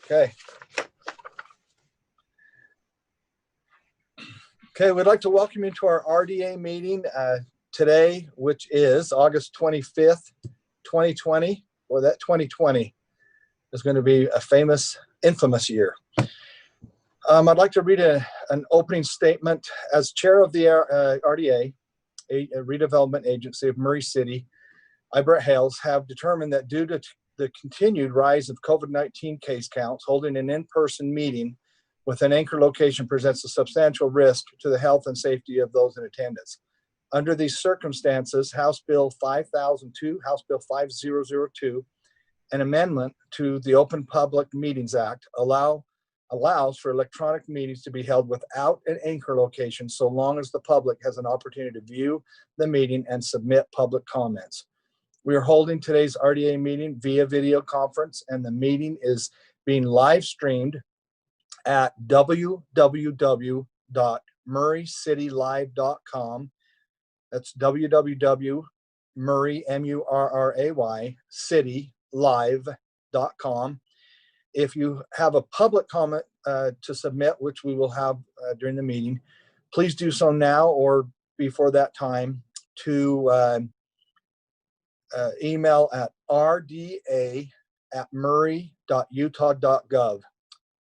Okay. Okay, we'd like to welcome you to our RDA meeting today, which is August 25th, 2020. Well, that 2020 is going to be a infamous year. I'd like to read an opening statement. As chair of the RDA, a redevelopment agency of Murray City, I, Brett Hales, have determined that due to the continued rise of COVID-19 case counts, holding an in-person meeting with an anchor location presents a substantial risk to the health and safety of those in attendance. Under these circumstances, House Bill 5002, House Bill 5002, an amendment to the Open Public Meetings Act allows for electronic meetings to be held without an anchor location so long as the public has an opportunity to view the meeting and submit public comments. We are holding today's RDA meeting via video conference, and the meeting is being live streamed at www.murraycitylive.com. That's www.murray, M-U-R-R-A-Y, citylive.com. If you have a public comment to submit, which we will have during the meeting, please do so now or before that time to email at rda@murray.utah.gov.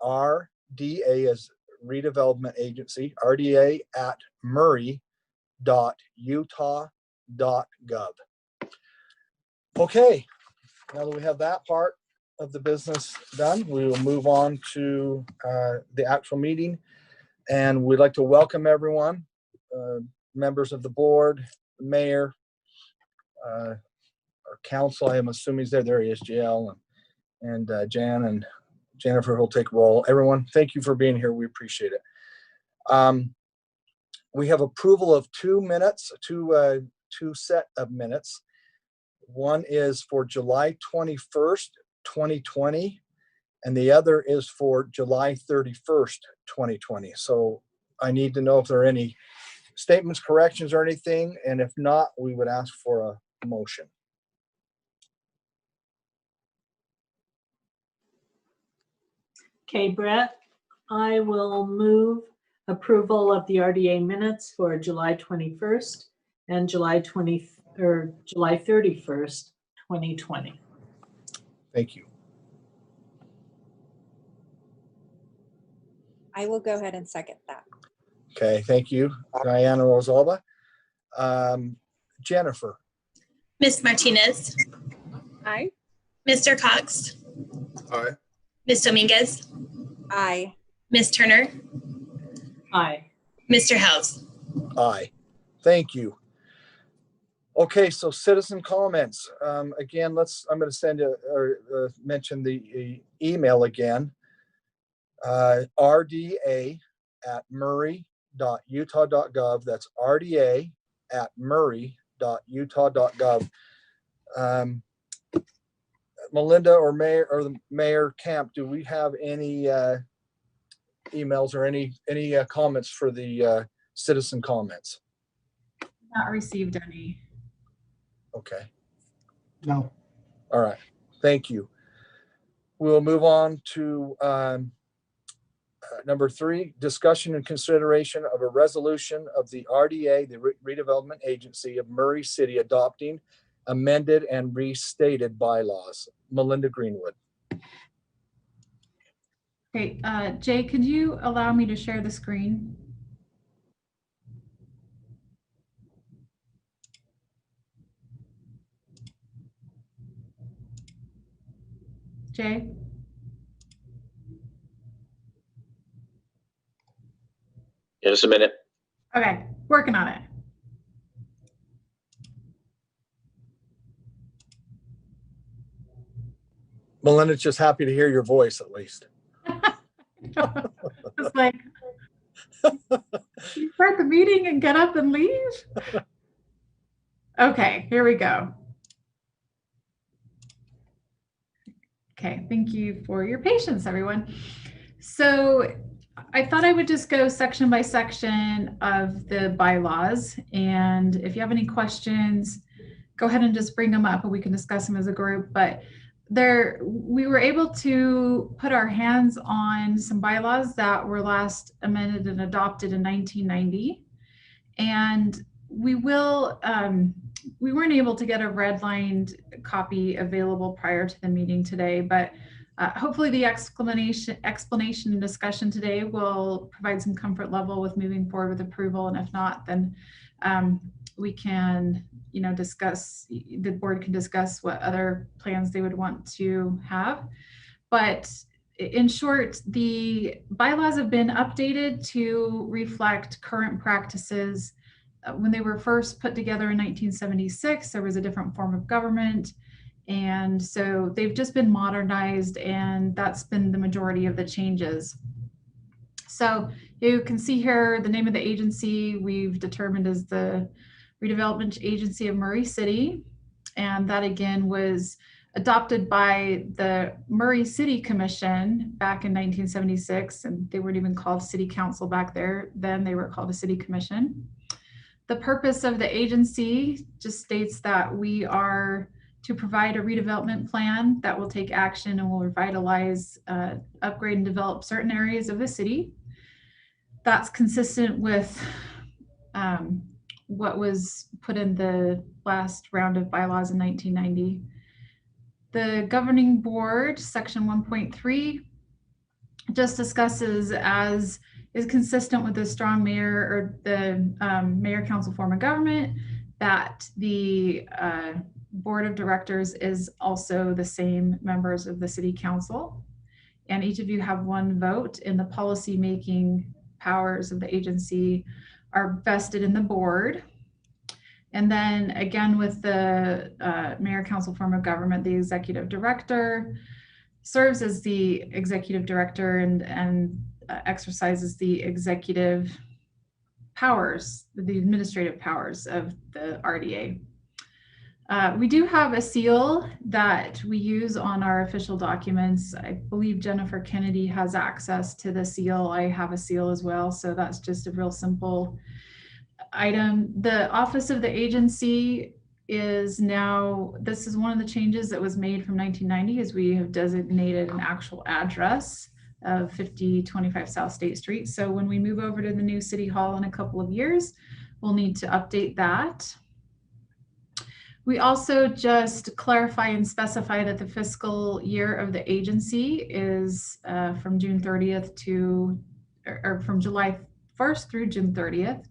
RDA is Redevelopment Agency, rda@murray.utah.gov. Okay, now that we have that part of the business done, we will move on to the actual meeting. And we'd like to welcome everyone, members of the board, the mayor, our council. I am assuming he's there. There he is, JL and Jan and Jennifer will take roll. Everyone, thank you for being here. We appreciate it. We have approval of 2 minutes, two set of minutes. One is for July 21st, 2020, and the other is for July 31st, 2020. So I need to know if there are any statements, corrections, or anything, and if not, we would ask for a motion. Okay, Brett, I will move approval of the RDA minutes for July 21st and July 31st, 2020. Thank you. I will go ahead and second that. Okay, thank you, Diana Rosalba. Jennifer. Ms. Martinez. Aye. Mr. Cox. Aye. Ms. Dominguez. Aye. Ms. Turner. Aye. Mr. House. Aye. Thank you. Okay, so citizen comments. Again, I'm going to send or mention the email again. RDA@murray.utah.gov. That's RDA@murray.utah.gov. Melinda or the Mayor Camp, do we have any emails or any comments for the citizen comments? Not received any. Okay. No. All right. Thank you. We'll move on to number 3, discussion and consideration of a resolution of the RDA, the Redevelopment Agency of Murray City, adopting amended and restated bylaws. Melinda Greenwood. Okay, Jay, could you allow me to share the screen? Jay? Yeah, just a minute. Okay, working on it. Melinda's just happy to hear your voice, at least. It's like, you start the meeting and get up and leave? Okay, here we go. Okay, thank you for your patience, everyone. So I thought I would just go section by section of the bylaws. And if you have any questions, go ahead and just bring them up and we can discuss them as a group. But we were able to put our hands on some bylaws that were last amended and adopted in 1990. And we weren't able to get a redlined copy available prior to the meeting today, but hopefully the explanation and discussion today will provide some comfort level with moving forward with approval. And if not, then we can, discuss, the board can discuss what other plans they would want to have. But in short, the bylaws have been updated to reflect current practices. When they were first put together in 1976, there was a different form of government. And so they've just been modernized, and that's been the majority of the changes. So you can see here the name of the agency we've determined is the Redevelopment Agency of Murray City. And that again was adopted by the Murray City Commission back in 1976. And they weren't even called City Council back there. Then they were called a City Commission. The purpose of the agency just states that we are to provide a redevelopment plan that will take action and will revitalize, upgrade and develop certain areas of the city. That's consistent with what was put in the last round of bylaws in 1990. The governing board, section 1.3, just discusses as is consistent with the strong mayor or the mayor council form of government, that the board of directors is also the same members of the city council. And each of you have one vote, and the policy making powers of the agency are vested in the board. And then again, with the mayor council form of government, the executive director serves as the executive director and exercises the executive powers, the administrative powers of the RDA. We do have a seal that we use on our official documents. I believe Jennifer Kennedy has access to the seal. I have a seal as well, so that's just a real simple item. The office of the agency is now, this is one of the changes that was made from 1990, is we have designated an actual address of 5025 South State Street. So when we move over to the new City Hall in a couple of years, we'll need to update that. We also just clarify and specify that the fiscal year of the agency is from June 30th to, or from July 1st through June 30th.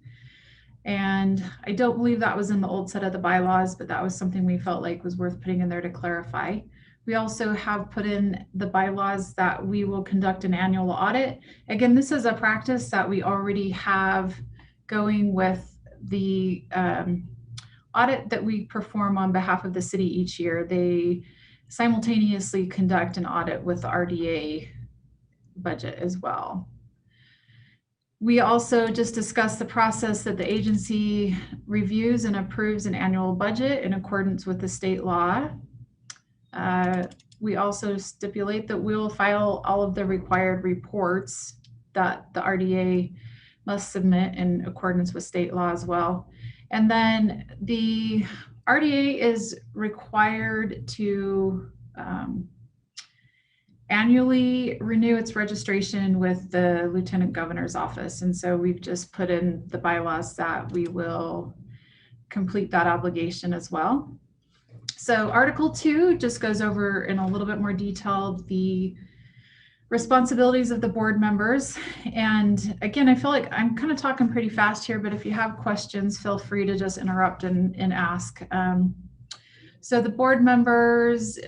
And I don't believe that was in the old set of the bylaws, but that was something we felt like was worth putting in there to clarify. We also have put in the bylaws that we will conduct an annual audit. Again, this is a practice that we already have going with the audit that we perform on behalf of the city each year. They simultaneously conduct an audit with the RDA budget as well. We also just discussed the process that the agency reviews and approves an annual budget in accordance with the state law. We also stipulate that we'll file all of the required reports that the RDA must submit in accordance with state law as well. And then the RDA is required to annually renew its registration with the Lieutenant Governor's office. And so we've just put in the bylaws that we will complete that obligation as well. So Article 2 just goes over in a little bit more detail the responsibilities of the board members. And again, I feel like I'm kind of talking pretty fast here, but if you have questions, feel free to just interrupt and ask. So the board members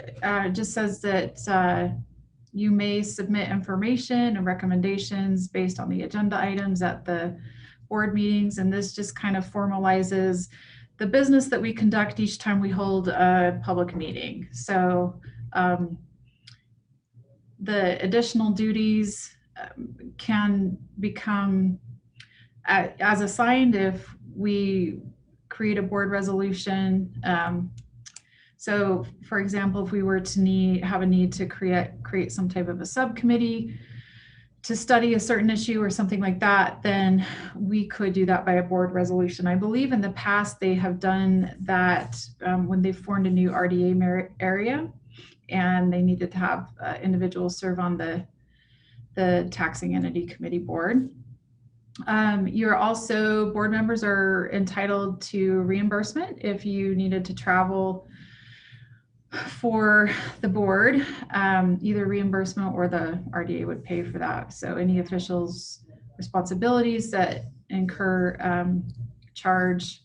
just says that you may submit information and recommendations based on the agenda items at the board meetings. And this just kind of formalizes the business that we conduct each time we hold a public meeting. So the additional duties can become as assigned if we create a board resolution. So for example, if we were to have a need to create some type of a subcommittee to study a certain issue or something like that, then we could do that by a board resolution. I believe in the past they have done that when they formed a new RDA area. and they needed to have individuals serve on the taxing entity committee board. Board members are entitled to reimbursement if you needed to travel for the board, either reimbursement or the RDA would pay for that. So any officials' responsibilities that incur charge,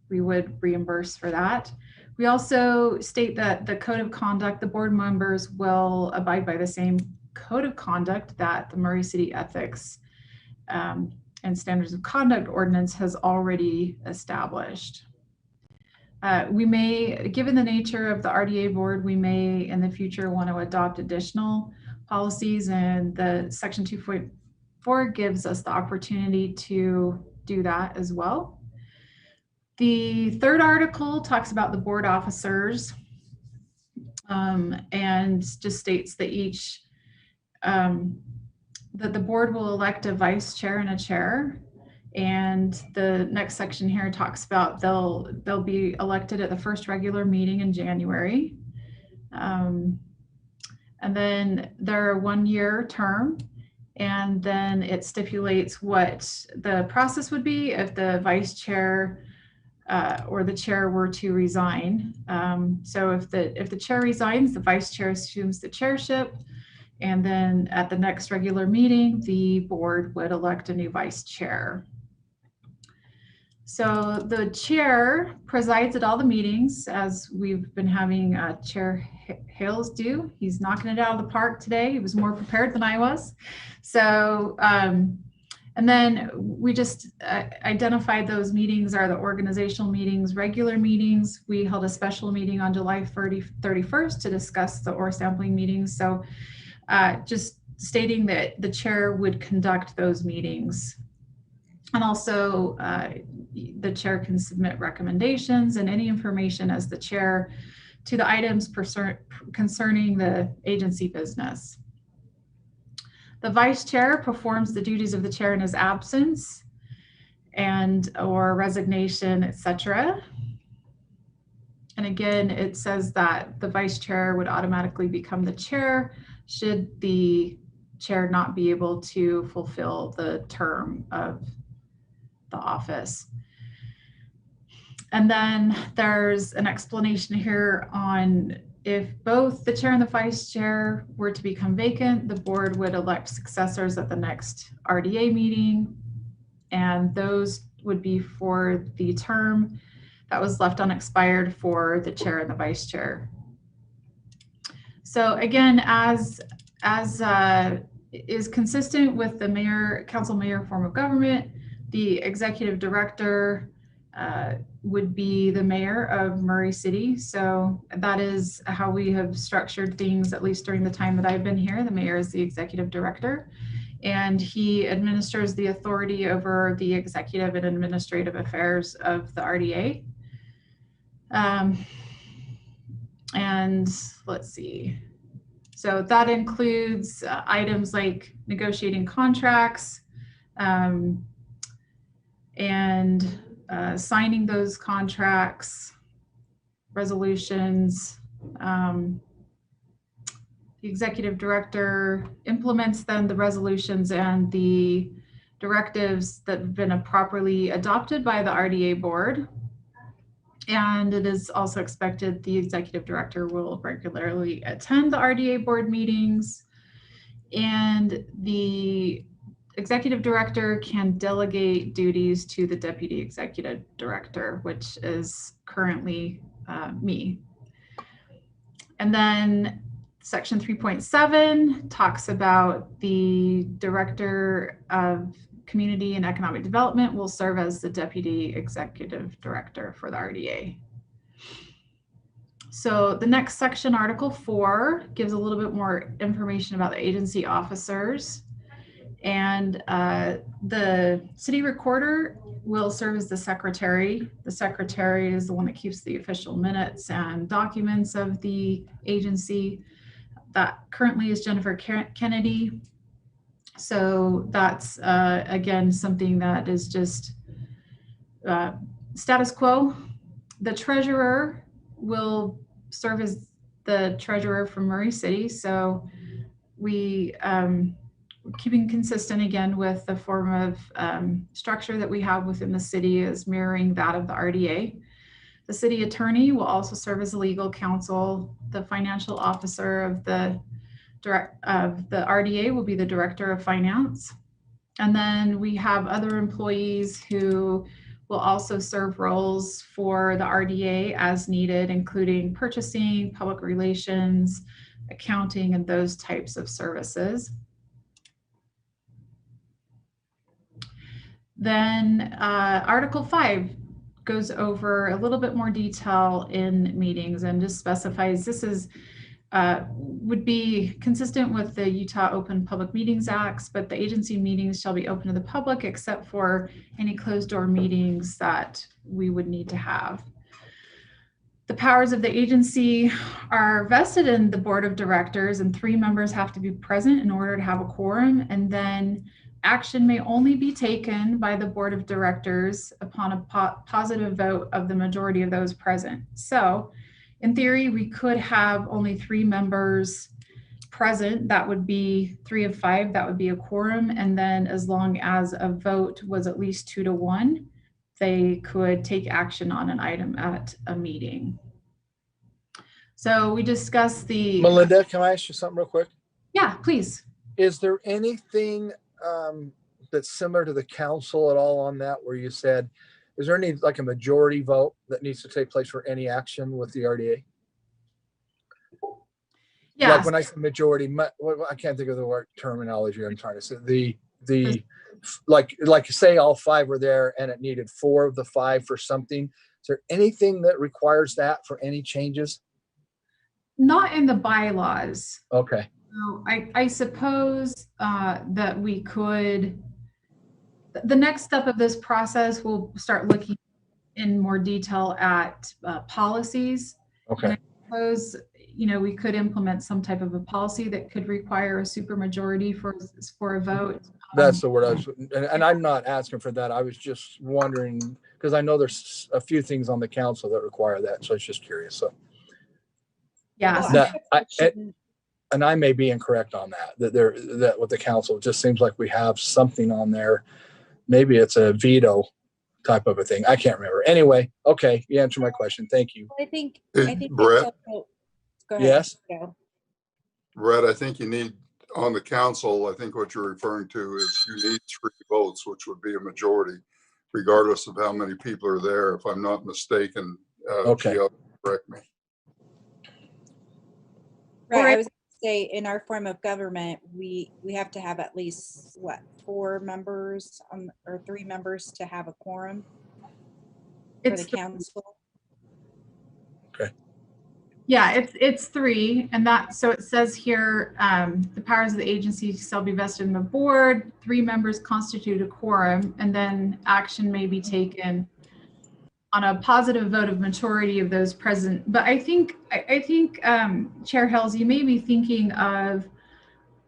we would reimburse for that. We also state that the code of conduct, the board members will abide by the same code of conduct that the Murray City Ethics and Standards of Conduct Ordinance has already established. We may, given the nature of the RDA board, we may in the future want to adopt additional policies, and the section 2.4 gives us the opportunity to do that as well. The third article talks about the board officers and just states that that the board will elect a vice chair and a chair. And the next section here talks about they'll be elected at the first regular meeting in January. And then they're a 1-year term. And then it stipulates what the process would be if the vice chair or the chair were to resign. So if the chair resigns, the vice chair assumes the chairship. And then at the next regular meeting, the board would elect a new vice chair. So the chair presides at all the meetings, as we've been having Chair Hales do. He's knocking it out of the park today. He was more prepared than I was. So, and then we just identified those meetings are the organizational meetings, regular meetings. We held a special meeting on July 31st to discuss the OR sampling meetings. So just stating that the chair would conduct those meetings. And also the chair can submit recommendations and any information as the chair to the items concerning the agency business. The vice chair performs the duties of the chair in his absence and or resignation, etc. And again, it says that the vice chair would automatically become the chair should the chair not be able to fulfill the term of the office. And then there's an explanation here on if both the chair and the vice chair were to become vacant, the board would elect successors at the next RDA meeting, and those would be for the term that was left unexpired for the chair and the vice chair. So again, as is consistent with the council mayor form of government, the executive director would be the mayor of Murray City. So that is how we have structured things, at least during the time that I've been here. The mayor is the executive director, and he administers the authority over the executive and administrative affairs of the RDA. And let's see. So that includes items like negotiating contracts and signing those contracts, resolutions. The executive director implements then the resolutions and the directives that have been properly adopted by the RDA board. And it is also expected the executive director will regularly attend the RDA board meetings, and the executive director can delegate duties to the deputy executive director, which is currently me. And then section 3.7 talks about the director of community and economic development will serve as the deputy executive director for the RDA. So the next section, Article 4, gives a little bit more information about the agency officers. And the city recorder will serve as the secretary. The secretary is the one that keeps the official minutes and documents of the agency. That currently is Jennifer Kennedy. So that's, again, something that is just status quo. The treasurer will serve as the treasurer from Murray City. So we keeping consistent again with the form of structure that we have within the city is mirroring that of the RDA. The city attorney will also serve as legal counsel. The financial officer of the RDA will be the director of finance. And then we have other employees who will also serve roles for the RDA as needed, including purchasing, public relations, accounting, and those types of services. Then Article 5 goes over a little bit more detail in meetings and just specifies this is would be consistent with the Utah Open Public Meetings Acts, but the agency meetings shall be open to the public except for any closed door meetings that we would need to have. The powers of the agency are vested in the board of directors, and 3 members have to be present in order to have a quorum. And then action may only be taken by the board of directors upon a positive vote of the majority of those present. So in theory, we could have only 3 members present. That would be 3 of 5. That would be a quorum. And then as long as a vote was at least 2 to 1, they could take action on an item at a meeting. So we discussed the... Melinda, can I ask you something real quick? Yeah, please. Is there anything that's similar to the council at all on that, where you said, is there any like a majority vote that needs to take place for any action with the RDA? Yeah. Like when I say majority, I can't think of the word terminology I'm trying to say. The like say all 5 were there and it needed 4 of the 5 for something. Is there anything that requires that for any changes? Not in the bylaws. Okay. So I suppose that we could, the next step of this process, we'll start looking in more detail at policies. Okay. And I suppose, you know, we could implement some type of a policy that could require a supermajority for a vote. That's the word I was, and I'm not asking for that. I was just wondering, because I know there's a few things on the council that require that. So I was just curious. So Yeah. Well, so- that, question. and I may be incorrect on that with the council, it just seems like we have something on there. Maybe it's a veto type of a thing. I can't remember. Anyway, okay. You answered my question. Thank you. I think Brett? it's also- Go ahead. Yes. Joe. Brett, I think you need, on the council, I think what you're referring to is you need 3 votes, which would be a majority, regardless of how many people are there, if I'm not mistaken. Okay. GL, correct me. Right, I was gonna say, in our form of government, we have to have at least, what, 4 members or 3 members to have a quorum for It's the council? Yeah, it's 3, and that, so it says here, the powers of the agency shall be vested in the board, 3 members constitute a quorum, and then action may be taken on a positive vote of majority of those present. But I think Chair Hills, you may be thinking of,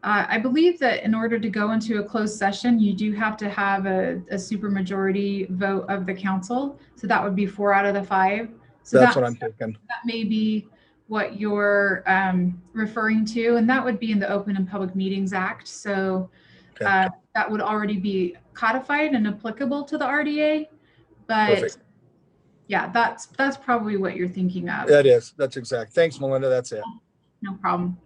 I believe that in order to go into a closed session, you do have to have a supermajority vote of the council. So that would be 4 out of the 5. So That's what I'm thinking. that may be what you're referring to, and that would be in the Open and Public Meetings Act. So Okay. that would already be codified and applicable to the RDA. But Perfect. yeah, that's probably what you're thinking of. That is. That's exact. Thanks, Melinda. That's it. No problem.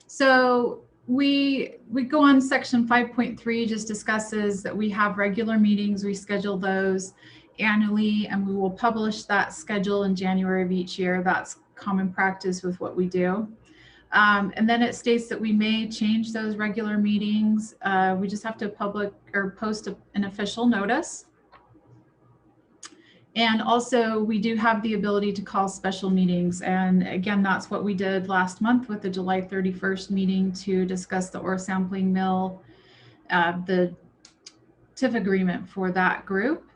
So we go on section 5.3, just discusses that we have regular meetings. We schedule those annually, and we will publish that schedule in January of each year. That's common practice with what we do. And then it states that we may change those regular meetings. We just have to post an official notice. And also we do have the ability to call special meetings. And again, that's what we did last month with the July 31st meeting to discuss the ore sampling mill, the TIF agreement for that group.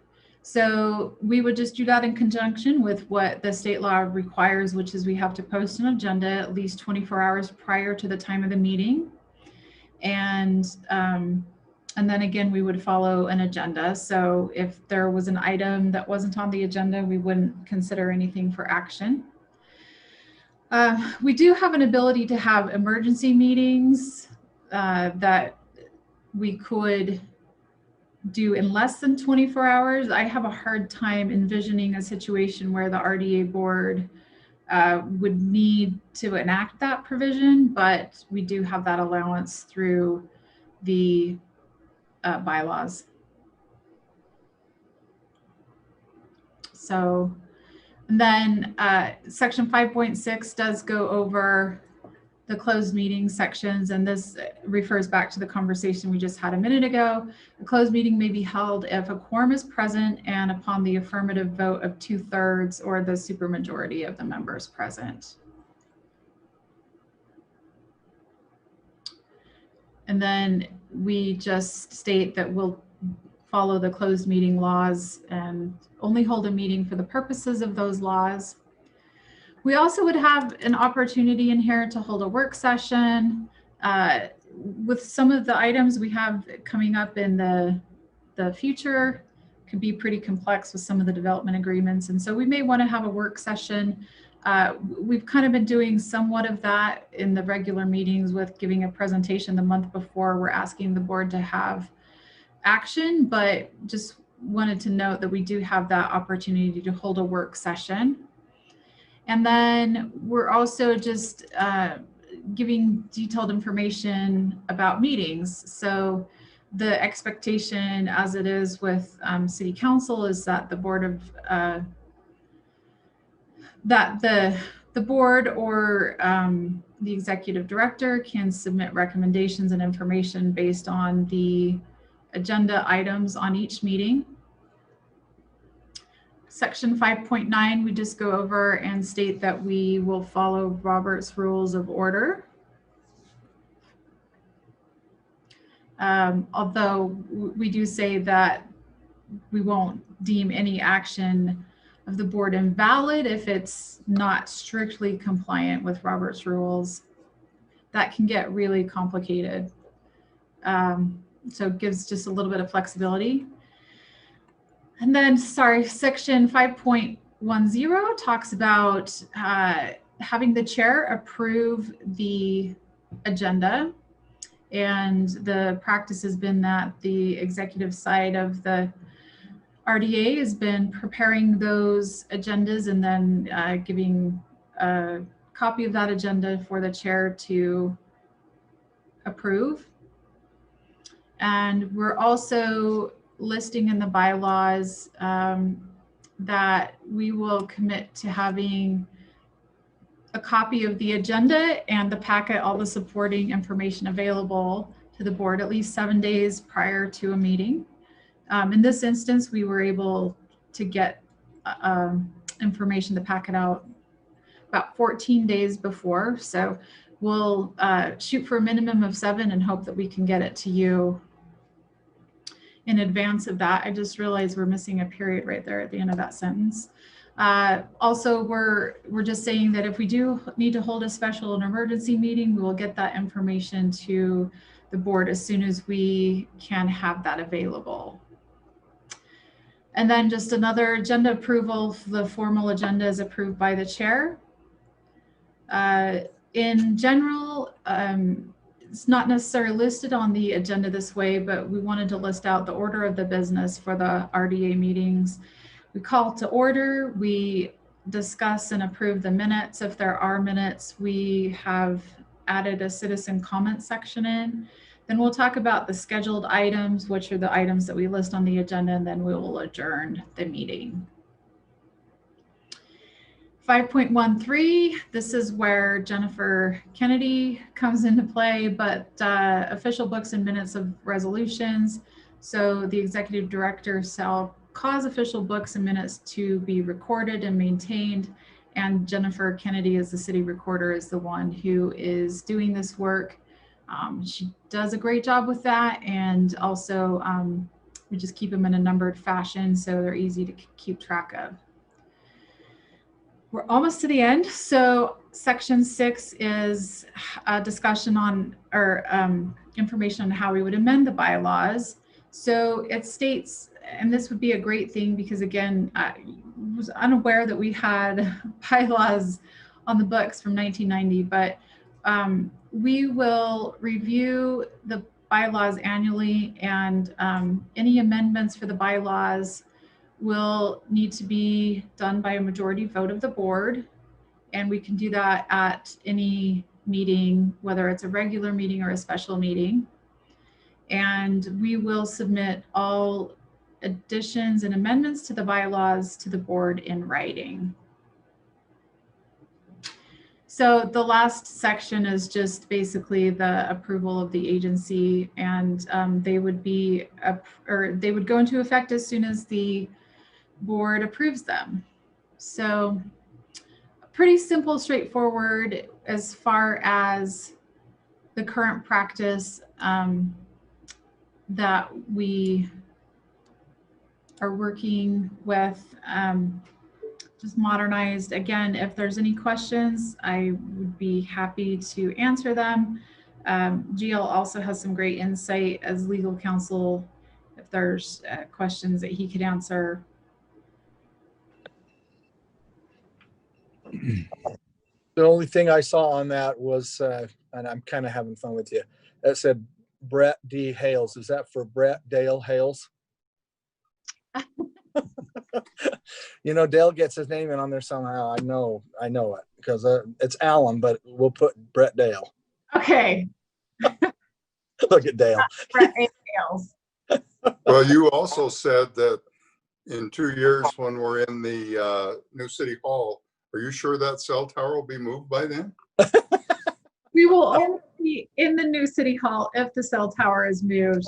So we would just do that in conjunction with what the state law requires, which is we have to post an agenda at least 24 hours prior to the time of the meeting. And then again, we would follow an agenda. So if there was an item that wasn't on the agenda, we wouldn't consider anything for action. We do have an ability to have emergency meetings that we could do in less than 24 hours. I have a hard time envisioning a situation where the RDA board would need to enact that provision, but we do have that allowance through the bylaws. So, and then section 5.6 does go over the closed meeting sections, and this refers back to the conversation we just had a minute ago. A closed meeting may be held if a quorum is present and upon the affirmative vote of 2/3 or the supermajority of the members present. And then we just state that we'll follow the closed meeting laws and only hold a meeting for the purposes of those laws. We also would have an opportunity in here to hold a work session with some of the items we have coming up in the future. Could be pretty complex with some of the development agreements. And so we may want to have a work session. We've kind of been doing somewhat of that in the regular meetings with giving a presentation the month before. We're asking the board to have action, but just wanted to note that we do have that opportunity to hold a work session. And then we're also just giving detailed information about meetings. So the expectation, as it is with City Council, is that the board of the board or the executive director can submit recommendations and information based on the agenda items on each meeting. Section 5.9, we just go over and state that we will follow Robert's Rules of Order. Although we do say that we won't deem any action of the board invalid if it's not strictly compliant with Robert's Rules. That can get really complicated. So it gives just a little bit of flexibility. And then, section 5.10 talks about having the chair approve the agenda. And the practice has been that the executive side of the RDA has been preparing those agendas and then giving a copy of that agenda for the chair to approve. And we're also listing in the bylaws that we will commit to having a copy of the agenda and the packet, all the supporting information available to the board at least 7 days prior to a meeting. In this instance, we were able to get information, the packet out about 14 days before. So we'll shoot for a minimum of 7 and hope that we can get it to you in advance of that. I just realized we're missing a period right there at the end of that sentence. Also, we're just saying that if we do need to hold a special and emergency meeting, we will get that information to the board as soon as we can have that available. And then just another agenda approval. The formal agenda is approved by the chair. In general, it's not necessarily listed on the agenda this way, but we wanted to list out the order of the business for the RDA meetings. We call to order, we discuss and approve the minutes. If there are minutes, we have added a citizen comment section in. Then we'll talk about the scheduled items, which are the items that we list on the agenda, and then we will adjourn the meeting. 5.13, this is where Jennifer Kennedy comes into play, but official books and minutes of resolutions. So the executive director shall cause official books and minutes to be recorded and maintained. And Jennifer Kennedy, as the city recorder, is the one who is doing this work. She does a great job with that. And also we just keep them in a numbered fashion so they're easy to keep track of. We're almost to the end. So section 6 is a discussion on or information on how we would amend the bylaws. So it states, and this would be a great thing because again, I was unaware that we had bylaws on the books from 1990, but we will review the bylaws annually, and any amendments for the bylaws will need to be done by a majority vote of the board. And we can do that at any meeting, whether it's a regular meeting or a special meeting. And we will submit all additions and amendments to the bylaws to the board in writing. So the last section is just basically the approval of the agency, and they would be, they would go into effect as soon as the board approves them. So pretty simple, straightforward as far as the current practice that we are working with. Just modernized. Again, if there's any questions, I would be happy to answer them. GL also has some great insight as legal counsel if there's questions that he could answer. The only thing I saw on that was, and I'm kind of having fun with you, that said Brett D. Hales. Is that for Brett Dale Hales? You know, Dale gets his name in on there somehow. I know it because it's Alan, but we'll put Brett Dale. Okay. Look at Dale. Brett A. Hales. Well, you also said that in 2 years when we're in the new city hall, are you sure that cell tower will be moved by then? We will only be in the new city hall if the cell tower is moved.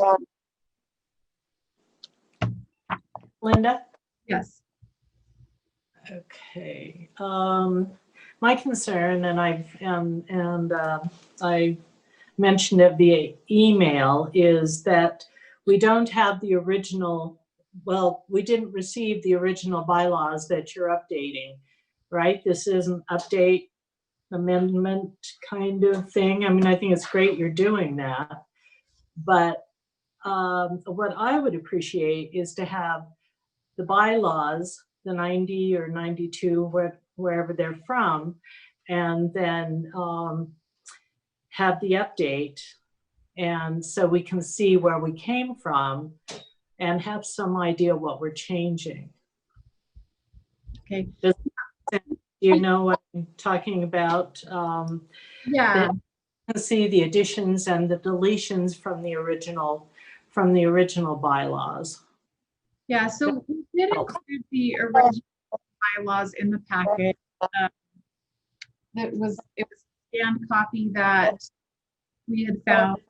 Linda? Yes. Okay. My concern, and I mentioned it via email, is that we don't have the original, well, we didn't receive the original bylaws that you're updating, right? This is an update amendment kind of thing. I mean, I think it's great you're doing that. But what I would appreciate is to have the bylaws, the 90 or 92, wherever they're from, and then have the update. And so we can see where we came from and have some idea what we're changing. Okay. Do you know what I'm talking about? Yeah. You can see the additions and the deletions from the original bylaws. Yeah, so we did include the original bylaws in the packet. It was a scanned copy that we had found.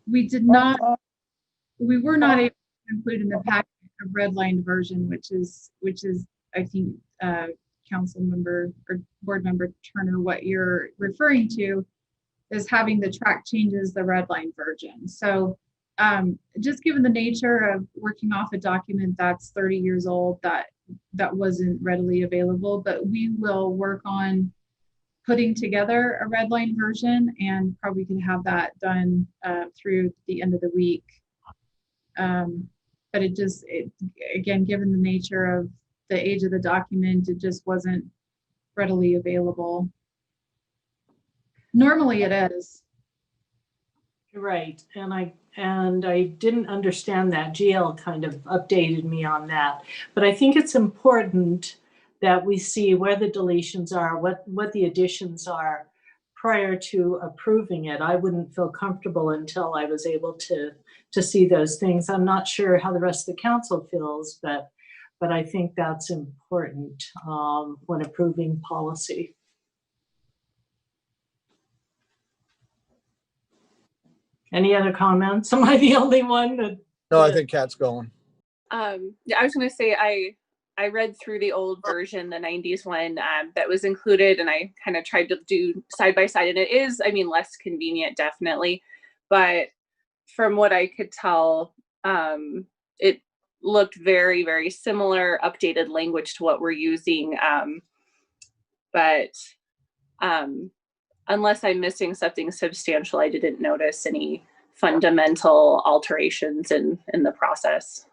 We were not able to include in the packet a redlined version, which is I think council member or board member Turner, what you're referring to is having the track changes, the redline version. So just given the nature of working off a document that's 30 years old, that wasn't readily available, but we will work on putting together a redline version and probably can have that done through the end of the week. But again, given the nature of the age of the document, it just wasn't readily available. Normally it is. Right, and I didn't understand that. GL kind of updated me on that. But I think it's important that we see where the deletions are, what the additions are prior to approving it. I wouldn't feel comfortable until I was able to see those things. I'm not sure how the rest of the council feels, but I think that's important when approving policy. Any other comments? Am I the only one that? No, I think Kat's going. Yeah, I was going to say I read through the old version, the 90s one that was included, and I kind of tried to do side by side, and it is, I mean, less convenient, definitely, but from what I could tell, it looked very, very similar, updated language to what we're using, but unless I'm missing something substantial, I didn't notice any fundamental alterations in the process.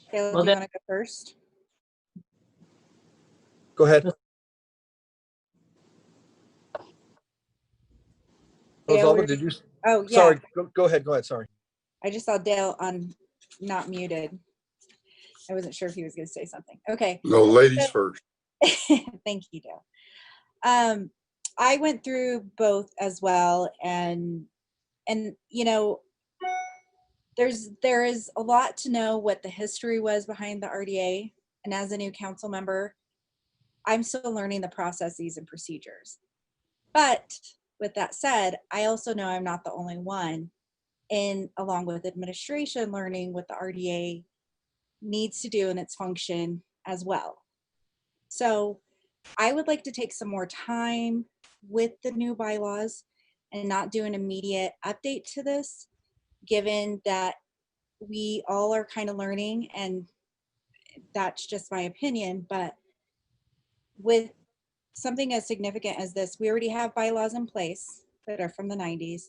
Caleb, Well, do you want to go first? Go ahead. Dale, Rosalba, we're- did you? Oh, yeah. Sorry, go ahead. Sorry. I just saw Dale on not muted. I wasn't sure if he was going to say something. Okay. No, ladies first. Thank you, Dale. I went through both as well, and you know, there is a lot to know what the history was behind the RDA, and as a new council member, I'm still learning the processes and procedures. But with that said, I also know I'm not the only one, in along with administration, learning what the RDA needs to do in its function as well. So I would like to take some more time with the new bylaws and not do an immediate update to this, given that we all are kind of learning, and that's just my opinion. But with something as significant as this, we already have bylaws in place that are from the 90s.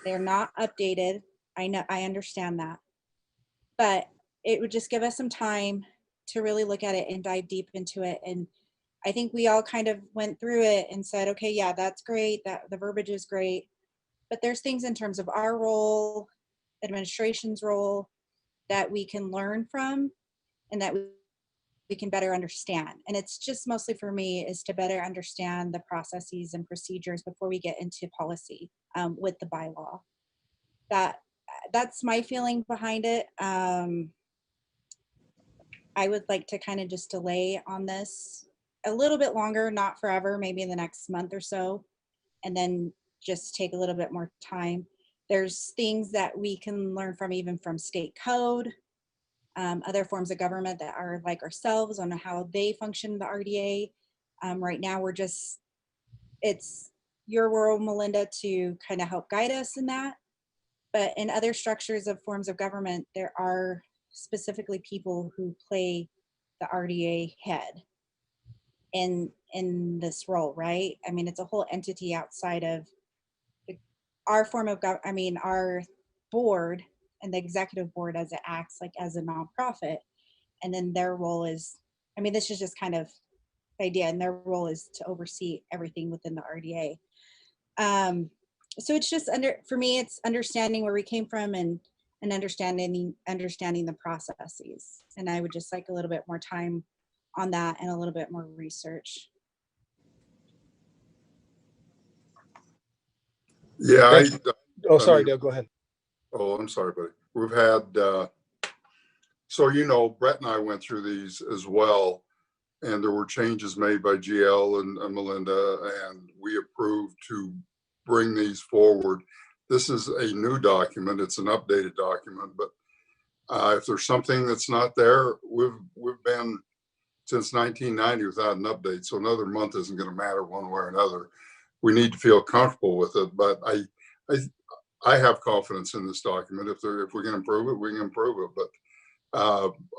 They're not updated. I know, I understand that. But it would just give us some time to really look at it and dive deep into it. And I think we all kind of went through it and said, okay, yeah, that's great, that the verbiage is great, but there's things in terms of our role, administration's role, that we can learn from and that we can better understand. And it's just mostly for me is to better understand the processes and procedures before we get into policy with the bylaw. That's my feeling behind it. I would like to kind of just delay on this a little bit longer, not forever, maybe in the next month or so, and then just take a little bit more time. There's things that we can learn from, even from state code, other forms of government that are like ourselves, on how they function, the RDA. Right now, it's your role, Melinda, to kind of help guide us in that. But in other structures of forms of government, there are specifically people who play the RDA head in this role, right? I mean, it's a whole entity outside of our form of our board and the executive board, as it acts like as a nonprofit. And then their role is, I mean, this is just kind of the idea, and their role is to oversee everything within the RDA. So it's just for me, it's understanding where we came from and understanding the processes. And I would just like a little bit more time on that and a little bit more research. Yeah, Oh, sorry, Dale, go ahead. oh, I'm sorry, buddy. We've had, so, you know, Brett and I went through these as well, and there were changes made by GL and Melinda, and we approved to bring these forward. This is a new document. It's an updated document, but if there's something that's not there, we've been since 1990 without an update. So another month isn't going to matter one way or another. We need to feel comfortable with it, but I have confidence in this document. If we can improve it, we can improve it. But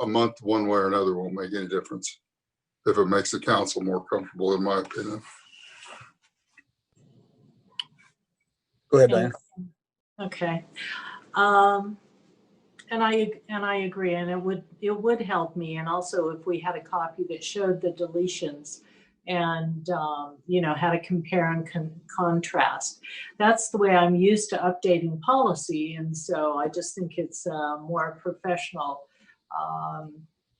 a month one way or another won't make any difference if it makes the council more comfortable, in my opinion. Go ahead, Diane. Okay. And I agree, and it would help me. And also, if we had a copy that showed the deletions and you know, how to compare and contrast. That's the way I'm used to updating policy, and so I just think it's more professional.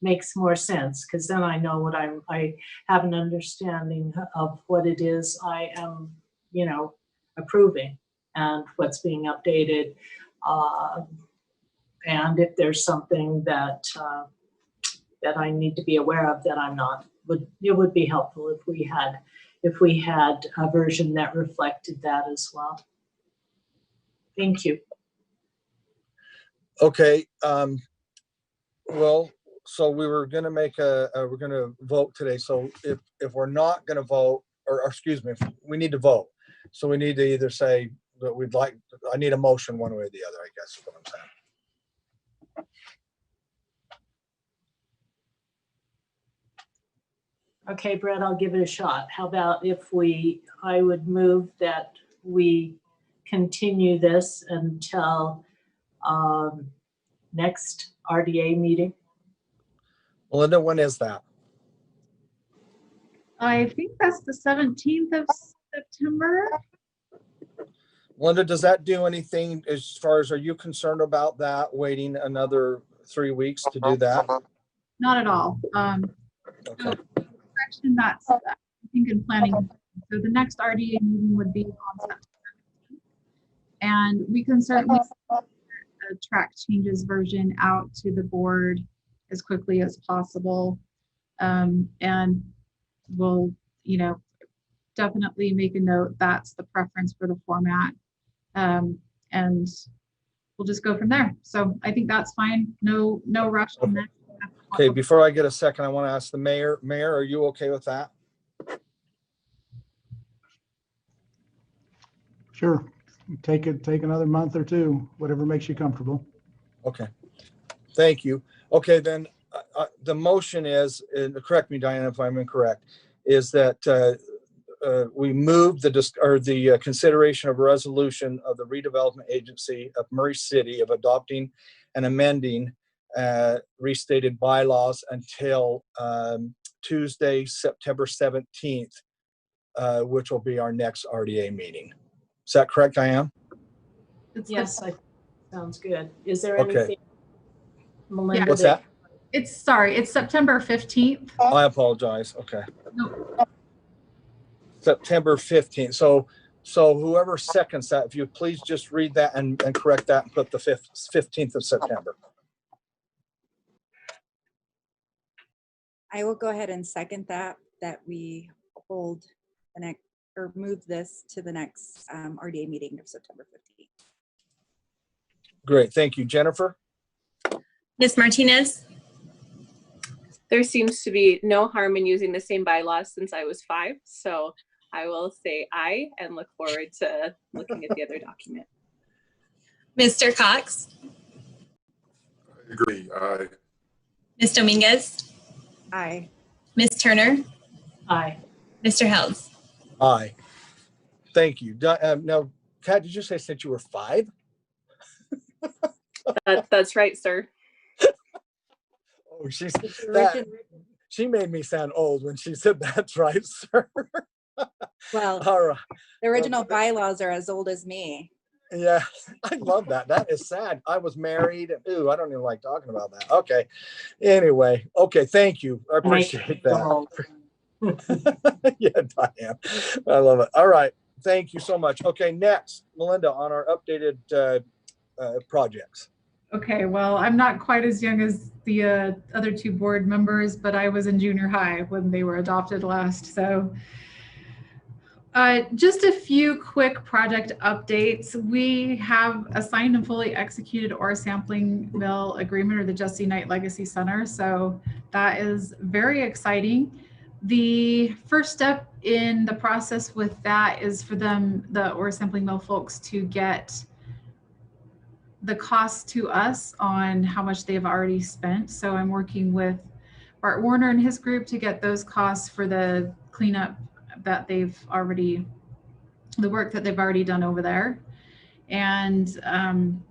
Makes more sense, because then I know what I have an understanding of what it is I am, you know, approving and what's being updated. And if there's something that I need to be aware of that I'm not, it would be helpful if we had a version that reflected that as well. Thank you. Okay. Well, so we were going to make we're going to vote today. So if we're not going to vote, or excuse me, we need to vote. So we need to either say that I need a motion one way or the other, I guess is what I'm saying. Okay, Brett, I'll give it a shot. How about if I would move that we continue this until next RDA meeting. Melinda, when is that? I think that's the 17th of September. Linda, does that do anything as far as, are you concerned about that, waiting another 3 weeks to do that? Not at all. Okay, Section that's, I think, in planning. So the next RDA meeting would be on September 17th. And we can certainly a track changes version out to the board as quickly as possible. And we'll, definitely make a note that's the preference for the format. And we'll just go from there. So I think that's fine. No rush on that. okay, before I get a second, I want to ask the mayor. Mayor, are you okay with that? Sure. Take another month or two, whatever makes you comfortable. Okay, thank you. Okay, then the motion is, and correct me, Diana, if I'm incorrect, is that we move the consideration of a resolution of the redevelopment agency of Murray City of adopting and amending restated bylaws until Tuesday, September 17th, which will be our next RDA meeting. Is that correct, Diane? Yes, sounds good. Is there Okay. anything, Melinda? What's that? It's September 15th. I apologize. Okay. No, September 15th. So whoever seconds that, if you please just read that and correct that and put the 15th of September. I will go ahead and second that we hold the next, or move this to the next RDA meeting of September 15th. Great. Thank you. Jennifer? Ms. Martinez, There seems to be no harm in using the same bylaws since I was 5. So I will say aye and look forward to looking at the other document. Mr. Cox, I agree. Aye. Ms. Dominguez, Aye. Ms. Turner, Aye. Mr. Helms. Aye. Thank you. Now, Kat, did you say since you were 5? That's right, sir. Oh, she made me sound old when she said that's right, sir. Well, All right. the original bylaws are as old as me. Yeah, I love that. That is sad. I was married. Ooh, I don't even like talking about that. Okay. Anyway, okay. Thank you. I appreciate that. Yeah, Diane. I love it. All right. Thank you so much. Okay, next, Melinda, on our updated projects. okay, well, I'm not quite as young as the other 2 board members, but I was in junior high when they were adopted last. So just a few quick project updates. We have assigned and fully executed ore sampling mill agreement, or the Jesse Knight Legacy Center. So that is very exciting. The first step in the process with that is for them, the ore sampling mill folks, to get the cost to us on how much they've already spent. So I'm working with Bart Warner and his group to get those costs for the cleanup that they've already, the work that they've already done over there. And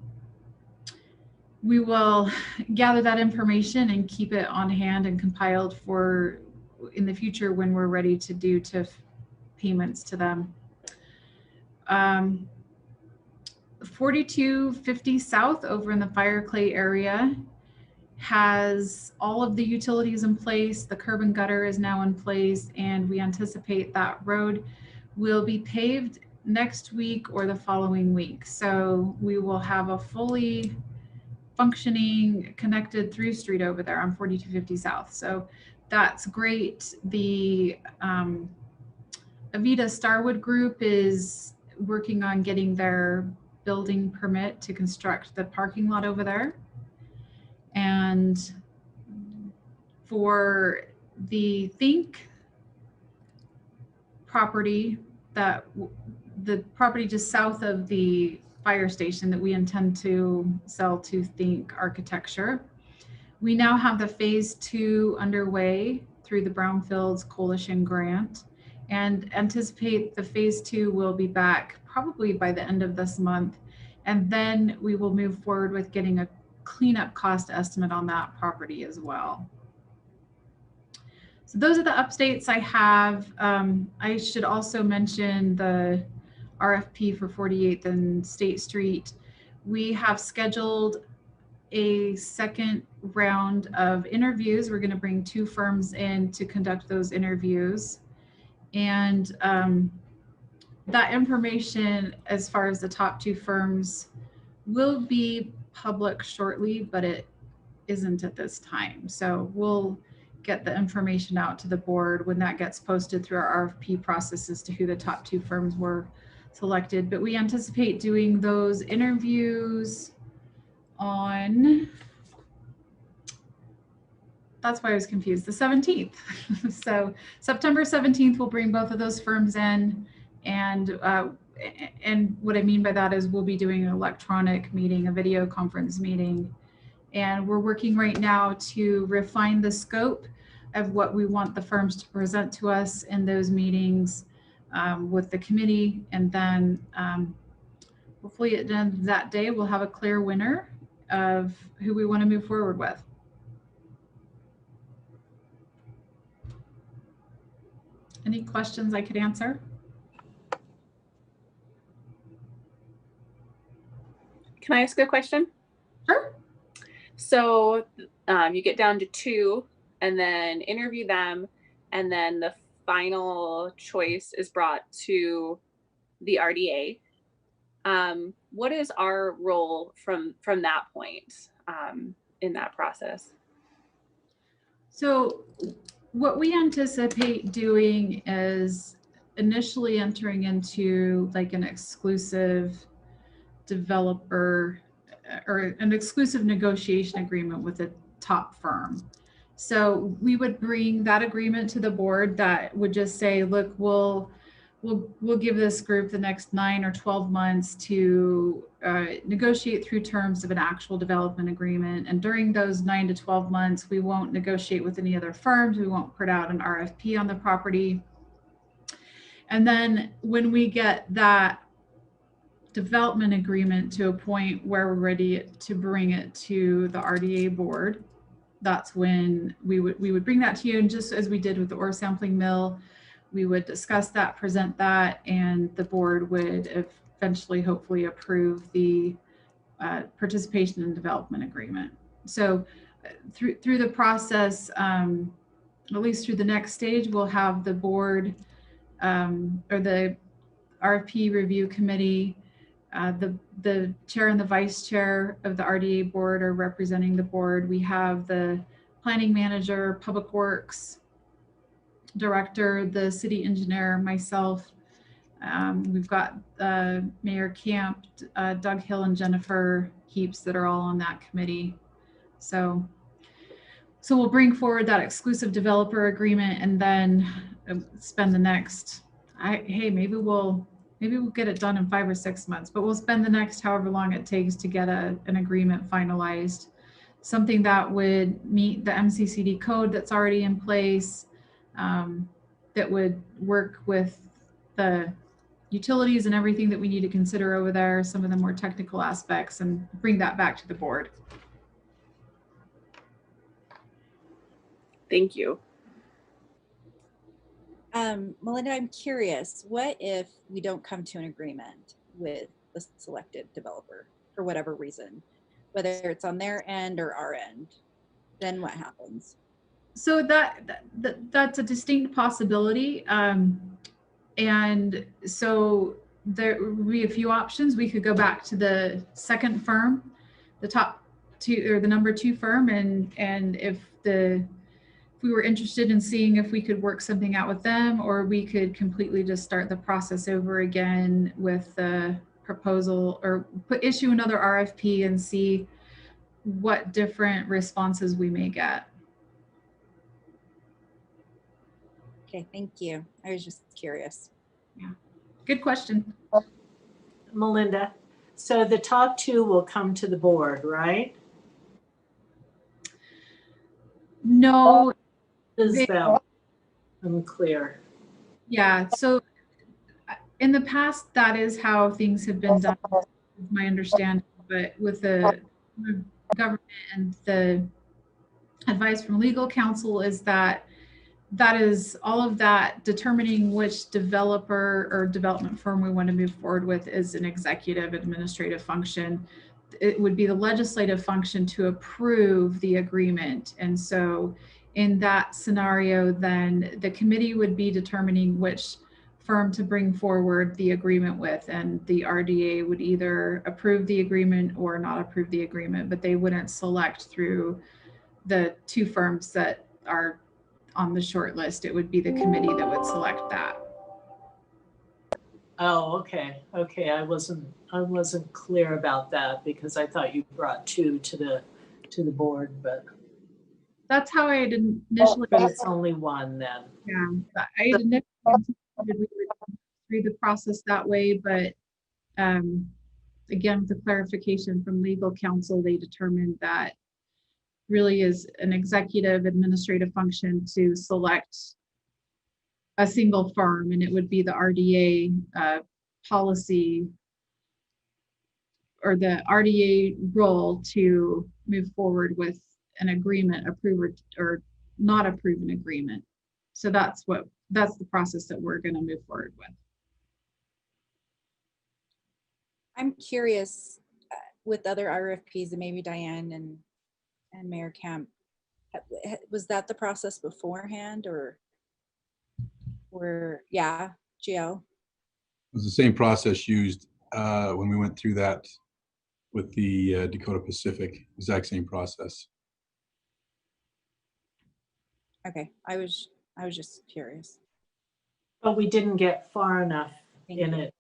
we will gather that information and keep it on hand and compiled for in the future when we're ready to do TIF payments to them. 4250 South over in the Fire Clay area has all of the utilities in place. The curb and gutter is now in place, and we anticipate that road will be paved next week or the following week. So we will have a fully functioning connected through street over there on 4250 South. So that's great. The Avita Starwood Group is working on getting their building permit to construct the parking lot over there. And for the Think property, that the property just south of the fire station that we intend to sell to Think Architecture, we now have the phase 2 underway through the Brownfields Coalition grant, and anticipate the phase 2 will be back probably by the end of this month. And then we will move forward with getting a cleanup cost estimate on that property as well. So those are the updates I have. I should also mention the RFP for 48th and State Street. We have scheduled a second round of interviews. We're going to bring 2 firms in to conduct those interviews. And that information, as far as the top 2 firms, will be public shortly, but it isn't at this time. So we'll get the information out to the board when that gets posted through our RFP process as to who the top 2 firms were selected. But we anticipate doing those interviews on, that's why I was confused, the 17th. So September 17th, we'll bring both of those firms in. And what I mean by that is we'll be doing an electronic meeting, a video conference meeting. And we're working right now to refine the scope of what we want the firms to present to us in those meetings with the committee. And then hopefully at the end of that day, we'll have a clear winner of who we want to move forward with. Any questions I could answer? Can I ask a question? Sure. So you get down to 2 and then interview them, and then the final choice is brought to the RDA. What is our role from that point in that process? So what we anticipate doing is initially entering into like an exclusive developer or an exclusive negotiation agreement with a top firm. So we would bring that agreement to the board that would just say, look, we'll give this group the next 9 or 12 months to negotiate through terms of an actual development agreement. And during those 9 to 12 months, we won't negotiate with any other firms. We won't put out an RFP on the property. And then when we get that development agreement to a point where we're ready to bring it to the RDA board, that's when we would bring that to you. And just as we did with the ore sampling mill, we would discuss that, present that, and the board would eventually hopefully approve the participation in development agreement. So through the process, at least through the next stage, we'll have the board or the RFP review committee, the chair and the vice chair of the RDA board are representing the board. We have the planning manager, public works director, the city engineer, myself. We've got Mayor Camp, Doug Hill, and Jennifer Heaps that are all on that committee. So we'll bring forward that exclusive developer agreement and then spend the next, maybe we'll get it done in 5 or 6 months, but we'll spend the next however long it takes to get an agreement finalized. Something that would meet the MCCD code that's already in place, that would work with the utilities and everything that we need to consider over there, some of the more technical aspects, and bring that back to the board. Thank you. Melinda, I'm curious, what if we don't come to an agreement with the selected developer for whatever reason, whether it's on their end or our end? Then what happens? So that's a distinct possibility. And so there would be a few options. We could go back to the second firm, the top 2 or the number 2 firm, and if we were interested in seeing if we could work something out with them, or we could completely just start the process over again with the proposal, or issue another RFP and see what different responses we may get. Okay, thank you. I was just curious. Yeah, good question. Melinda, so the top 2 will come to the board, right? No. Isabel, I'm clear. Yeah, so in the past, that is how things have been done, is my understanding, but with the government and the advice from legal counsel is that that is all of that. Determining which developer or development firm we want to move forward with is an executive administrative function. It would be the legislative function to approve the agreement. And so in that scenario, then the committee would be determining which firm to bring forward the agreement with, and the RDA would either approve the agreement or not approve the agreement, but they wouldn't select through the two firms that are on the short list. It would be the committee that would select that. Oh, okay. Okay, I wasn't clear about that because I thought you brought two to the board, but That's how I had initially. but it's only one then. Yeah, I had initially anticipated we would go through the process that way, but again, with the clarification from legal counsel, they determined that really is an executive administrative function to select a single firm, and it would be the RDA policy or the RDA role to move forward with an agreement, approve or not approve an agreement. So that's the process that we're going to move forward with. I'm curious with other RFPs, and maybe Diane and Mayor Kemp, was that the process beforehand or yeah, Gio? It was the same process used when we went through that with the Dakota Pacific, exact same process. Okay, I was just curious. But we didn't get far enough Thank in you. it.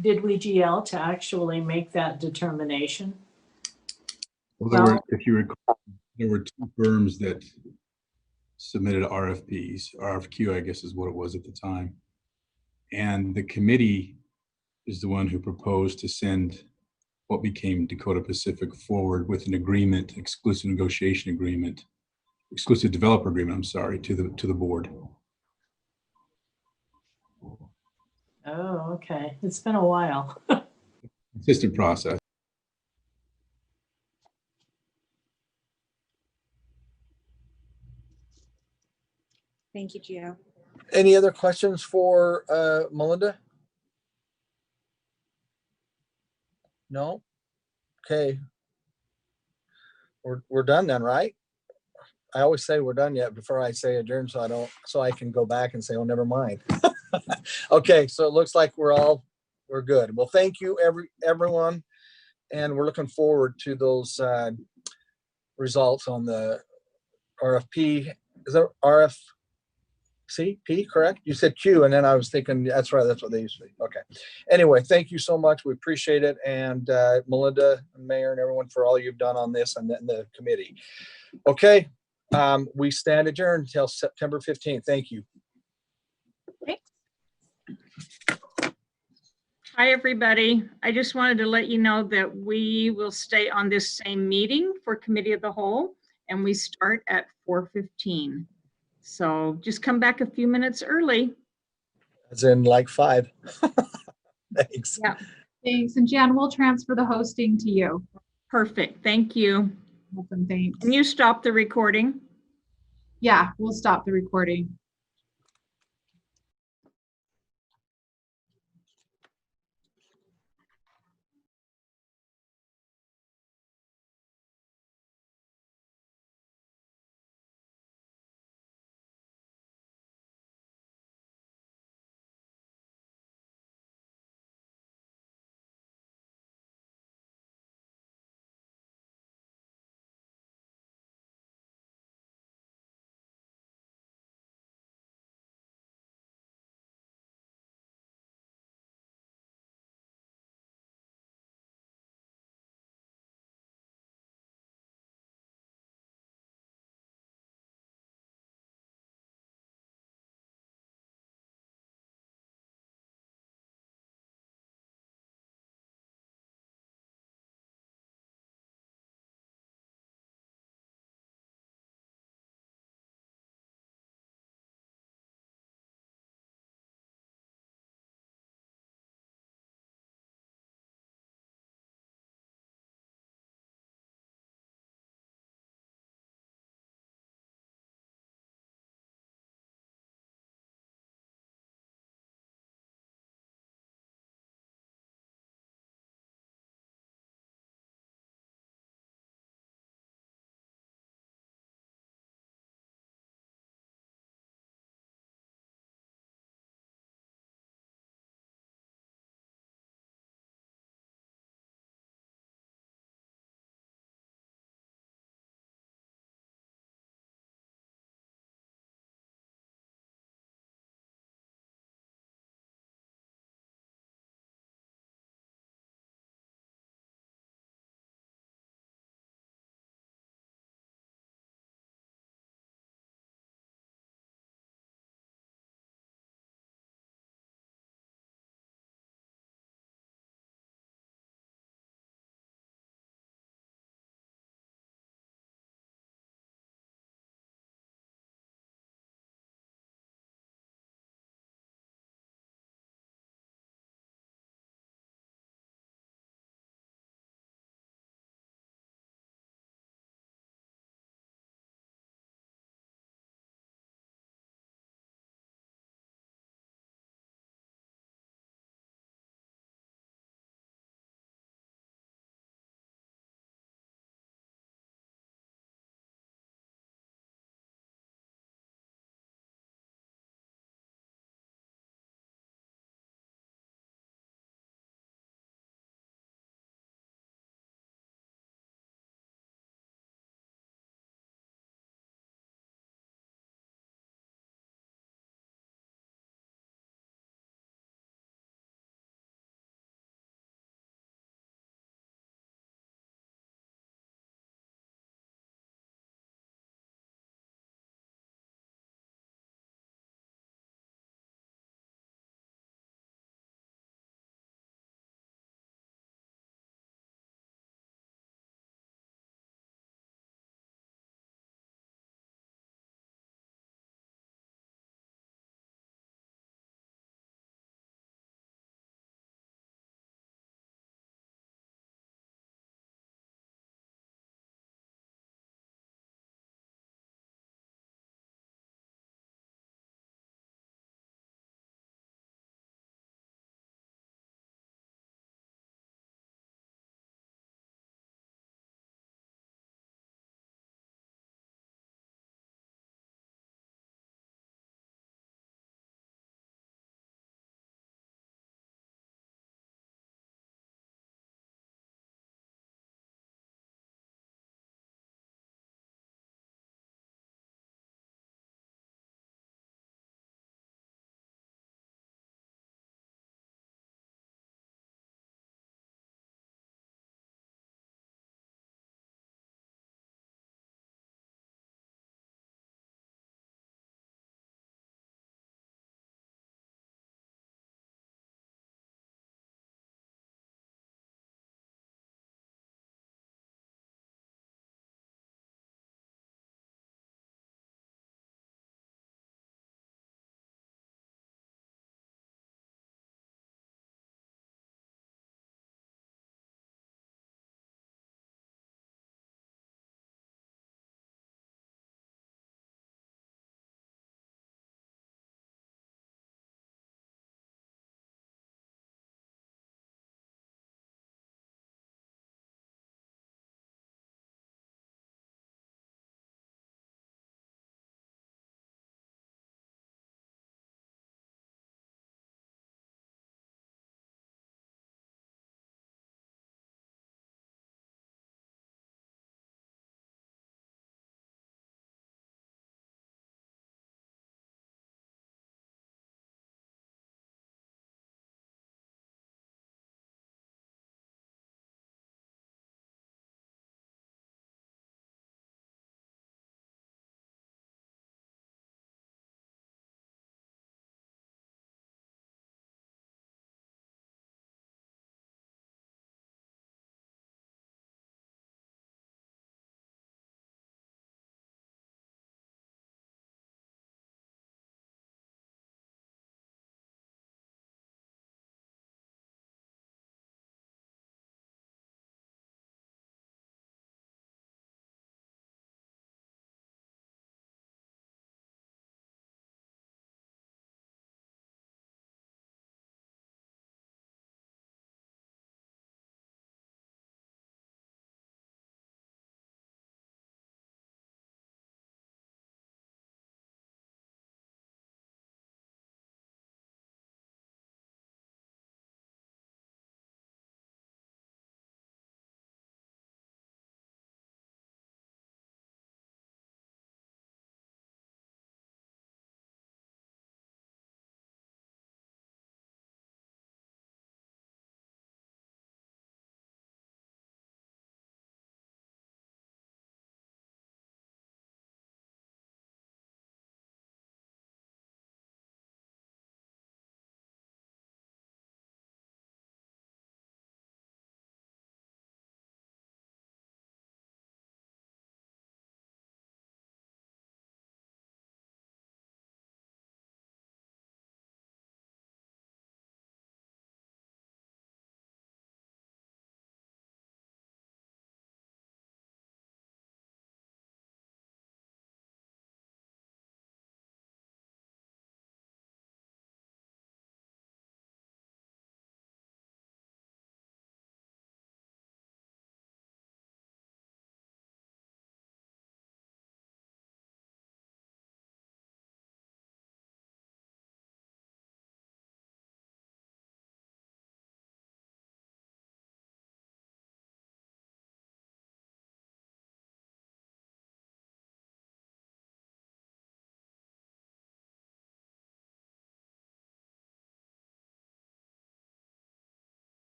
Did we, GL, to actually make that determination? Well, if you recall, there were two firms that submitted RFPs. RFQ, I guess is what it was at the time. And the committee is the one who proposed to send what became Dakota Pacific forward with an agreement, exclusive negotiation agreement, exclusive developer agreement, I'm sorry, to the board. Oh, okay. It's been a while. Consistent process. Thank you, Gio. Any other questions for Melinda? No? Okay. We're done then, right? I always say we're done yet before I say adjourn, so I can go back and say, oh, never mind. Okay, so it looks like we're good. Well, thank you everyone, and we're looking forward to those results on the RFP. Is that RFCP, correct? You said Q, and then I was thinking, that's right, that's what they used to be. Okay. Anyway, thank you so much. We appreciate it. And Melinda, and Mayor, and everyone for all you've done on this and the committee. Okay, we stand adjourned until September 15th. Thank you. Hi, everybody. I just wanted to let you know that we will stay on this same meeting for Committee of the Whole, and we start at 4:15. So just come back a few minutes early. As in like 5. Thanks. Yeah. Thanks. And Jan, we'll transfer the hosting to you. Perfect. Thank you. Welcome. Thanks. Can you stop the recording? Yeah, we'll stop the recording.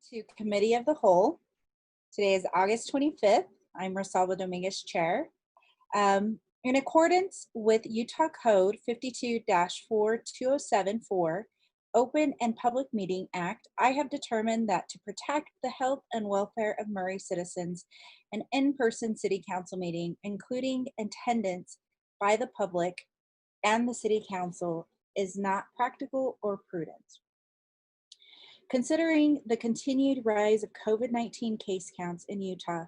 to Committee of the Whole. Today is August 25th. I'm Rosalba Dominguez, Chair. In accordance with Utah Code 52-42074, Open and Public Meeting Act, I have determined that to protect the health and welfare of Murray citizens, an in-person City Council meeting, including attendance by the public and the City Council, is not practical or prudent. Considering the continued rise of COVID-19 case counts in Utah,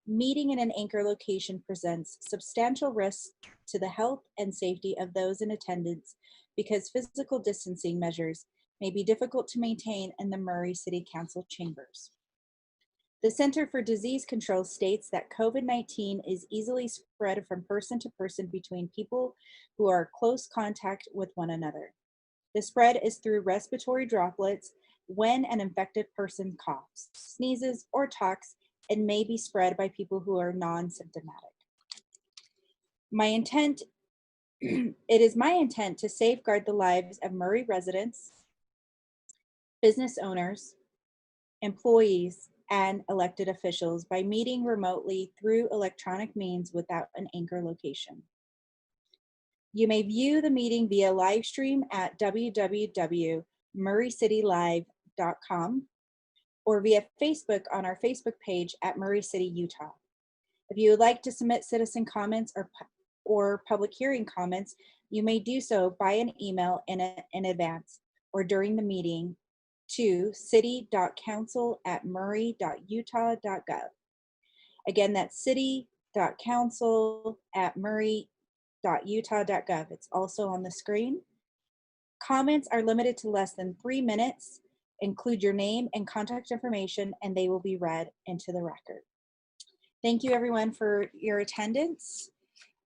meeting in an anchor location presents substantial risks to the health and safety of those in attendance because physical distancing measures may be difficult to maintain in the Murray City Council chambers. The Center for Disease Control states that COVID-19 is easily spread from person to person between people who are close contact with one another. The spread is through respiratory droplets when an infected person coughs, sneezes, or talks, and may be spread by people who are non-symptomatic. It is my intent to safeguard the lives of Murray residents, business owners, employees, and elected officials by meeting remotely through electronic means without an anchor location. You may view the meeting via live stream at www.murraycitylive.com or via Facebook on our Facebook page at Murray City, Utah. If you would like to submit citizen comments or public hearing comments, you may do so by an email in advance or during the meeting to city.council@murray.utah.gov. Again, that's city.council@murray.utah.gov. It's also on the screen. Comments are limited to less than 3 minutes. Include your name and contact information, and they will be read into the record. Thank you, everyone, for your attendance.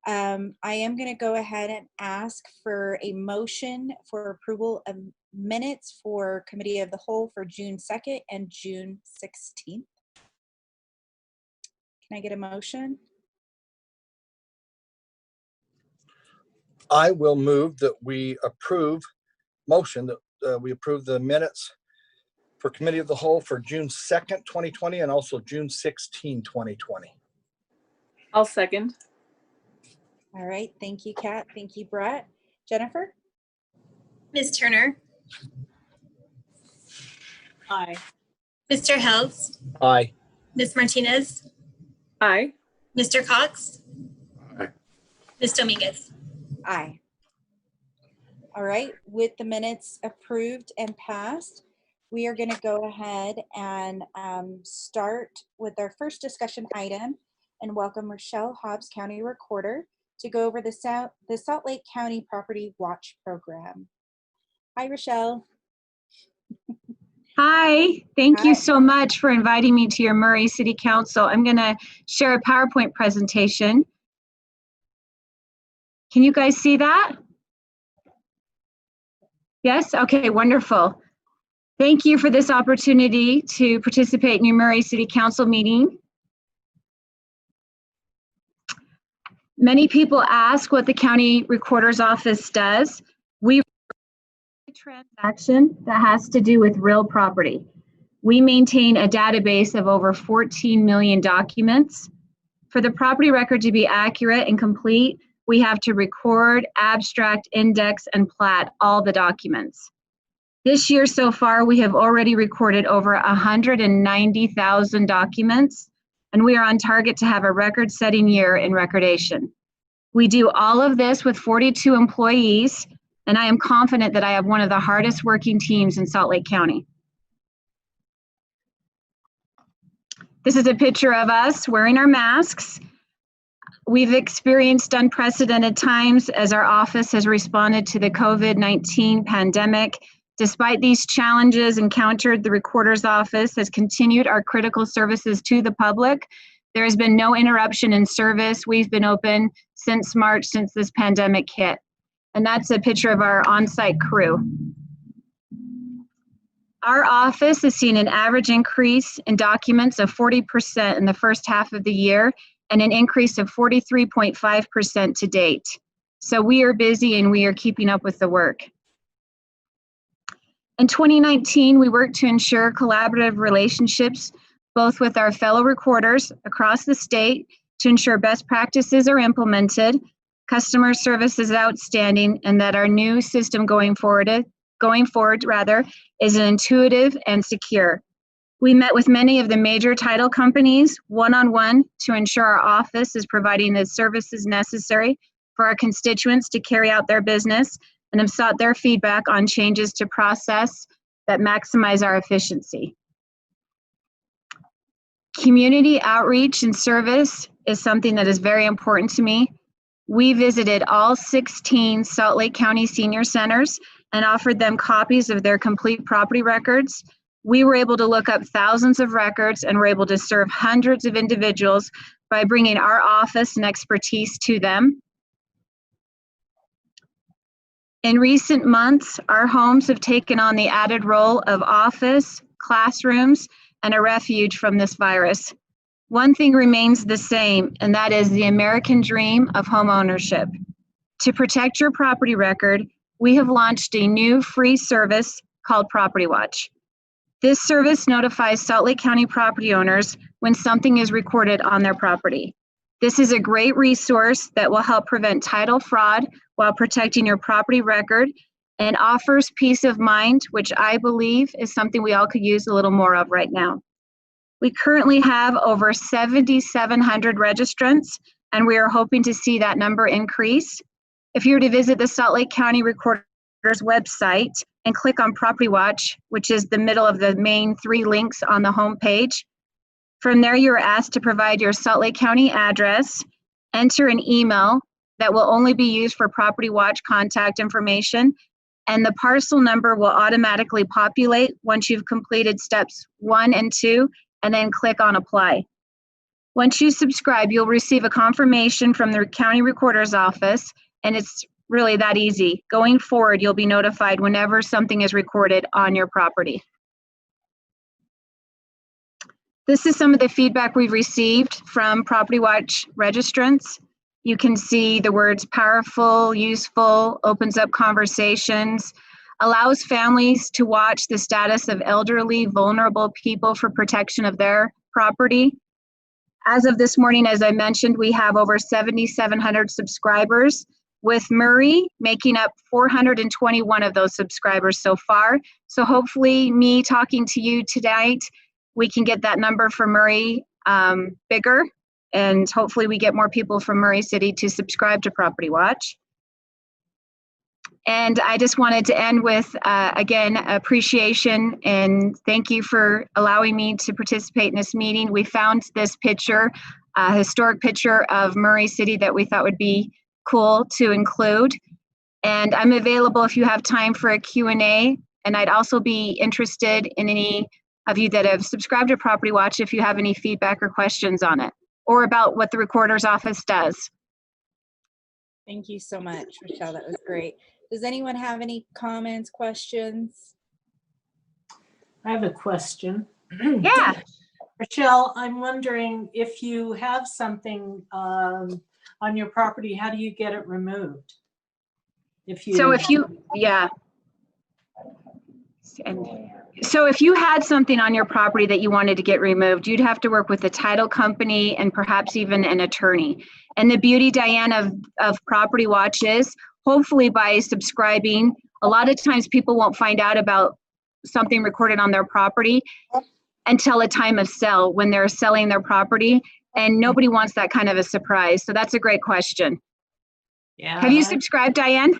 I am going to go ahead and ask for a motion for approval of minutes for Committee of the Whole for June 2nd and June 16th. Can I get a motion? I will move that we approve we approve the minutes for Committee of the Whole for June 2nd, 2020, and also June 16, 2020. I'll second. All right. Thank you, Kat. Thank you, Brett. Jennifer? Ms. Turner, Aye. Mr. Helds, Aye. Ms. Martinez, Aye. Mr. Cox, Aye. Ms. Dominguez. Aye. All right. With the minutes approved and passed, we are going to go ahead and start with our first discussion item and welcome Rochelle Hobbs, County Recorder, to go over the Salt Lake County Property Watch Program. Hi, Rochelle. Hi, thank Hi. you so much for inviting me to your Murray City Council. I'm going to share a PowerPoint presentation. Can you guys see that? Yes? Okay, wonderful. Thank you for this opportunity to participate in your Murray City Council meeting. Many people ask what the County Recorder's Office does. We a transaction that has to do with real property. We maintain a database of over 14 million documents. For the property record to be accurate and complete, we have to record, abstract, index, and plat all the documents. This year so far, we have already recorded over 190,000 documents, and we are on target to have a record-setting year in recordation. We do all of this with 42 employees, and I am confident that I have one of the hardest working teams in Salt Lake County. This is a picture of us wearing our masks. We've experienced unprecedented times as our office has responded to the COVID-19 pandemic. Despite these challenges encountered, the Recorder's Office has continued our critical services to the public. There has been no interruption in service. We've been open since March, since this pandemic hit. And that's a picture of our on-site crew. Our office has seen an average increase in documents of 40% in the first half of the year and an increase of 43.5% to date. So we are busy and we are keeping up with the work. In 2019, we worked to ensure collaborative relationships both with our fellow recorders across the state to ensure best practices are implemented, customer service is outstanding, and that our new system going forward is intuitive and secure. We met with many of the major title companies one-on-one to ensure our office is providing the services necessary for our constituents to carry out their business, and have sought their feedback on changes to process that maximize our efficiency. Community outreach and service is something that is very important to me. We visited all 16 Salt Lake County senior centers and offered them copies of their complete property records. We were able to look up thousands of records and were able to serve hundreds of individuals by bringing our office and expertise to them. In recent months, our homes have taken on the added role of office, classrooms, and a refuge from this virus. One thing remains the same, and that is the American dream of home ownership. To protect your property record, we have launched a new free service called Property Watch. This service notifies Salt Lake County property owners when something is recorded on their property. This is a great resource that will help prevent title fraud while protecting your property record and offers peace of mind, which I believe is something we all could use a little more of right now. We currently have over 7,700 registrants, and we are hoping to see that number increase. If you were to visit the Salt Lake County Recorder's website and click on Property Watch, which is the middle of the main 3 links on the home page, from there you are asked to provide your Salt Lake County address, enter an email that will only be used for Property Watch contact information, and the parcel number will automatically populate once you've completed steps 1 and 2, and then click on Apply. Once you subscribe, you'll receive a confirmation from the County Recorder's Office, and it's really that easy. Going forward, you'll be notified whenever something is recorded on your property. This is some of the feedback we've received from Property Watch registrants. You can see the words powerful, useful, opens up conversations, allows families to watch the status of elderly, vulnerable people for protection of their property. As of this morning, as I mentioned, we have over 7,700 subscribers, with Murray making up 421 of those subscribers so far. So hopefully me talking to you tonight, we can get that number for Murray bigger, and hopefully we get more people from Murray City to subscribe to Property Watch. And I just wanted to end with, again, appreciation and thank you for allowing me to participate in this meeting. We found this picture, a historic picture of Murray City that we thought would be cool to include. And I'm available if you have time for a Q&A. And I'd also be interested in any of you that have subscribed to Property Watch if you have any feedback or questions on it, or about what the Recorder's Office does. Thank you so much, Michelle. That was great. Does anyone have any comments, questions? I have a question. Yeah. Michelle, I'm wondering if you have something on your property, how do you get it removed? So if you had something on your property that you wanted to get removed, you'd have to work with a title company and perhaps even an attorney. And the beauty, Diane, of Property Watch is, hopefully by subscribing, a lot of times people won't find out about something recorded on their property until a time of sale, when they're selling their property, and nobody wants that kind of a surprise. So that's a great question. Yeah. Have you subscribed, Diane?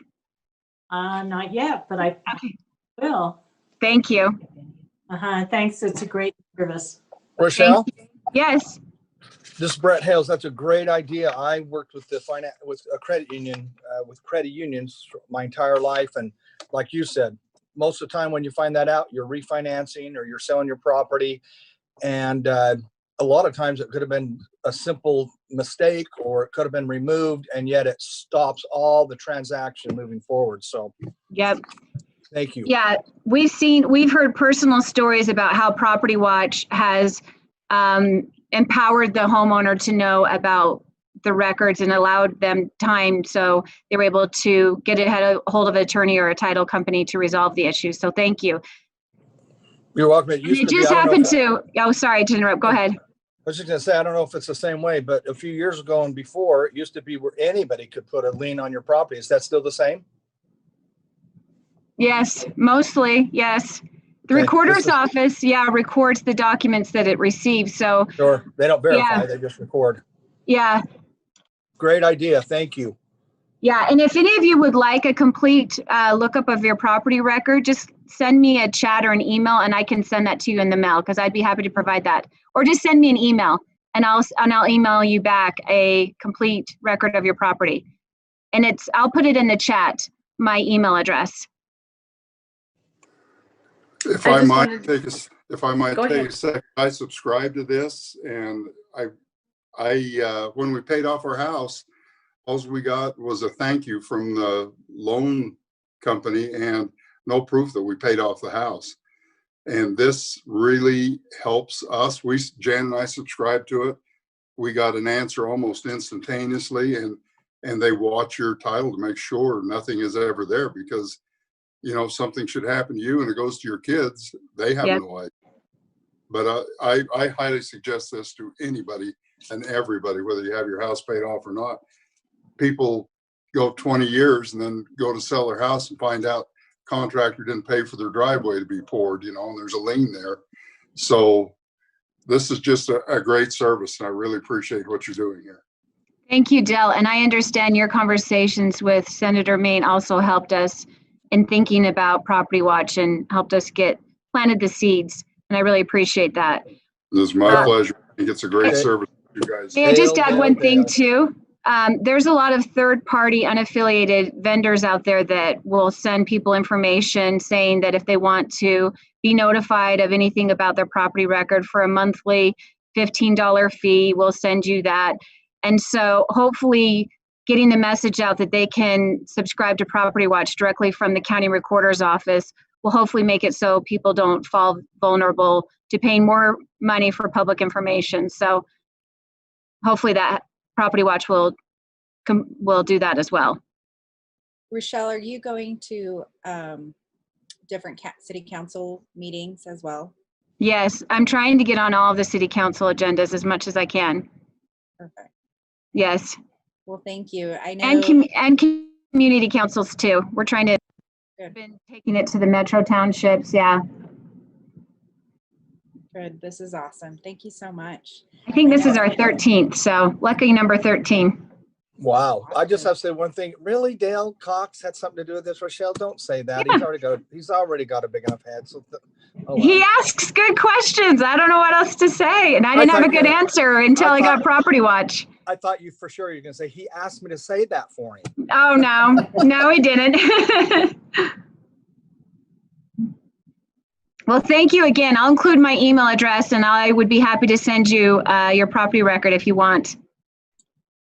Not yet, but I will. Thank you. Thanks. It's a great service. Rochelle? Yes. This is Brett Hales. That's a great idea. I worked with with a credit union, with credit unions my entire life. And like you said, most of the time when you find that out, you're refinancing or you're selling your property. And a lot of times it could have been a simple mistake, or it could have been removed, and yet it stops all the transaction moving forward. So yep. Thank you. Yeah, we've heard personal stories about how Property Watch has empowered the homeowner to know about the records and allowed them time, so they were able to get a hold of an attorney or a title company to resolve the issue. So thank you. You're welcome. It And used it to be, just I don't know happened if- to, oh, sorry to interrupt. Go ahead. I was just gonna say, I don't know if it's the same way, but a few years ago and before, it used to be where anybody could put a lien on your property. Is that still the same? Yes, mostly, yes. The Okay, recorder's this is- office, yeah, records the documents that it receives. So, Or they don't verify, Yeah. they just record. yeah, Great idea. Thank you. yeah. And if any of you would like a complete lookup of your property record, just send me a chat or an email and I can send that to you in the mail because I'd be happy to provide that. Or just send me an email and I'll email you back a complete record of your property. And I'll put it in the chat, my email address. If I I just might wanted- take Go a ahead. second, I subscribe to this and when we paid off our house, all we got was a thank you from the loan company and no proof that we paid off the house. And this really helps us. Jan and I subscribed to it. We got an answer almost instantaneously and they watch your title to make sure nothing is ever there because, you know, something should happen to you and it goes to your kids. They have Yep. no idea. But I highly suggest this to anybody and everybody, whether you have your house paid off or not. People go 20 years and then go to sell their house and find out contractor didn't pay for their driveway to be poured, you know, and there's a lien there. So this is just a great service and I really appreciate what you're doing here. Thank you, Dell. And I understand your conversations with Senator Maine also helped us in thinking about Property Watch and helped us planted the seeds. And I really appreciate that. This is my pleasure. I think it's a great Okay. service you guys. May I just Dale, add Dale, one thing Dale. too? There's a lot of third-party unaffiliated vendors out there that will send people information saying that if they want to be notified of anything about their property record for a monthly $15 fee, we'll send you that. And so hopefully getting the message out that they can subscribe to Property Watch directly from the county recorder's office will hopefully make it so people don't fall vulnerable to paying more money for public information. So hopefully that Property Watch will do that as well. Rochelle, are you going to different city council meetings as well? Yes, I'm trying to get on all of the city council agendas as much as I can. Perfect. Yes, Well, thank you. I know. and community councils too. We're trying to Good. been taking it to the metro townships. Yeah, Good. This is awesome. Thank you so much. I think this is our 13th. So lucky number 13. Wow. I just have to say one thing. Really, Dale Cox had something to do with this, Rochelle? Don't say that. Yeah. He's already got a big enough head. So oh, He well. asks good questions. I don't know what else to say, and I didn't have a thought good you- answer until I got thought- Property Watch. I thought you for sure you're going to say, he asked me to say that for him. Oh no, he didn't. Well, thank you again. I'll include my email address and I would be happy to send you your property record if you want.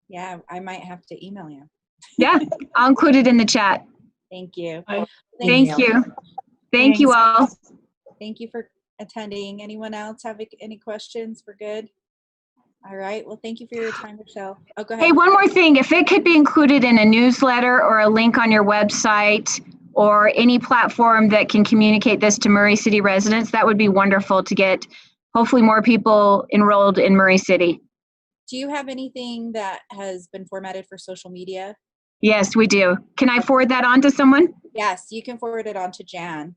Yeah, I might have to email you. Yeah, I'll include it in the chat. Thank you. Thank you. Thank you all. Thank you for attending. Anyone else have any questions? We're good. All right. Well, thank you for your time, Rochelle. Oh, go ahead. Hey, one more thing. If it could be included in a newsletter or a link on your website or any platform that can communicate this to Murray City residents, that would be wonderful to get hopefully more people enrolled in Murray City. Do you have anything that has been formatted for social media? Yes, we do. Can I forward that on to someone? Yes, you can forward it on to Jan,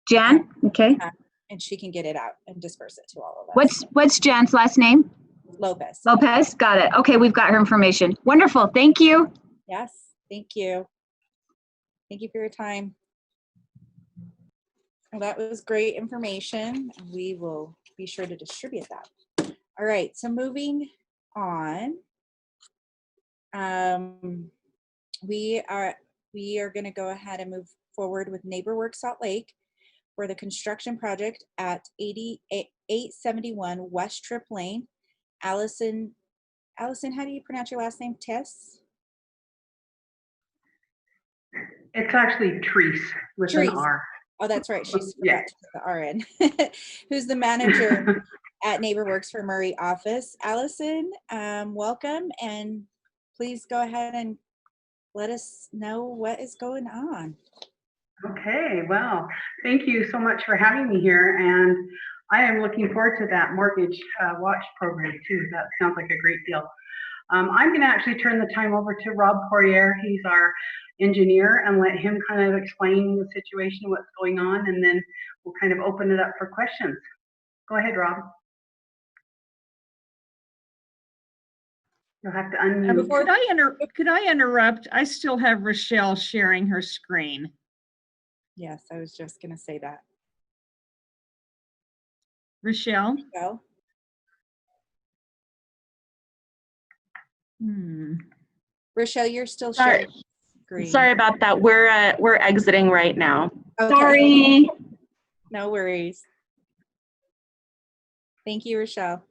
Jan? Okay. and she can get it out and disperse it to all of us. What's Jan's last name? Lopez. Lopez? Got it. Okay, we've got her information. Wonderful. Thank you. Yes, thank you. Thank you for your time. Well, that was great information. We will be sure to distribute that. All right, so moving on. We are going to go ahead and move forward with NeighborWorks Salt Lake for the construction project at 871 West Trip Lane. Allison, how do you pronounce your last name? Tess? It's actually Treese with Treese. an R. Oh, that's right. She's Yeah. forgot to put the R in. Who's the manager at NeighborWorks for Murray office. Allison, welcome, and please go ahead and let us know what is going on. Okay, well, thank you so much for having me here. And I am looking forward to that mortgage watch program too. That sounds like a great deal. I'm going to actually turn the time over to Rob Poirier. He's our engineer, and let him kind of explain the situation, what's going on, and then we'll kind of open it up for questions. Go ahead, Rob. You'll have to unmute. Could I interrupt? I still have Rochelle sharing her screen. Yes, I was just going to say that. Rochelle? Go. Rochelle, you're still sharing screen. Sorry about that. We're exiting right now. Okay. Sorry. No worries. Thank you, Rochelle.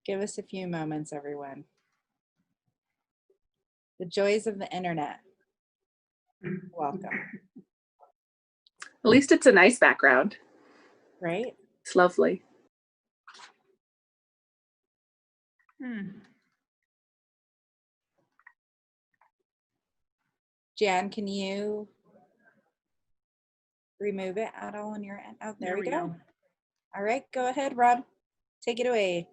Give us a few moments, everyone. The joys of the internet. Welcome. At least it's a nice background. Right? It's lovely. Jan, can you remove it at all on your end? Oh, there we go. All right, go ahead, Rob. Take it away.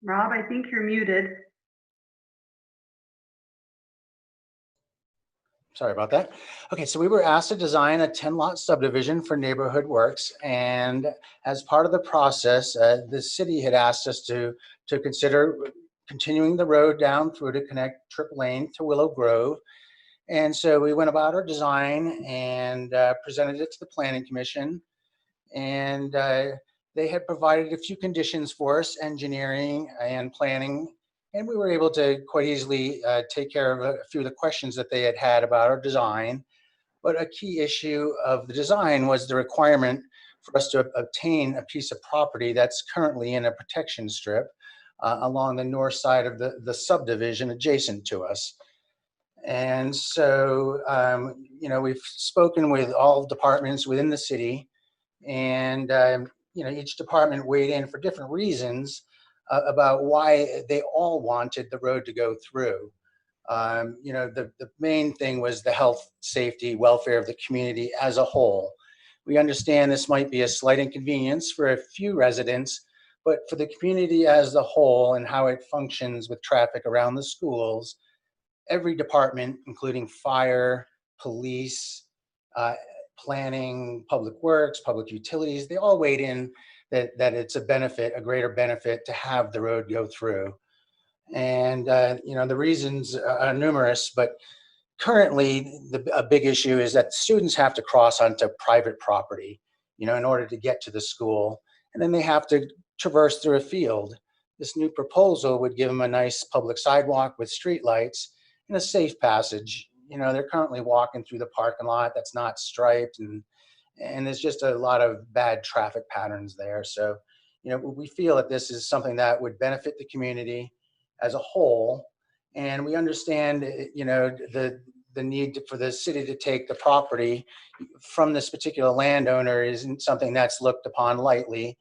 Rob, I think you're muted. Sorry about that. Okay, so we were asked to design a 10-lot subdivision for Neighborhood Works, and as part of the process, the city had asked us to consider continuing the road down through to connect Tripp Lane to Willow Grove. And so we went about our design and presented it to the Planning Commission, and they had provided a few conditions for us, engineering and planning, and we were able to quite easily take care of a few of the questions that they had had about our design. But a key issue of the design was the requirement for us to obtain a piece of property that's currently in a protection strip along the north side of the subdivision adjacent to us. And so, you know, we've spoken with all departments within the city, and, you know, each department weighed in for different reasons about why they all wanted the road to go through. You know, the main thing was the health, safety, welfare of the community as a whole. We understand this might be a slight inconvenience for a few residents, but for the community as a whole and how it functions with traffic around the schools, every department, including fire, police, planning, public works, public utilities, they all weighed in that it's a benefit, a greater benefit to have the road go through. And, you know, the reasons are numerous, but currently a big issue is that students have to cross onto private property, you know, in order to get to the school, and then they have to traverse through a field. This new proposal would give them a nice public sidewalk with streetlights and a safe passage. You know, they're currently walking through the parking lot that's not striped, and there's just a lot of bad traffic patterns there. So, you know, we feel that this is something that would benefit the community as a whole. And we understand, you know, the need for the city to take the property from this particular landowner isn't something that's looked upon lightly.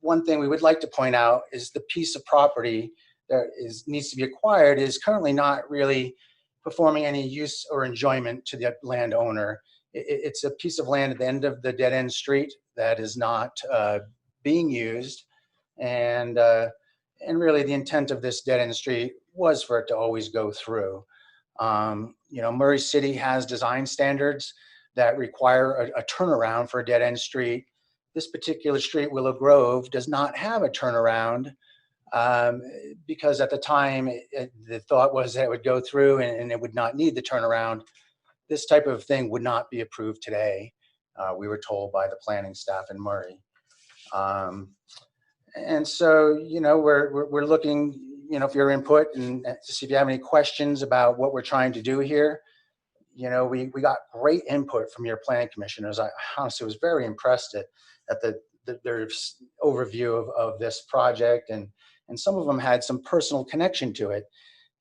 One thing we would like to point out is the piece of property that needs to be acquired is currently not really performing any use or enjoyment to the landowner. It's a piece of land at the end of the dead-end street that is not being used, and really the intent of this dead-end street was for it to always go through. You know, Murray City has design standards that require a turnaround for a dead-end street. This particular street, Willow Grove, does not have a turnaround because at the time the thought was that it would go through and it would not need the turnaround. This type of thing would not be approved today, we were told by the planning staff in Murray. And so, you know, we're looking, you know, for your input and to see if you have any questions about what we're trying to do here. You know, we got great input from your planning commissioners. I honestly was very impressed at their overview of this project, and some of them had some personal connection to it,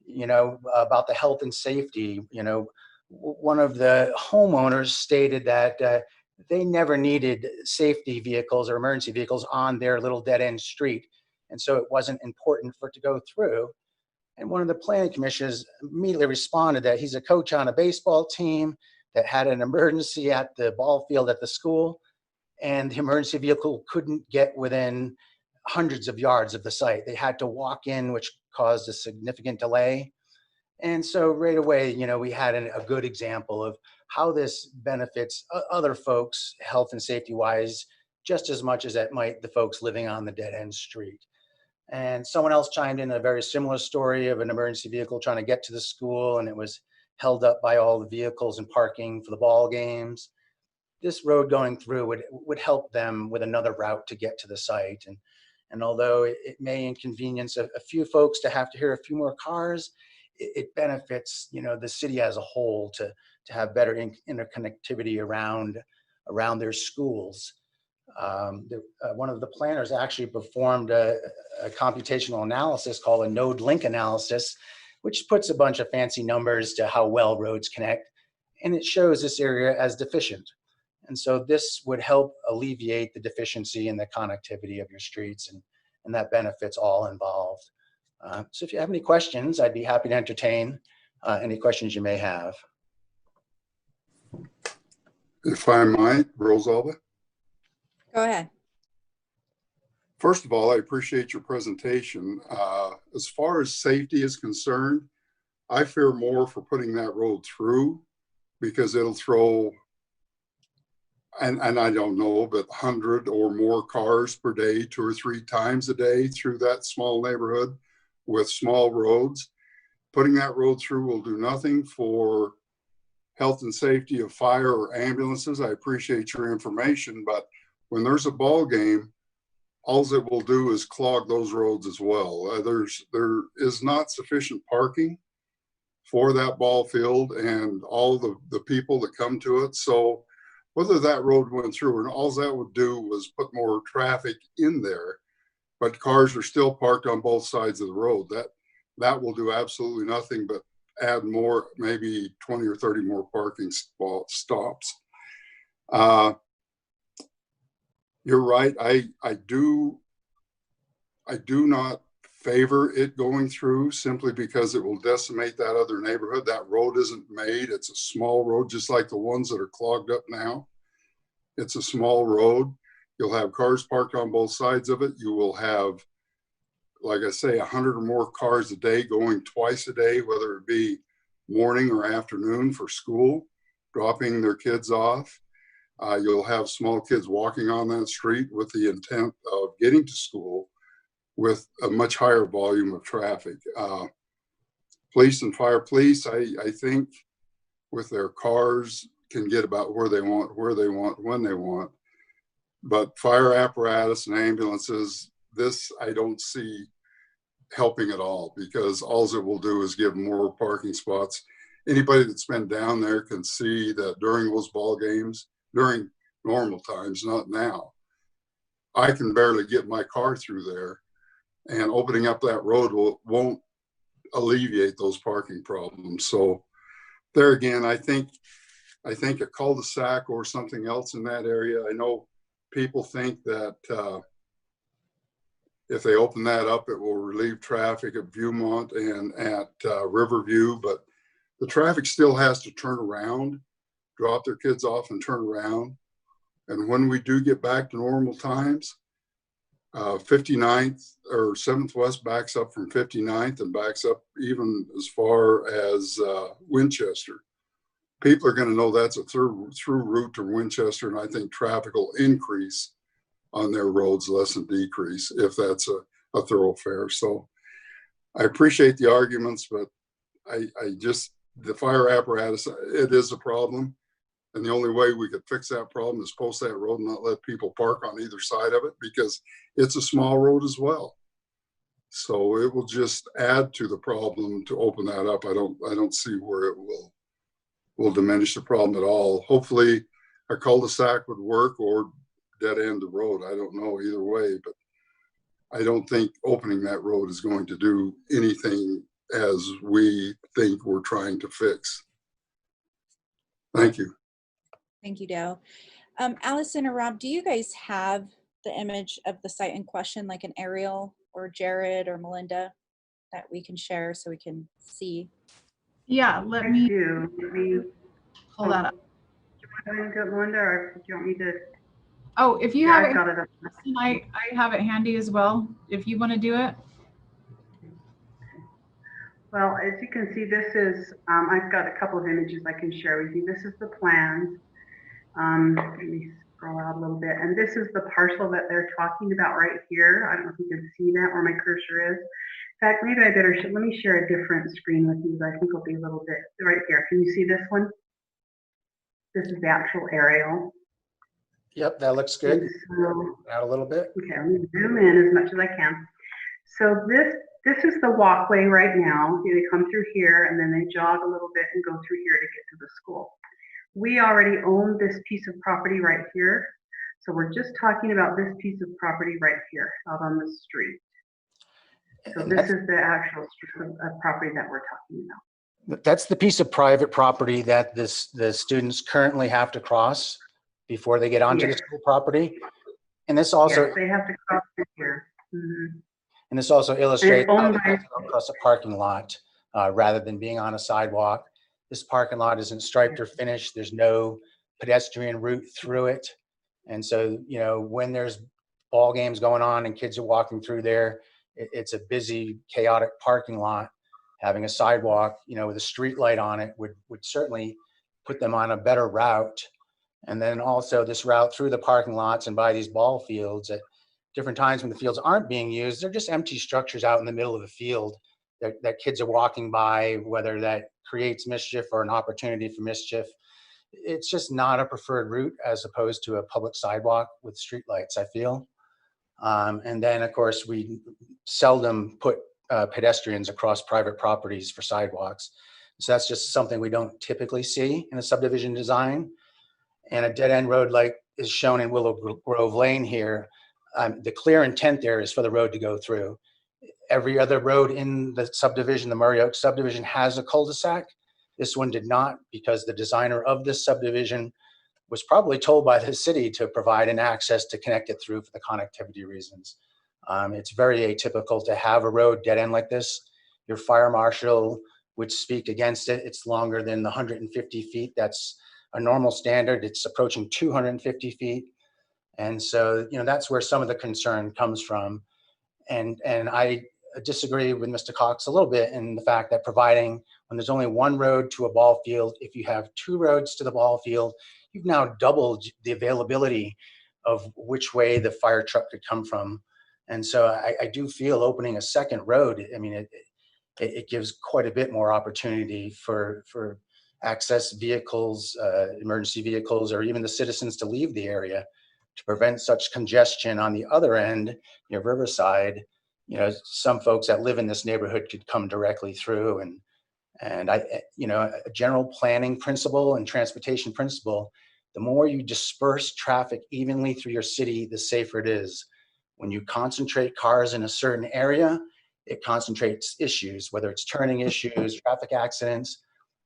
you know, about the health and safety, you know, one of the homeowners stated that they never needed safety vehicles or emergency vehicles on their little dead-end street. And so it wasn't important for it to go through. And one of the planning commissioners immediately responded that he's a coach on a baseball team that had an emergency at the ball field at the school, and the emergency vehicle couldn't get within hundreds of yards of the site. They had to walk in, which caused a significant delay. And so right away, we had a good example of how this benefits other folks, health and safety wise, just as much as it might the folks living on the dead end street. And someone else chimed in a very similar story of an emergency vehicle trying to get to the school, and it was held up by all the vehicles and parking for the ball games. This road going through would help them with another route to get to the site. And although it may inconvenience a few folks to have to hear a few more cars, it benefits, the city as a whole to have better interconnectivity around their schools. One of the planners actually performed a computational analysis called a node link analysis, which puts a bunch of fancy numbers to how well roads connect, and it shows this area as deficient. And so this would help alleviate the deficiency in the connectivity of your streets, and that benefits all involved. So if you have any questions, I'd be happy to entertain any questions you may have. If I might, Rosalba. Go ahead. First of all, I appreciate your presentation. As far as safety is concerned, I fear more for putting that road through, because it'll throw, and I don't know, but 100 or more cars per day, 2 or 3 times a day through that small neighborhood with small roads. Putting that road through will do nothing for health and safety of fire or ambulances. I appreciate your information, but when there's a ball game, all it will do is clog those roads as well. There is not sufficient parking for that ball field and all the people that come to it. So whether that road went through, and all that would do was put more traffic in there, but cars are still parked on both sides of the road. That will do absolutely nothing but add more, maybe 20 or 30 more parking stops. You're right. I do not favor it going through, simply because it will decimate that other neighborhood. That road isn't made. It's a small road, just like the ones that are clogged up now. It's a small road. You'll have cars parked on both sides of it. You will have, like I say, 100 or more cars a day going twice a day, whether it be morning or afternoon for school, dropping their kids off. You'll have small kids walking on that street with the intent of getting to school with a much higher volume of traffic. Police and fire, police, I think with their cars can get about where they want, when they want. But fire apparatus and ambulances, this I don't see helping at all, because all it will do is give more parking spots. Anybody that's been down there can see that during those ball games, during normal times, not now, I can barely get my car through there, and opening up that road won't alleviate those parking problems. So there again, I think a cul-de-sac or something else in that area. I know people think that if they open that up, it will relieve traffic at Viewmont and at Riverview, but the traffic still has to turn around, drop their kids off and turn around. And when we do get back to normal times, 59th or 7th West backs up from 59th and backs up even as far as Winchester. People are going to know that's a through route to Winchester, and I think traffic will increase on their roads less than decrease if that's a thoroughfare. So I appreciate the arguments, but I just, the fire apparatus, it is a problem. And the only way we could fix that problem is post that road and not let people park on either side of it, because it's a small road as well. So it will just add to the problem to open that up. I don't see where it will diminish the problem at all. Hopefully a cul-de-sac would work, or dead end the road. I don't know, either way, but I don't think opening that road is going to do anything as we think we're trying to fix. Thank you. Thank you, Dale. Allison or Rob, do you guys have the image of the site in question, like an aerial, or Jared or Melinda, that we can share so we can see? Yeah, let I me do. Let me pull that up. do you want me to do it, Melinda, or do you want me to? Oh, if you Yeah, have I've it, got it up. I have it handy as well, if you want to do it. Well, as you can see, this is, I've got a couple of images I can share with you. This is the plans. Let me scroll out a little bit. And this is the parcel that they're talking about right here. I don't know if you can see that where my cursor is. In fact, maybe I better, let me share a different screen with you. I think it'll be a little bit right here. Can you see this one? This is the actual aerial. Yep, that looks good. And so, Out a little bit. okay, let me zoom in as much as I can. So this is the walkway right now. They come through here and then they jog a little bit and go through here to get to the school. We already own this piece of property right here. So we're just talking about this piece of property right here out on the street. So this is the actual strip of property that we're talking about. That's the piece of private property that the students currently have to cross before they get onto the school property. And this also, yes, they have to cross through here. and this also illustrates how owned they by- have to go across a parking lot rather than being on a sidewalk. This parking lot isn't striped or finished. There's no pedestrian route through it. And so, you know, when there's ball games going on and kids are walking through there, it's a busy, chaotic parking lot. Having a sidewalk, you know, with a street light on it would certainly put them on a better route. And then also this route through the parking lots and by these ball fields at different times when the fields aren't being used, they're just empty structures out in the middle of the field that kids are walking by, whether that creates mischief or an opportunity for mischief. It's just not a preferred route as opposed to a public sidewalk with streetlights, I feel. And then of course we seldom put pedestrians across private properties for sidewalks. So that's just something we don't typically see in a subdivision design. And a dead end road like is shown in Willow Grove Lane here. The clear intent there is for the road to go through. Every other road in the subdivision, the Murray Oaks subdivision, has a cul-de-sac. This one did not, because the designer of this subdivision was probably told by the city to provide an access to connect it through for the connectivity reasons. It's very atypical to have a road dead end like this. Your fire marshal would speak against it. It's longer than the 150 feet. That's a normal standard. It's approaching 250 feet. And so, you know, that's where some of the concern comes from. And I disagree with Mr. Cox a little bit in the fact that providing, when there's only one road to a ball field, if you have two roads to the ball field, you've now doubled the availability of which way the fire truck could come from. And so I do feel opening a second road, I mean, it gives quite a bit more opportunity for access vehicles, emergency vehicles, or even the citizens to leave the area, to prevent such congestion on the other end, near Riverside. You know, some folks that live in this neighborhood could come directly through, and I, you know, a general planning principle and transportation principle, the more you disperse traffic evenly through your city, the safer it is. When you concentrate cars in a certain area, it concentrates issues, whether it's turning issues, traffic accidents,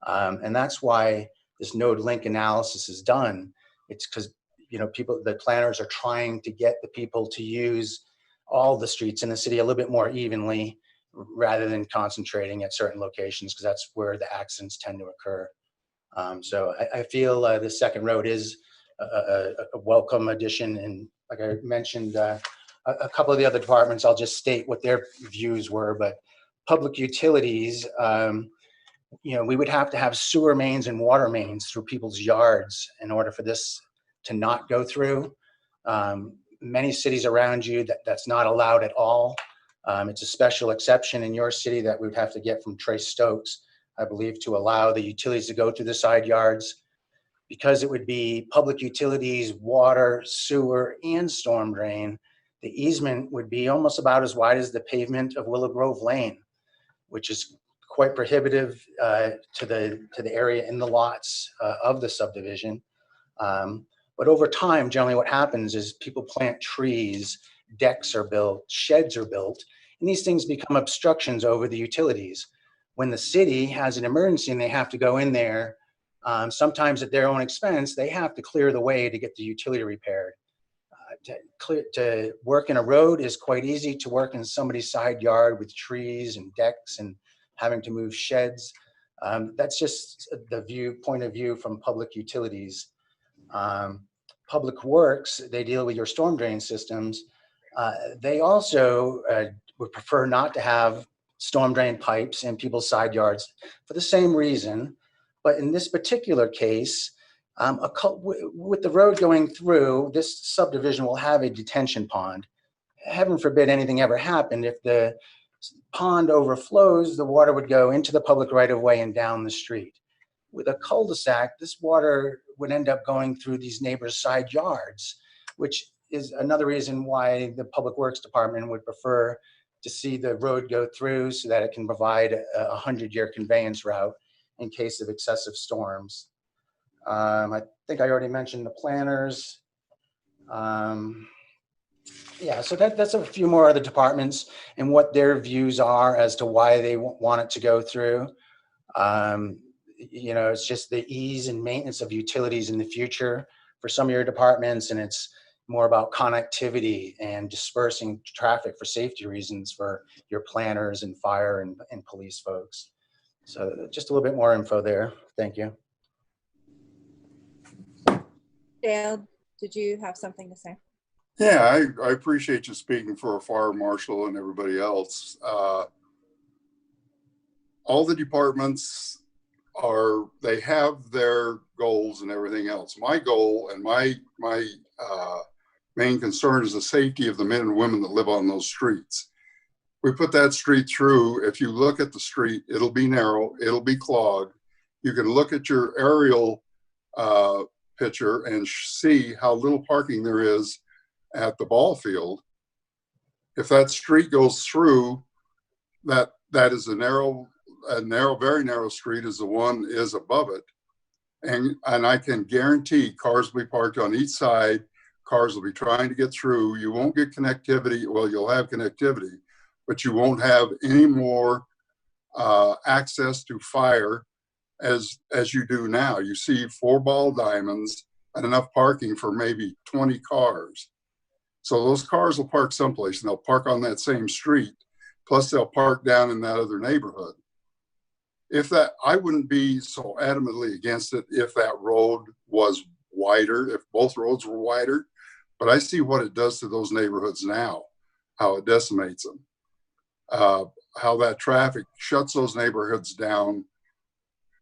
and that's why this node link analysis is done. It's because, you know, the planners are trying to get the people to use all the streets in the city a little bit more evenly rather than concentrating at certain locations, because that's where the accidents tend to occur. So I feel the second road is a welcome addition. And like I mentioned, a couple of the other departments, I'll just state what their views were, but public utilities, you know, we would have to have sewer mains and water mains through people's yards in order for this to not go through. Many cities around you, that's not allowed at all. It's a special exception in your city that we would have to get from Trace Stokes, I believe, to allow the utilities to go through the side yards, because it would be public utilities, water, sewer, and storm drain. The easement would be almost about as wide as the pavement of Willow Grove Lane, which is quite prohibitive to the area in the lots of the subdivision. But over time, generally what happens is people plant trees, decks are built, sheds are built, and these things become obstructions over the utilities. When the city has an emergency and they have to go in there, Sometimes at their own expense, they have to clear the way to get the utility repaired. To work in a road is quite easy. To work in somebody's side yard with trees and decks and having to move sheds, that's just the point of view from public utilities. Public Works, they deal with your storm drain systems. They also would prefer not to have storm drain pipes in people's side yards for the same reason. But in this particular case, with the road going through, this subdivision will have a detention pond. Heaven forbid anything ever happened. If the pond overflows, the water would go into the public right of way and down the street. With a cul-de-sac, this water would end up going through these neighbors' side yards, which is another reason why the Public Works Department would prefer to see the road go through so that it can provide a 100-year conveyance route in case of excessive storms. I think I already mentioned the planners. Yeah, so that's a few more other departments and what their views are as to why they want it to go through. You know, it's just the ease and maintenance of utilities in the future for some of your departments, and it's more about connectivity and dispersing traffic for safety reasons for your planners and fire and police folks. So just a little bit more info there. Thank you. Dale, did you have something to say? Yeah, I appreciate you speaking for a fire marshal and everybody else. All the departments they have their goals and everything else. My goal and my main concern is the safety of the men and women that live on those streets. We put that street through. If you look at the street, it'll be narrow, it'll be clogged. You can look at your aerial picture and see how little parking there is at the ball field. If that street goes through, that is a very narrow street as the one is above it. And I can guarantee cars will be parked on each side. Cars will be trying to get through. You won't get connectivity. Well, you'll have connectivity, but you won't have any more access to fire as you do now. You see 4 ball diamonds and enough parking for maybe 20 cars. So those cars will park someplace and they'll park on that same street. Plus they'll park down in that other neighborhood. I wouldn't be so adamantly against it if that road was wider, if both roads were wider, but I see what it does to those neighborhoods now, how it decimates them, how that traffic shuts those neighborhoods down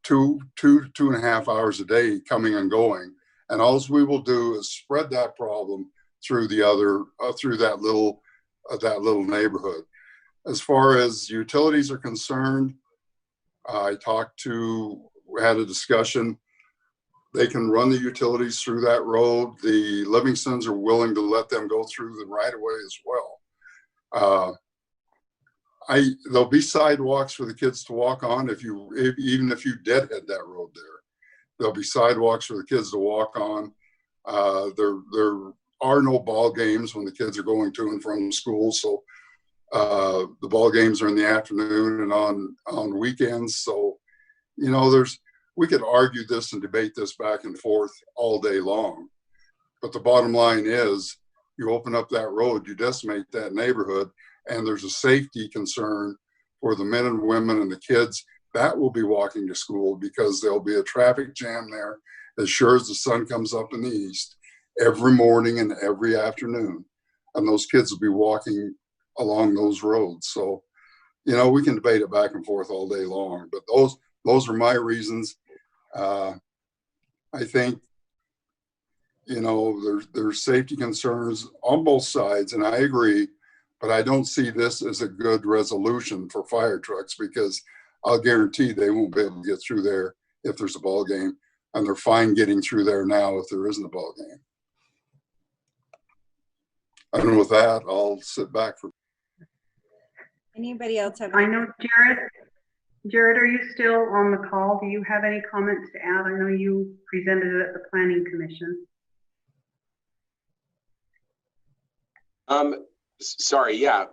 2.5 hours a day coming and going. And all we will do is spread that problem through through that little neighborhood. As far as utilities are concerned, we had a discussion. They can run the utilities through that road. The Livingstons are willing to let them go through the right of way as well. There'll be sidewalks for the kids to walk on even if you deadhead that road there. There'll be sidewalks for the kids to walk on. There are no ball games when the kids are going to and from school, so the ball games are in the afternoon and on weekends. So, you know, we could argue this and debate this back and forth all day long. But the bottom line is, you open up that road, you decimate that neighborhood, and there's a safety concern for the men and women and the kids that will be walking to school, because there'll be a traffic jam there as sure as the sun comes up in the east every morning and every afternoon. And those kids will be walking along those roads. So, you know, we can debate it back and forth all day long, but those are my reasons. I think, you know, there's safety concerns on both sides, and I agree, but I don't see this as a good resolution for fire trucks, because I'll guarantee they won't be able to get through there if there's a ball game, and they're fine getting through there now if there isn't a ball game. And with that, I'll sit back for. Anybody else have? I know, Jared, are you still on the call? Do you have any comments to add? I know you presented it at the Planning Commission. Sorry, yeah.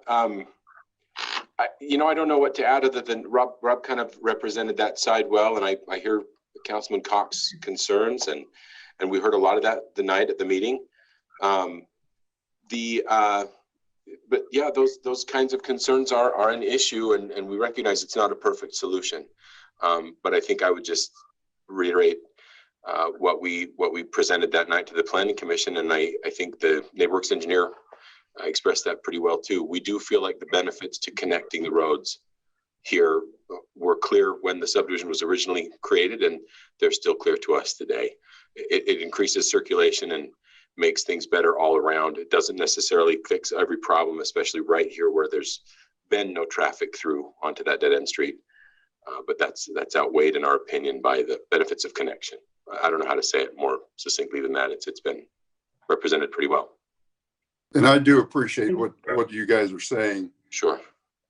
You know, I don't know what to add other than Rob kind of represented that side well, and I hear Councilman Cox's concerns, and we heard a lot of that the night at the meeting. But yeah, those kinds of concerns are an issue, and we recognize it's not a perfect solution. But I think I would just reiterate what we presented that night to the Planning Commission, and I think the NeighborWorks engineer expressed that pretty well too. We do feel like the benefits to connecting the roads here were clear when the subdivision was originally created, and they're still clear to us today. It increases circulation and makes things better all around. It doesn't necessarily fix every problem, especially right here where there's been no traffic through onto that dead end street. But that's outweighed, in our opinion, by the benefits of connection. I don't know how to say it more succinctly than that. It's been represented pretty well. And I do appreciate what you guys are saying. Sure.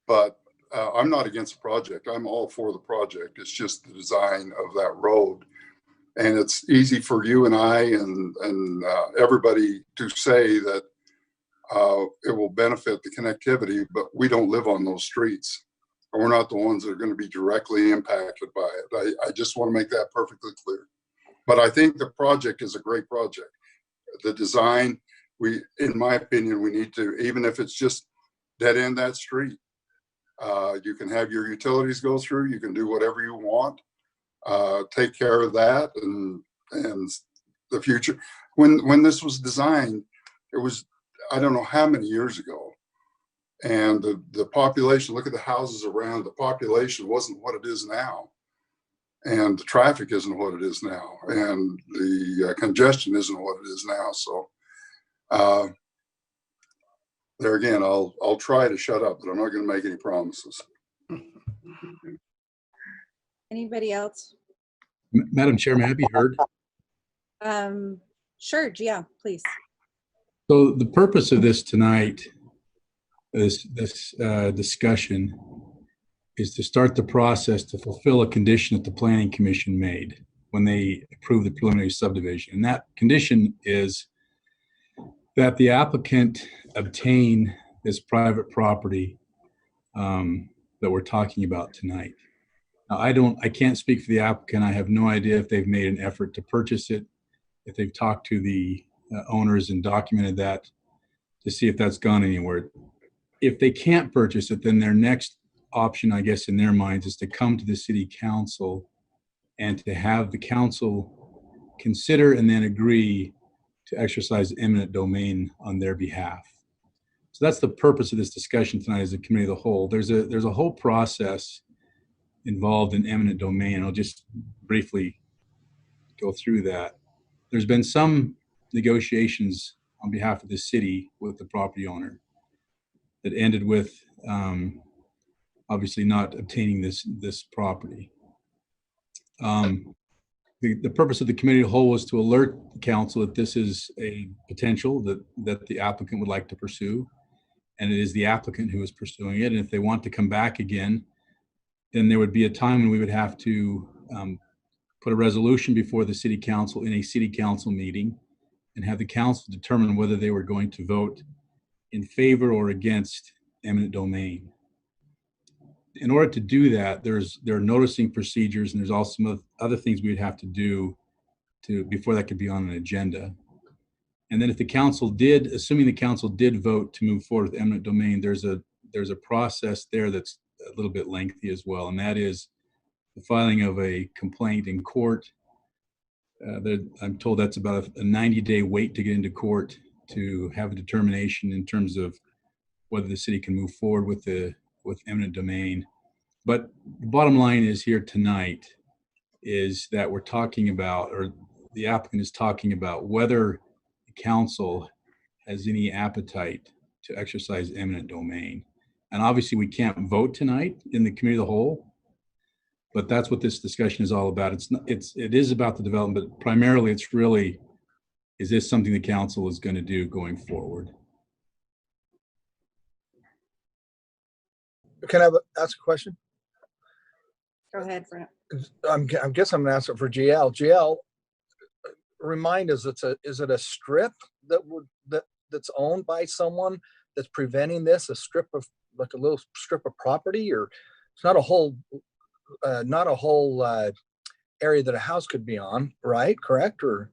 But I'm not against the project. I'm all for the project. It's just the design of that road. And it's easy for you and I and everybody to say that it will benefit the connectivity, but we don't live on those streets. And we're not the ones that are going to be directly impacted by it. I just want to make that perfectly clear. But I think the project is a great project. The design, in my opinion, we need to, even if it's just dead end that street, you can have your utilities go through, you can do whatever you want, take care of that and the future. When this was designed, it was, I don't know how many years ago. And the population, look at the houses around, the population wasn't what it is now. And the traffic isn't what it is now. And the congestion isn't what it is now. So there again, I'll try to shut up, but I'm not going to make any promises. Anybody else? Madam Chair, may I be heard? Sure, yeah, please. So the purpose of this tonight, this discussion, is to start the process to fulfill a condition that the Planning Commission made when they approved the preliminary subdivision. And that condition is that the applicant obtain this private property that we're talking about tonight. Now, I can't speak for the applicant. I have no idea if they've made an effort to purchase it, if they've talked to the owners and documented that to see if that's gone anywhere. If they can't purchase it, then their next option, I guess, in their minds is to come to the city council and to have the council consider and then agree to exercise eminent domain on their behalf. So that's the purpose of this discussion tonight as a committee of the whole. There's a whole process involved in eminent domain. I'll just briefly go through that. There's been some negotiations on behalf of the city with the property owner that ended with obviously not obtaining this property. The purpose of the committee of the whole was to alert the council that this is a potential that the applicant would like to pursue, and it is the applicant who is pursuing it. And if they want to come back again, then there would be a time when we would have to put a resolution before the city council in a city council meeting and have the council determine whether they were going to vote in favor or against eminent domain. In order to do that, there are noticing procedures, and there's also some other things we'd have to do before that could be on an agenda. And then if the council did, assuming the council did vote to move forward with eminent domain, there's a process there that's a little bit lengthy as well, and that is the filing of a complaint in court. I'm told that's about a 90-day wait to get into court to have a determination in terms of whether the city can move forward with eminent domain. But the bottom line is here tonight is that we're talking about, or the applicant is talking about, whether the council has any appetite to exercise eminent domain. And obviously we can't vote tonight in the committee of the whole, but that's what this discussion is all about. It is about the development, but primarily it's really, is this something the council is going to do going forward? Can I ask a question? Go ahead, Brent. I guess I'm going to ask it for GL. GL, remind us, is it a strip that's owned by someone that's preventing this? A strip of, like a little strip of property, or it's not a whole area that a house could be on, right? Correct? Or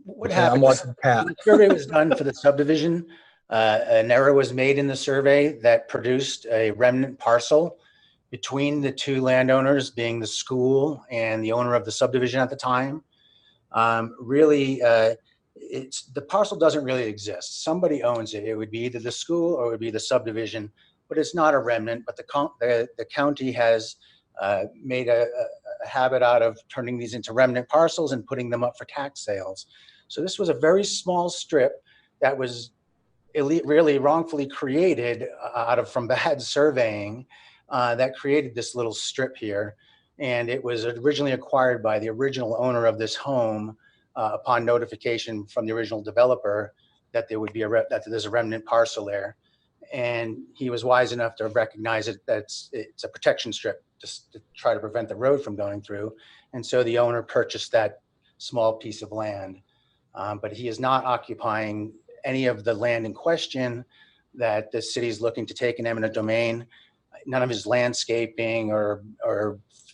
What okay, I'm happened? watching Pat. The survey was done for the subdivision. An error was made in the survey that produced a remnant parcel between the two landowners, being the school and the owner of the subdivision at the time. The parcel doesn't really exist. Somebody owns it. It would be either the school or it would be the subdivision, but it's not a remnant. But the county has made a habit out of turning these into remnant parcels and putting them up for tax sales. So this was a very small strip that was really wrongfully created from bad surveying that created this little strip here. And it was originally acquired by the original owner of this home upon notification from the original developer that there would be that there's a remnant parcel there. And he was wise enough to recognize that it's a protection strip just to try to prevent the road from going through. And so the owner purchased that small piece of land. But he is not occupying any of the land in question that the city is looking to take in eminent domain. None of his landscaping or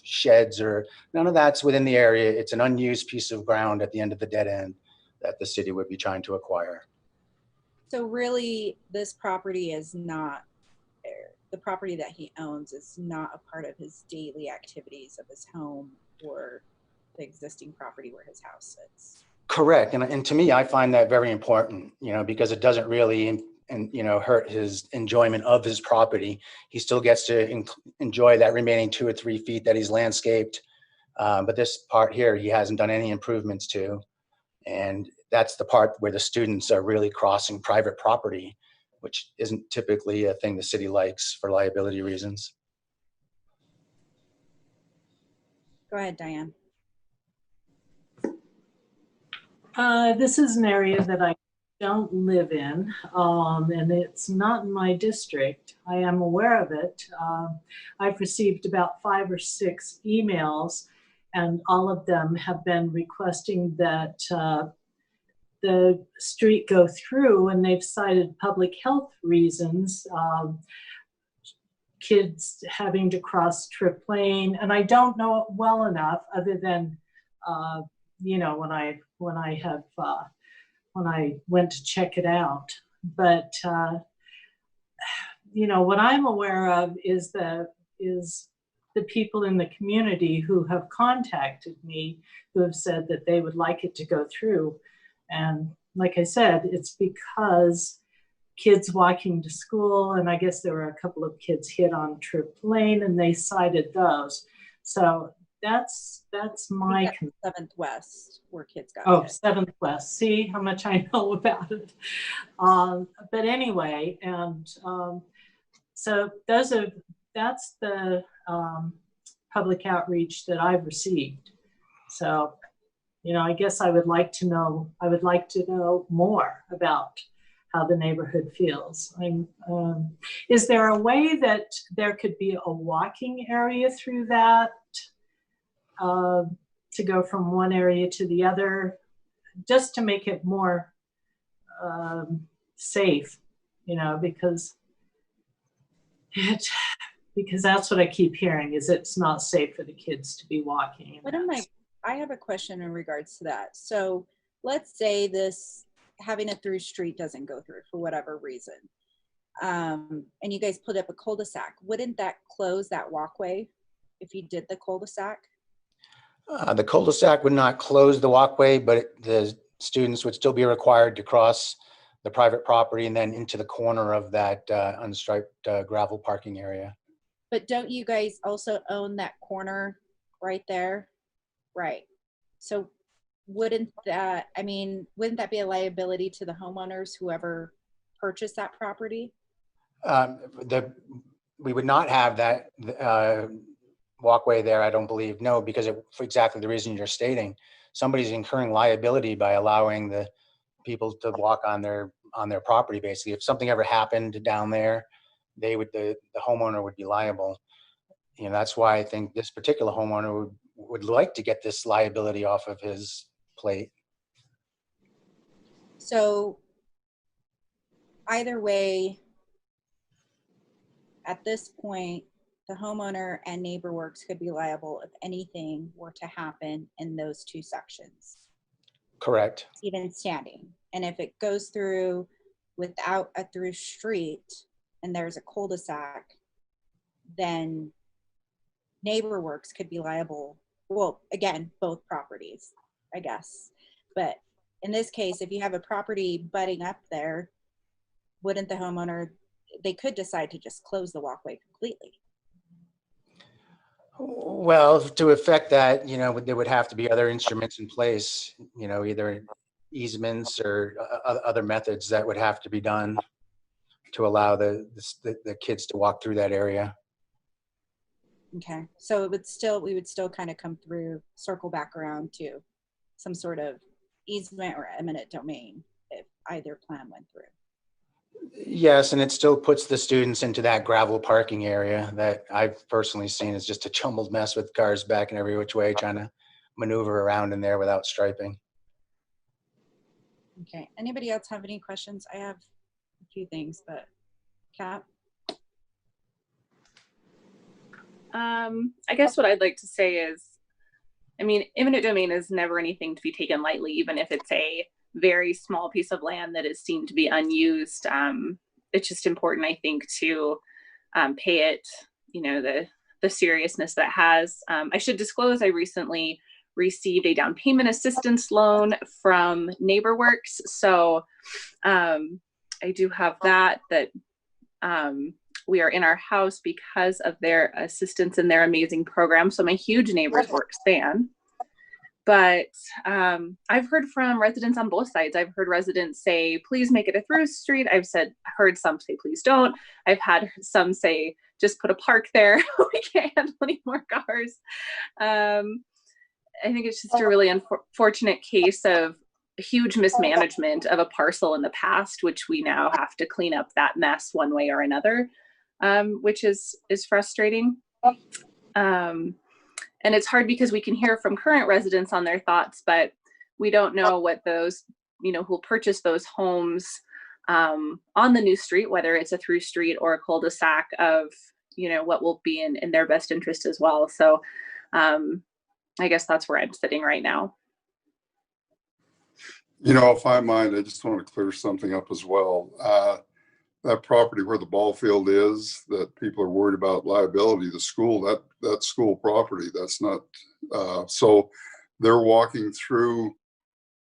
sheds or none of that's within the area. It's an unused piece of ground at the end of the dead end that the city would be trying to acquire. So really, this property is not, the property that he owns is not a part of his daily activities of his home or the existing property where his house sits. Correct. And to me, I find that very important, because it doesn't really hurt his enjoyment of his property. He still gets to enjoy that remaining 2 or 3 feet that he's landscaped. But this part here, he hasn't done any improvements to. And that's the part where the students are really crossing private property, which isn't typically a thing the city likes for liability reasons. Go ahead, Diane. This is an area that I don't live in, and it's not in my district. I am aware of it. I've received about 5 or 6 emails, and all of them have been requesting that the street go through, and they've cited public health reasons, kids having to cross Tripp Lane, and I don't know it well enough other than, when I went to check it out. But what I'm aware of is the people in the community who have contacted me, who have said that they would like it to go through. And like I said, it's because kids walking to school, and I guess there were a couple of kids hit on Tripp Lane, and they cited those. So that's my 7th West where kids got oh hit. 7th West. See how much I know about it. But anyway, and so that's the public outreach that I've received. So I guess I would like to know more about how the neighborhood feels. Is there a way that there could be a walking area through that? To go from one area to the other, just to make it more safe, because that's what I keep hearing, is it's not safe for the kids to be walking. I have a question in regards to that. So let's say this having a through street doesn't go through for whatever reason, and you guys put up a cul-de-sac. Wouldn't that close that walkway if you did the cul-de-sac? The cul-de-sac would not close the walkway, but the students would still be required to cross the private property and then into the corner of that unstriped gravel parking area. But don't you guys also own that corner right there? Right. So wouldn't that be a liability to the homeowners, whoever purchased that property? We would not have that walkway there, I don't believe. No, because for exactly the reason you're stating, somebody's incurring liability by allowing the people to walk on their property. Basically, if something ever happened down there, the homeowner would be liable. That's why I think this particular homeowner would like to get this liability off of his plate. So either way, at this point, the homeowner and NeighborWorks could be liable if anything were to happen in those two sections, Correct. even standing. And if it goes through without a through street and there's a cul-de-sac, then NeighborWorks could be liable. Well, again, both properties, I guess. But in this case, if you have a property butting up there, wouldn't the homeowner, they could decide to just close the walkway completely. Well, to affect that, there would have to be other instruments in place, either easements or other methods that would have to be done to allow the kids to walk through that area. Okay, so we would still kind of come through, circle back around to some sort of easement or eminent domain if either plan went through. Yes, and it still puts the students into that gravel parking area that I've personally seen is just a jumbled mess with cars backing every which way, trying to maneuver around in there without striping. Okay, anybody else have any questions? I have a few things, but Kat? I guess what I'd like to say is, I mean, eminent domain is never anything to be taken lightly, even if it's a very small piece of land that is seen to be unused. It's just important, I think, to pay it, the seriousness that has. I should disclose, I recently received a down payment assistance loan from NeighborWorks. So I do have that we are in our house because of their assistance in their amazing program. So I'm a huge NeighborWorks fan. But I've heard from residents on both sides. I've heard residents say, please make it a through street. Heard some say, please don't. I've had some say, just put a park there. We can't handle any more cars. I think it's just a really unfortunate case of huge mismanagement of a parcel in the past, which we now have to clean up that mess one way or another, which is frustrating. And it's hard because we can hear from current residents on their thoughts, but we don't know what those, who'll purchase those homes on the new street, whether it's a through street or a cul-de-sac, of, what will be in their best interest as well. So I guess that's where I'm sitting right now. If I mind, I just want to clear something up as well. That property where the ball field is, that people are worried about liability, the school, that school property, that's not, so they're walking through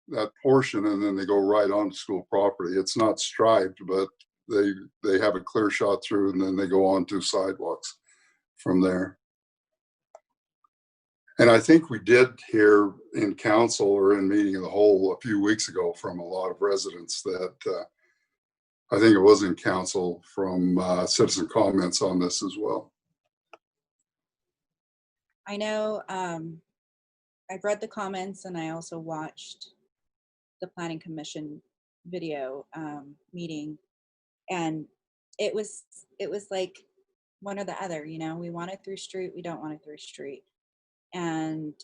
that portion and then they go right onto school property. It's not striped, but they have a clear shot through and then they go on to sidewalks from there. And I think we did hear in council or in meeting of the whole a few weeks ago from a lot of residents that, I think it was in council, from citizen comments on this as well. I know I've read the comments and I also watched the Planning Commission video meeting, and it was like one or the other. We want it through street, we don't want it through street. And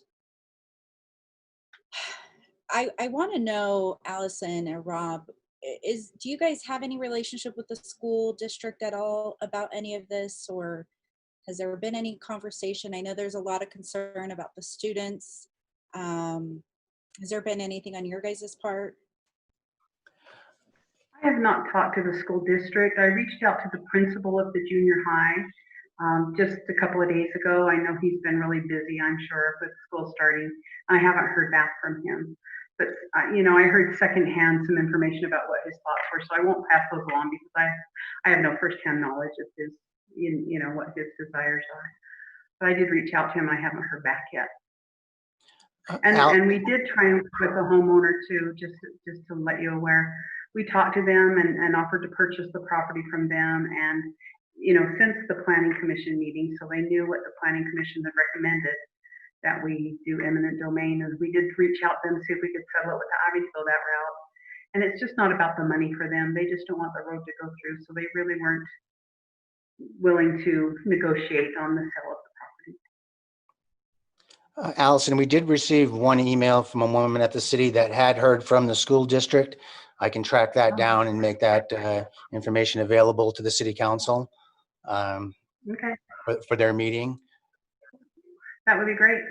I want to know, Allison or Rob, do you guys have any relationship with the school district at all about any of this, or has there been any conversation? I know there's a lot of concern about the students. Has there been anything on your guys' part? I have not talked to the school district. I reached out to the principal of the junior high just a couple of days ago. I know he's been really busy, I'm sure, with school starting. I haven't heard back from him. But, I heard secondhand some information about what his thoughts were, so I won't pass those along because I have no firsthand knowledge of his, what his desires are. But I did reach out to him. I haven't heard back yet. And we did try and work with the homeowner too, just to let you aware. We talked to them and offered to purchase the property from them. And, since the Planning Commission meeting, so they knew what the Planning Commission had recommended, that we do eminent domain, and we did reach out to them, see if we could settle it with the Ivyville that route. And it's just not about the money for them. They just don't want the road to go through. So they really weren't willing to negotiate on the sale of the property. Allison, we did receive one email from a woman at the city that had heard from the school district. I can track that down and make that information available to the city council. Okay. for their meeting. That would be great.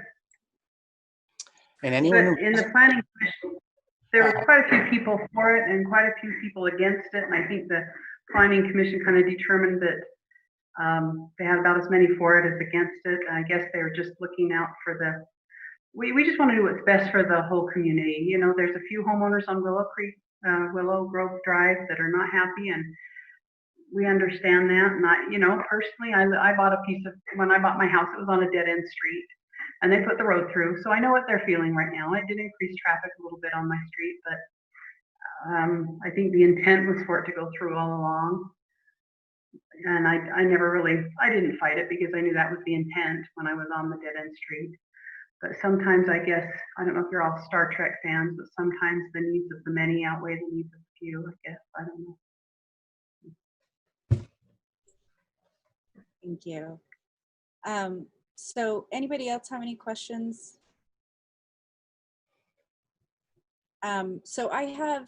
And But anyone who, in the planning commission, there were quite a few people for it and quite a few people against it. And I think the planning commission kind of determined that they had about as many for it as against it. And I guess they were just looking out for the, we just want to do what's best for the whole community. You know, there's a few homeowners on Willow Grove Drive that are not happy, and we understand that. And I, you know, personally, I bought a piece of, when I bought my house, it was on a dead end street. And they put the road through, so I know what they're feeling right now. It did increase traffic a little bit on my street, but I think the intent was for it to go through all along. And I never really, I didn't fight it because I knew that was the intent when I was on the dead end street. But sometimes I guess, I don't know if you're all Star Trek fans, but sometimes the needs of the many outweigh the needs of the few, I guess. I don't know. Thank you. So anybody else have any questions? So I've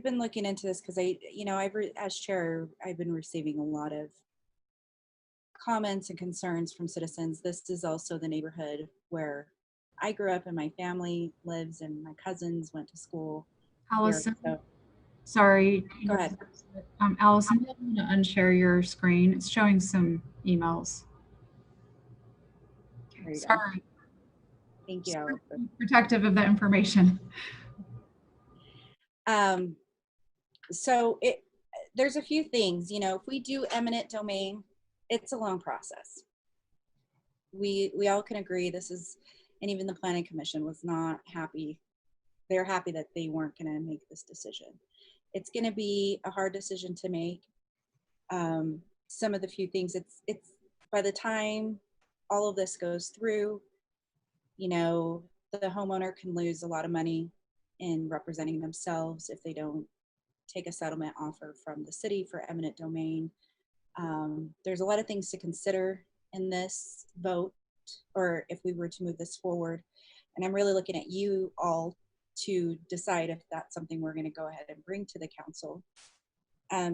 been looking into this because as chair, I've been receiving a lot of comments and concerns from citizens. This is also the neighborhood where I grew up and my family lives and my cousins went to school. Allison, here, so. Sorry. Go ahead. Allison, I'm going to unshare your screen. It's showing some emails. Sorry. Thank you, Allison. Protective of that information. So there's a few things, you know, if we do eminent domain, it's a long process. We all can agree this is, and even the planning commission was not happy. They're happy that they weren't going to make this decision. It's going to be a hard decision to make. Some of the few things, it's by the time all of this goes through, you know, the homeowner can lose a lot of money in representing themselves if they don't take a settlement offer from the city for eminent domain. There's a lot of things to consider in this vote, or if we were to move this forward. And I'm really looking at you all to decide if that's something we're going to go ahead and bring to the council.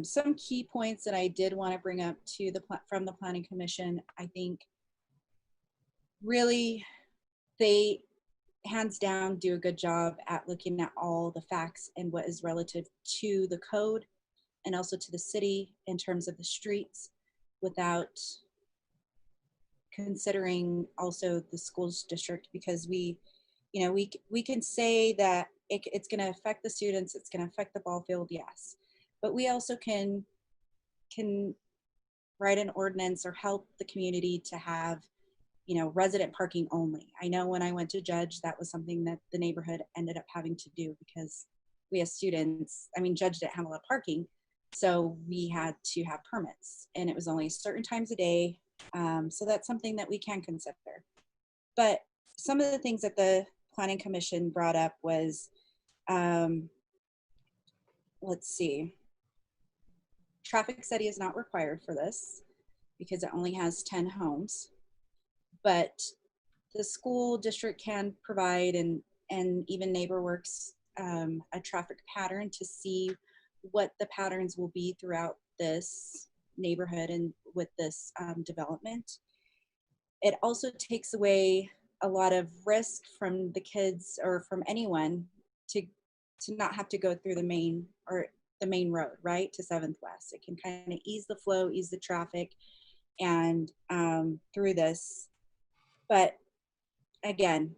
Some key points that I did want to bring up to from the Planning Commission, I think really they hands down do a good job at looking at all the facts and what is relative to the code and also to the city in terms of the streets, without considering also the schools district, because we can say that it's going to affect the students, it's going to affect the ball field, yes, but we also can write an ordinance or help the community to have, you know, resident parking only. I know when I went to judge, that was something that the neighborhood ended up having to do because we as students, I mean, judge didn't have a lot of parking, so we had to have permits, and it was only certain times a day. So that's something that we can consider. But some of the things that the Planning Commission brought up was, let's see, traffic study is not required for this because it only has 10 homes. But the school district can provide, and even NeighborWorks, a traffic pattern to see what the patterns will be throughout this neighborhood and with this development. It also takes away a lot of risk from the kids or from anyone to not have to go through the main road, right, to 7th West. It can kind of ease the flow, ease the traffic, and through this. But again,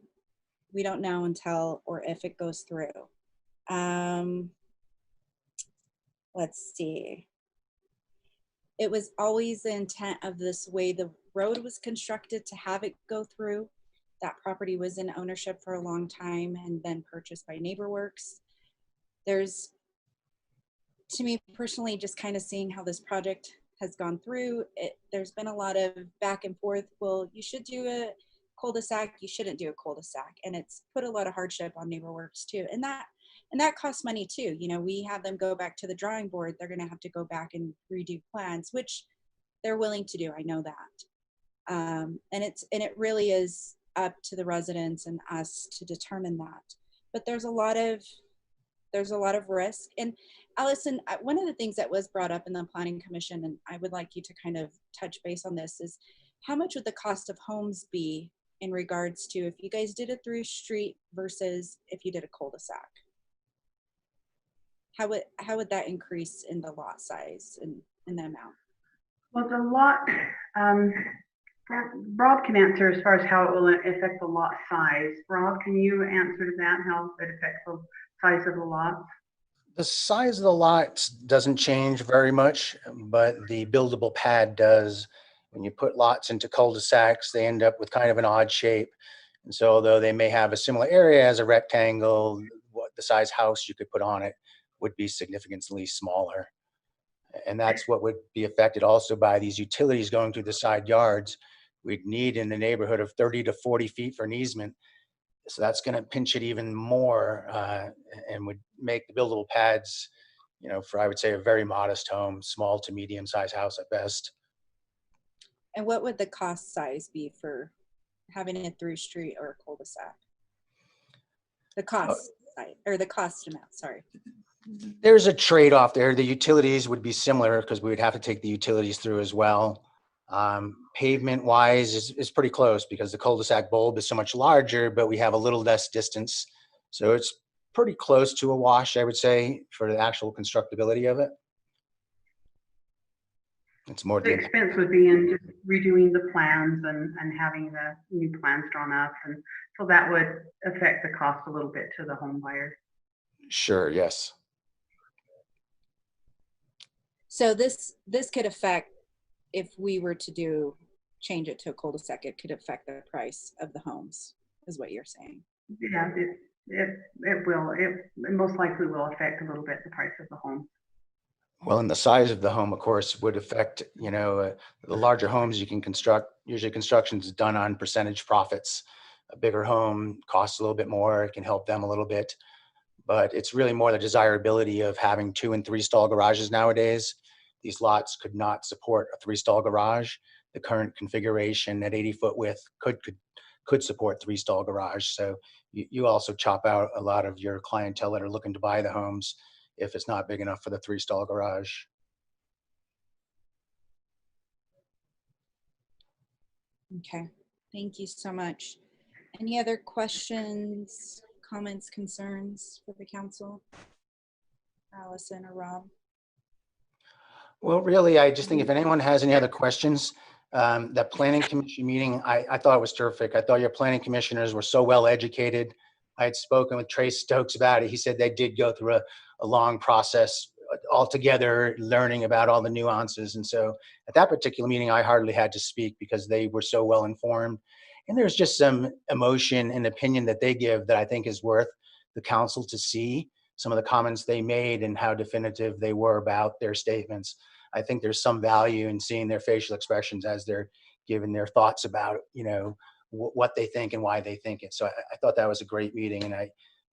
we don't know until or if it goes through. Let's see. It was always the intent of this way the road was constructed to have it go through. That property was in ownership for a long time and then purchased by NeighborWorks. There's, to me personally, just kind of seeing how this project has gone through, there's been a lot of back and forth. Well, you should do a cul-de-sac, you shouldn't do a cul-de-sac. And it's put a lot of hardship on NeighborWorks too. And that costs money too. You know, we have them go back to the drawing board. They're going to have to go back and redo plans, which they're willing to do. I know that. And it really is up to the residents and us to determine that. But there's a lot of there's a lot of risk. And Allison, one of the things that was brought up in the Planning Commission, and I would like you to kind of touch base on this, is how much would the cost of homes be in regards to if you guys did a through street versus if you did a cul-de-sac? How would that increase in the lot size and the amount? Well, the lot, Rob can answer as far as how it will affect the lot size. Rob, can you answer to that, how it affects the size of the lot? The size of the lots doesn't change very much, but the buildable pad does. When you put lots into cul-de-sacs, they end up with kind of an odd shape. And so although they may have a similar area as a rectangle, what the size house you could put on it would be significantly smaller. And that's what would be affected also by these utilities going through the side yards. We'd need in the neighborhood of 30 to 40 feet for an easement. So that's going to pinch it even more and would make the buildable pads, you know, for I would say a very modest home, small to medium sized house at best. And what would the cost size be for having a through street or a cul-de-sac? The cost side, or the cost amount, sorry. There's a trade-off there. The utilities would be similar because we would have to take the utilities through as well. Pavement wise is pretty close because the cul-de-sac bulb is so much larger, but we have a little less distance. So it's pretty close to a wash, I would say, for the actual constructability of it. It's more the expense would be in just redoing the plans and having the new plans drawn up. And so that would affect the cost a little bit to the home buyer. Sure, yes. So this could affect, if we were to change it to a cul-de-sac, it could affect the price of the homes, is what you're saying. Yeah, it will. It most likely will affect a little bit the price of the home. Well, and the size of the home, of course, would affect, you know, the larger homes you can construct. Usually construction is done on percentage profits. A bigger home costs a little bit more. It can help them a little bit. But it's really more the desirability of having 2 and 3 stall garages nowadays. These lots could not support a 3-stall garage. The current configuration at 80-foot width could support 3-stall garage. So you also chop out a lot of your clientele that are looking to buy the homes if it's not big enough for the 3-stall garage. Okay, thank you so much. Any other questions, comments, concerns for the council? Allison or Rob? Well, really, I just think if anyone has any other questions, that planning commission meeting, I thought it was terrific. I thought your planning commissioners were so well educated. I had spoken with Trace Stokes about it. He said they did go through a long process all together, learning about all the nuances. And so at that particular meeting, I hardly had to speak because they were so well informed. And there's just some emotion and opinion that they give that I think is worth the council to see. Some of the comments they made and how definitive they were about their statements. I think there's some value in seeing their facial expressions as they're giving their thoughts about, you know, what they think and why they think it. So I thought that was a great meeting, and I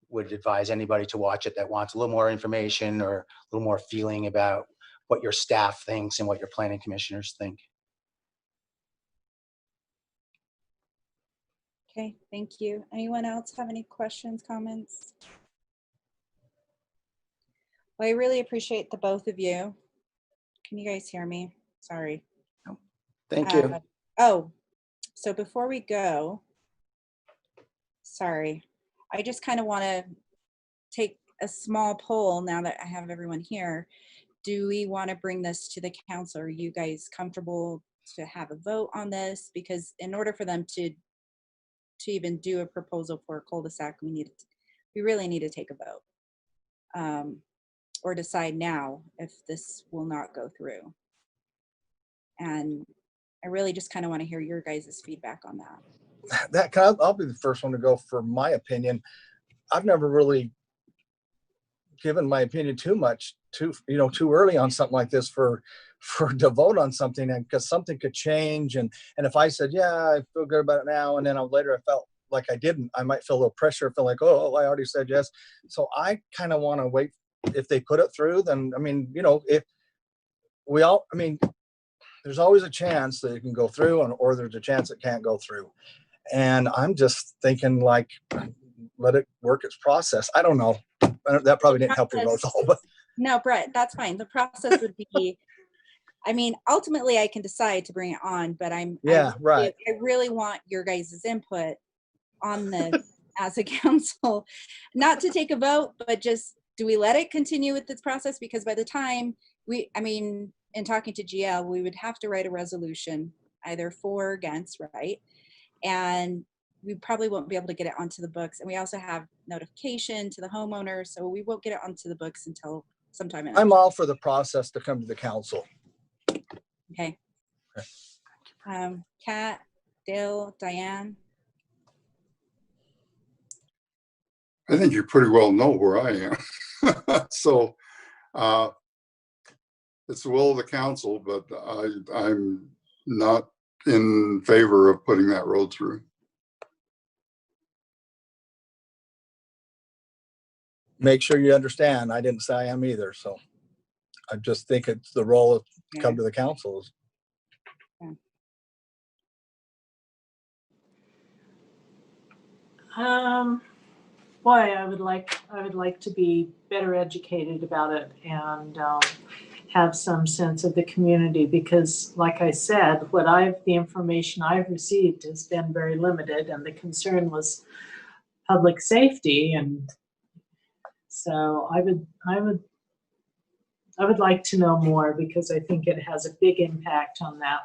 would advise anybody to watch it that wants a little more information or a little more feeling about what your staff thinks and what your planning commissioners think. Okay, thank you. Anyone else have any questions, comments? Well, I really appreciate the both of you. Can you guys hear me? Sorry. Thank you. Oh, so before we go, sorry, I just kind of want to take a small poll now that I have everyone here. Do we want to bring this to the council? Are you guys comfortable to have a vote on this? Because in order for them to even do a proposal for a cul-de-sac, we really need to take a vote. Or decide now if this will not go through. And I really just kind of want to hear your guys' feedback on that. I'll be the first one to go for my opinion. I've never really given my opinion too early on something like this for to vote on something, and because something could change, and if I said, yeah, I feel good about it now, and then later I felt like I didn't, I might feel a little pressure, feel like, oh, I already said yes. So I kind of want to wait. If they put it through, then, I mean, you know, if we all, I mean, there's always a chance that it can go through, or there's a chance it can't go through. And I'm just thinking, like, let it work its process. I don't know. That probably didn't help you, Rosalba. No, Brett, that's fine. The process would be, I mean, ultimately I can decide to bring it on, but I really want your guys' input on this as a council, not to take a vote, but just, do we let it continue with this process? Because by the time in talking to GL, we would have to write a resolution either for or against, right? And we probably won't be able to get it onto the books. And we also have notification to the homeowner, so we won't get it onto the books until sometime in I'm all for the process to come to the council. Okay. Kat, Dale, Diane. I think you pretty well know where I am. So it's the will of the council, but I'm not in favor of putting that road through. Make sure you understand, I didn't say I am either. So I just think it's the role of come to the councils. Boy, I would like to be better educated about it and have some sense of the community, because like I said, the information I've received has been very limited, and the concern was public safety. And so I would like to know more, because I think it has a big impact on that.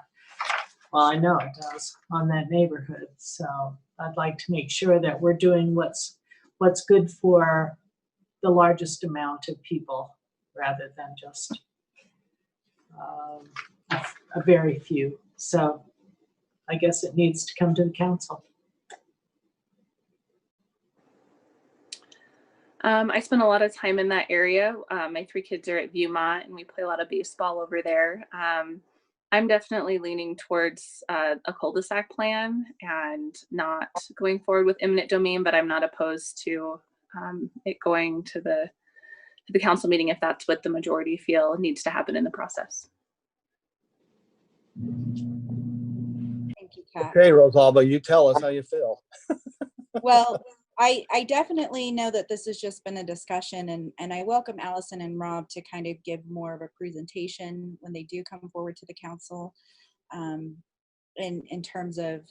Well, I know it does, on that neighborhood. So I'd like to make sure that we're doing what's good for the largest amount of people, rather than just a very few. So I guess it needs to come to the council. I spend a lot of time in that area. My 3 kids are at Viewmont, and we play a lot of baseball over there. I'm definitely leaning towards a cul-de-sac plan and not going forward with eminent domain, but I'm not opposed to it going to the council meeting if that's what the majority feel needs to happen in the process. Thank you, Kat. Okay, Rosalba, you tell us how you feel. Well, I definitely know that this has just been a discussion, and I welcome Allison and Rob to kind of give more of a presentation when they do come forward to the council, in terms of,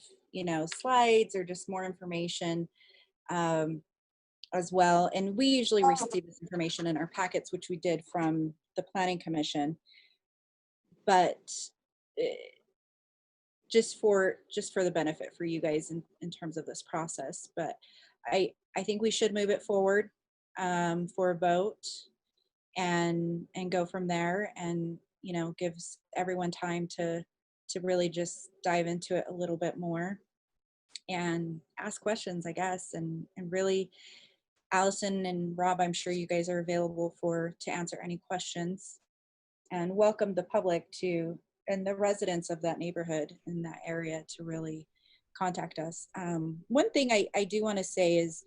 slides or just more information as well. And we usually receive this information in our packets, which we did from the Planning Commission, but just for the benefit for you guys in terms of this process. But I think we should move it forward for a vote and go from there, and gives everyone time to really just dive into it a little bit more and ask questions, I guess, and really, Allison and Rob, I'm sure you guys are available to answer any questions, and welcome the public and the residents of that neighborhood in that area to really contact us. One thing I do want to say is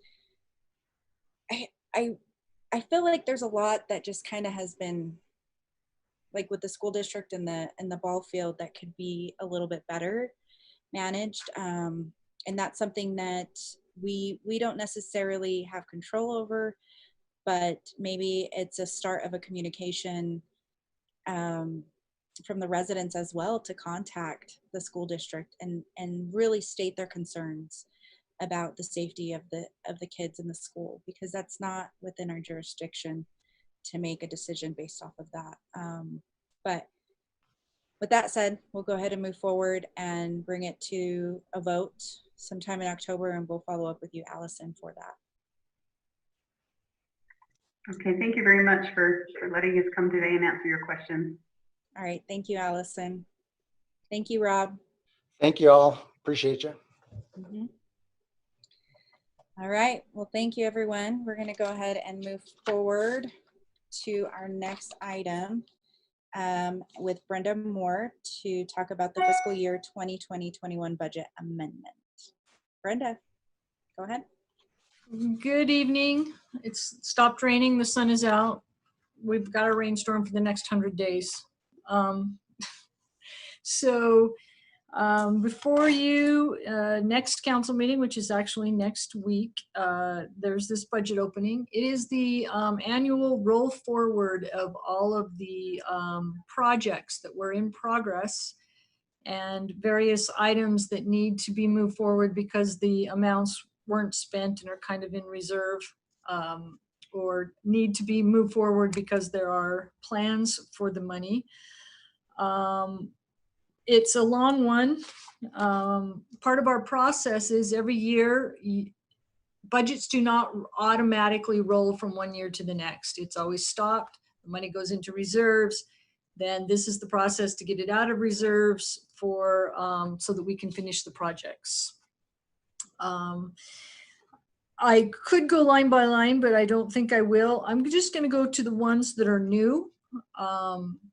I feel like there's a lot that just kind of has been, like with the school district and the ball field, that could be a little bit better managed. And that's something that we don't necessarily have control over, but maybe it's a start of a communication from the residents as well, to contact the school district and really state their concerns about the safety of the kids in the school, because that's not within our jurisdiction to make a decision based off of that. But with that said, we'll go ahead and move forward and bring it to a vote sometime in October, and we'll follow up with you, Allison, for that. Okay, thank you very much for letting us come today and answer your questions. All right, thank you, Allison. Thank you, Rob. Thank you all. Appreciate you. Mm-hmm. All right, well, thank you, everyone. We're going to go ahead and move forward to our next item with Brenda Moore to talk about the fiscal year 2020-21 budget amendment. Brenda, go ahead. Good evening. It's stopped raining. The sun is out. We've got a rainstorm for the next 100 days. Before you, next council meeting, which is actually next week, there's this budget opening. It is the annual roll forward of all of the projects that were in progress and various items that need to be moved forward because the amounts weren't spent and are kind of in reserve, or need to be moved forward because there are plans for the money. It's a long one. Part of our process is every year, budgets do not automatically roll from one year to the next. It's always stopped. The money goes into reserves. Then this is the process to get it out of reserves for so that we can finish the projects. I could go line by line, but I don't think I will. I'm just going to go to the ones that are new,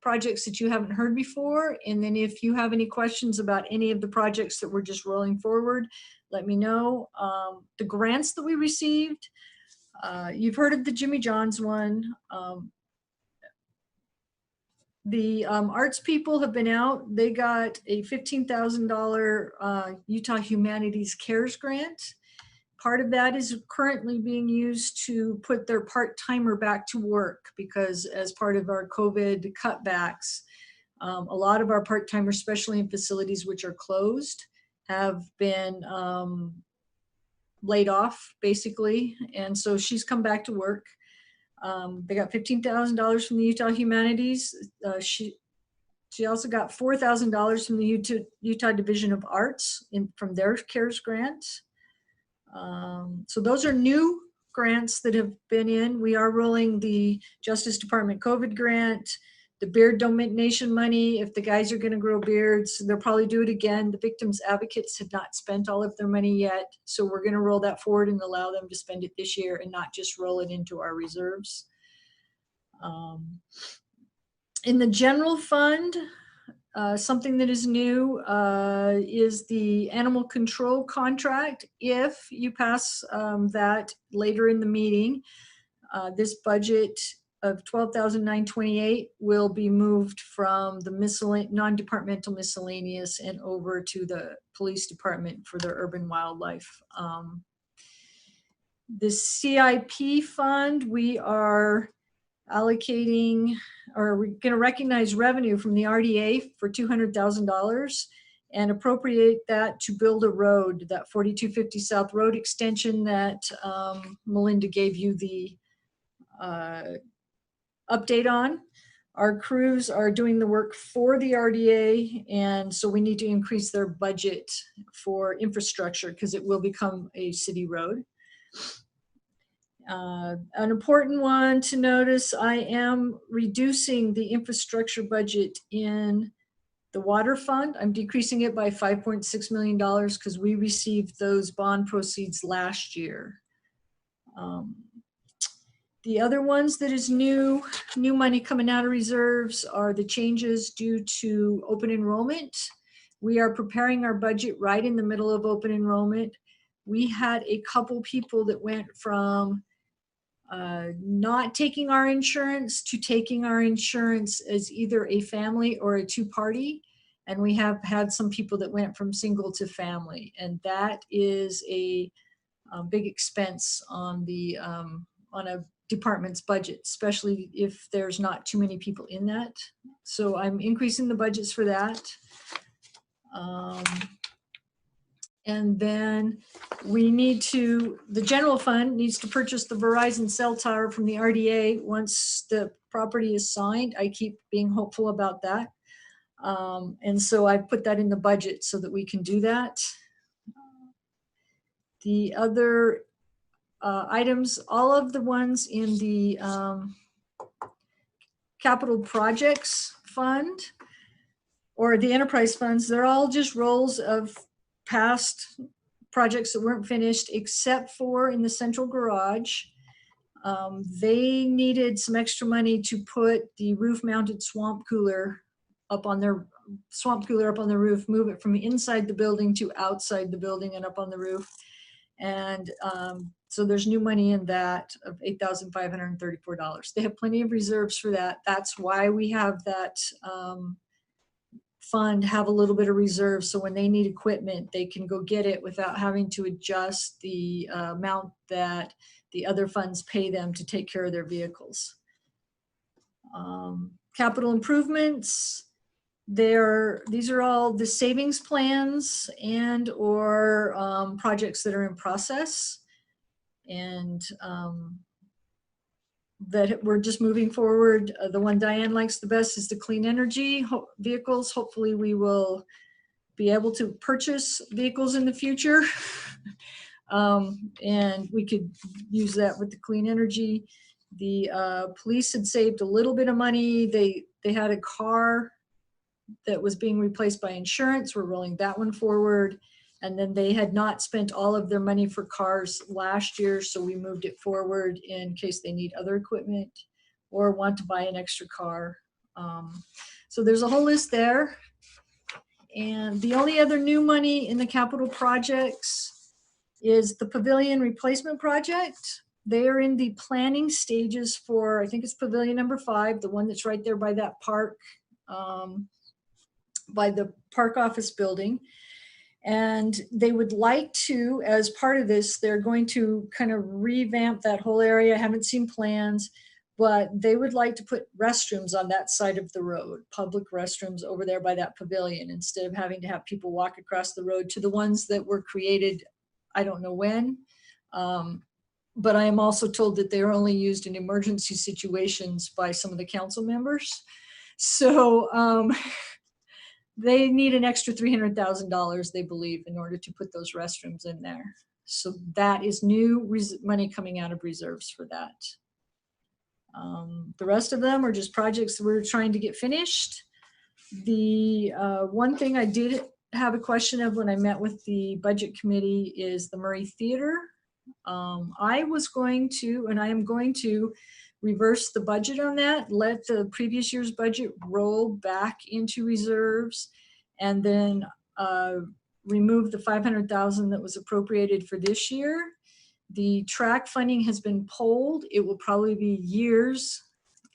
projects that you haven't heard before. And then if you have any questions about any of the projects that we're just rolling forward, let me know. The grants that we received, you've heard of the Jimmy John's one. The arts people have been out. They got a $15,000 Utah Humanities Cares grant. Part of that is currently being used to put their part-timer back to work because as part of our COVID cutbacks, a lot of our part-timers, especially in facilities which are closed, have been laid off basically. And so she's come back to work. They got $15,000 from the Utah Humanities. She also got $4,000 from the Utah Division of Arts from their CARES grant. So those are new grants that have been in. We are rolling the Justice Department COVID grant, the beard donation money. If the guys are going to grow beards, they'll probably do it again. The victims advocates have not spent all of their money yet. So we're going to roll that forward and allow them to spend it this year and not just roll it into our reserves. In the general fund, something that is new is the animal control contract. If you pass that later in the meeting, this budget of $12,928 will be moved from the non-departmental miscellaneous and over to the police department for their urban wildlife. The CIP fund, we are allocating, or we're going to recognize revenue from the RDA for $200,000 and appropriate that to build a road, that 4250 South Road extension that Melinda gave you the update on. Our crews are doing the work for the RDA, and so we need to increase their budget for infrastructure because it will become a city road. An important one to notice, I am reducing the infrastructure budget in the water fund. I'm decreasing it by $5.6 million because we received those bond proceeds last year. The other ones that is new money coming out of reserves are the changes due to open enrollment. We are preparing our budget right in the middle of open enrollment. We had a couple people that went from not taking our insurance to taking our insurance as either a family or a two-party. And we have had some people that went from single to family. And that is a big expense on the on a department's budget, especially if there's not too many people in that. So I'm increasing the budgets for that. And then we need to, the general fund needs to purchase the Verizon cell tower from the RDA once the property is signed. I keep being hopeful about that. And so I put that in the budget so that we can do that. The other items, all of the ones in the capital projects fund or the enterprise funds, they're all just rolls of past projects that weren't finished, except for in the central garage. They needed some extra money to put the roof mounted swamp cooler up on their roof, move it from inside the building to outside the building and up on the roof. And so there's new money in that of $8,534. They have plenty of reserves for that. That's why we have that fund have a little bit of reserve, so when they need equipment, they can go get it without having to adjust the amount that the other funds pay them to take care of their vehicles. Capital improvements, these are all the savings plans and or projects that are in process, and that we're just moving forward. The one Diane likes the best is the clean energy vehicles. Hopefully we will be able to purchase vehicles in the future. And we could use that with the clean energy. The police had saved a little bit of money. They had a car that was being replaced by insurance. We're rolling that one forward. And then they had not spent all of their money for cars last year, so we moved it forward in case they need other equipment or want to buy an extra car. So there's a whole list there. And the only other new money in the capital projects is the pavilion replacement project. They are in the planning stages for, I think it's pavilion number 5, the one that's right there by that park, by the park office building. And they would like to, as part of this, they're going to kind of revamp that whole area. I haven't seen plans, but they would like to put restrooms on that side of the road, public restrooms over there by that pavilion, instead of having to have people walk across the road to the ones that were created, I don't know when. But I am also told that they are only used in emergency situations by some of the council members. So, they need an extra $300,000, they believe, in order to put those restrooms in there. So that is new money coming out of reserves for that. The rest of them are just projects that we're trying to get finished. The one thing I did have a question of when I met with the budget committee is the Murray Theater. I was going to, and I am going to, reverse the budget on that, let the previous year's budget roll back into reserves, and then remove the $500,000 that was appropriated for this year. The track funding has been pulled. It will probably be years,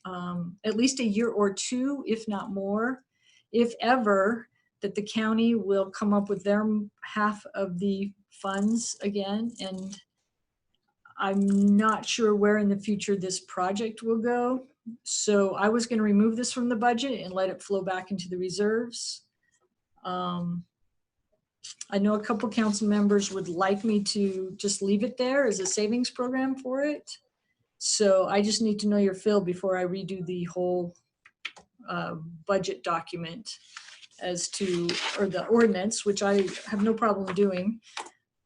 at least a year or two, if not more, if ever, that the county will come up with their half of the funds again. And I'm not sure where in the future this project will go. So I was going to remove this from the budget and let it flow back into the reserves. I know a couple council members would like me to just leave it there as a savings program for it. So I just need to know your feel before I redo the whole budget document as to, or the ordinance, which I have no problem doing.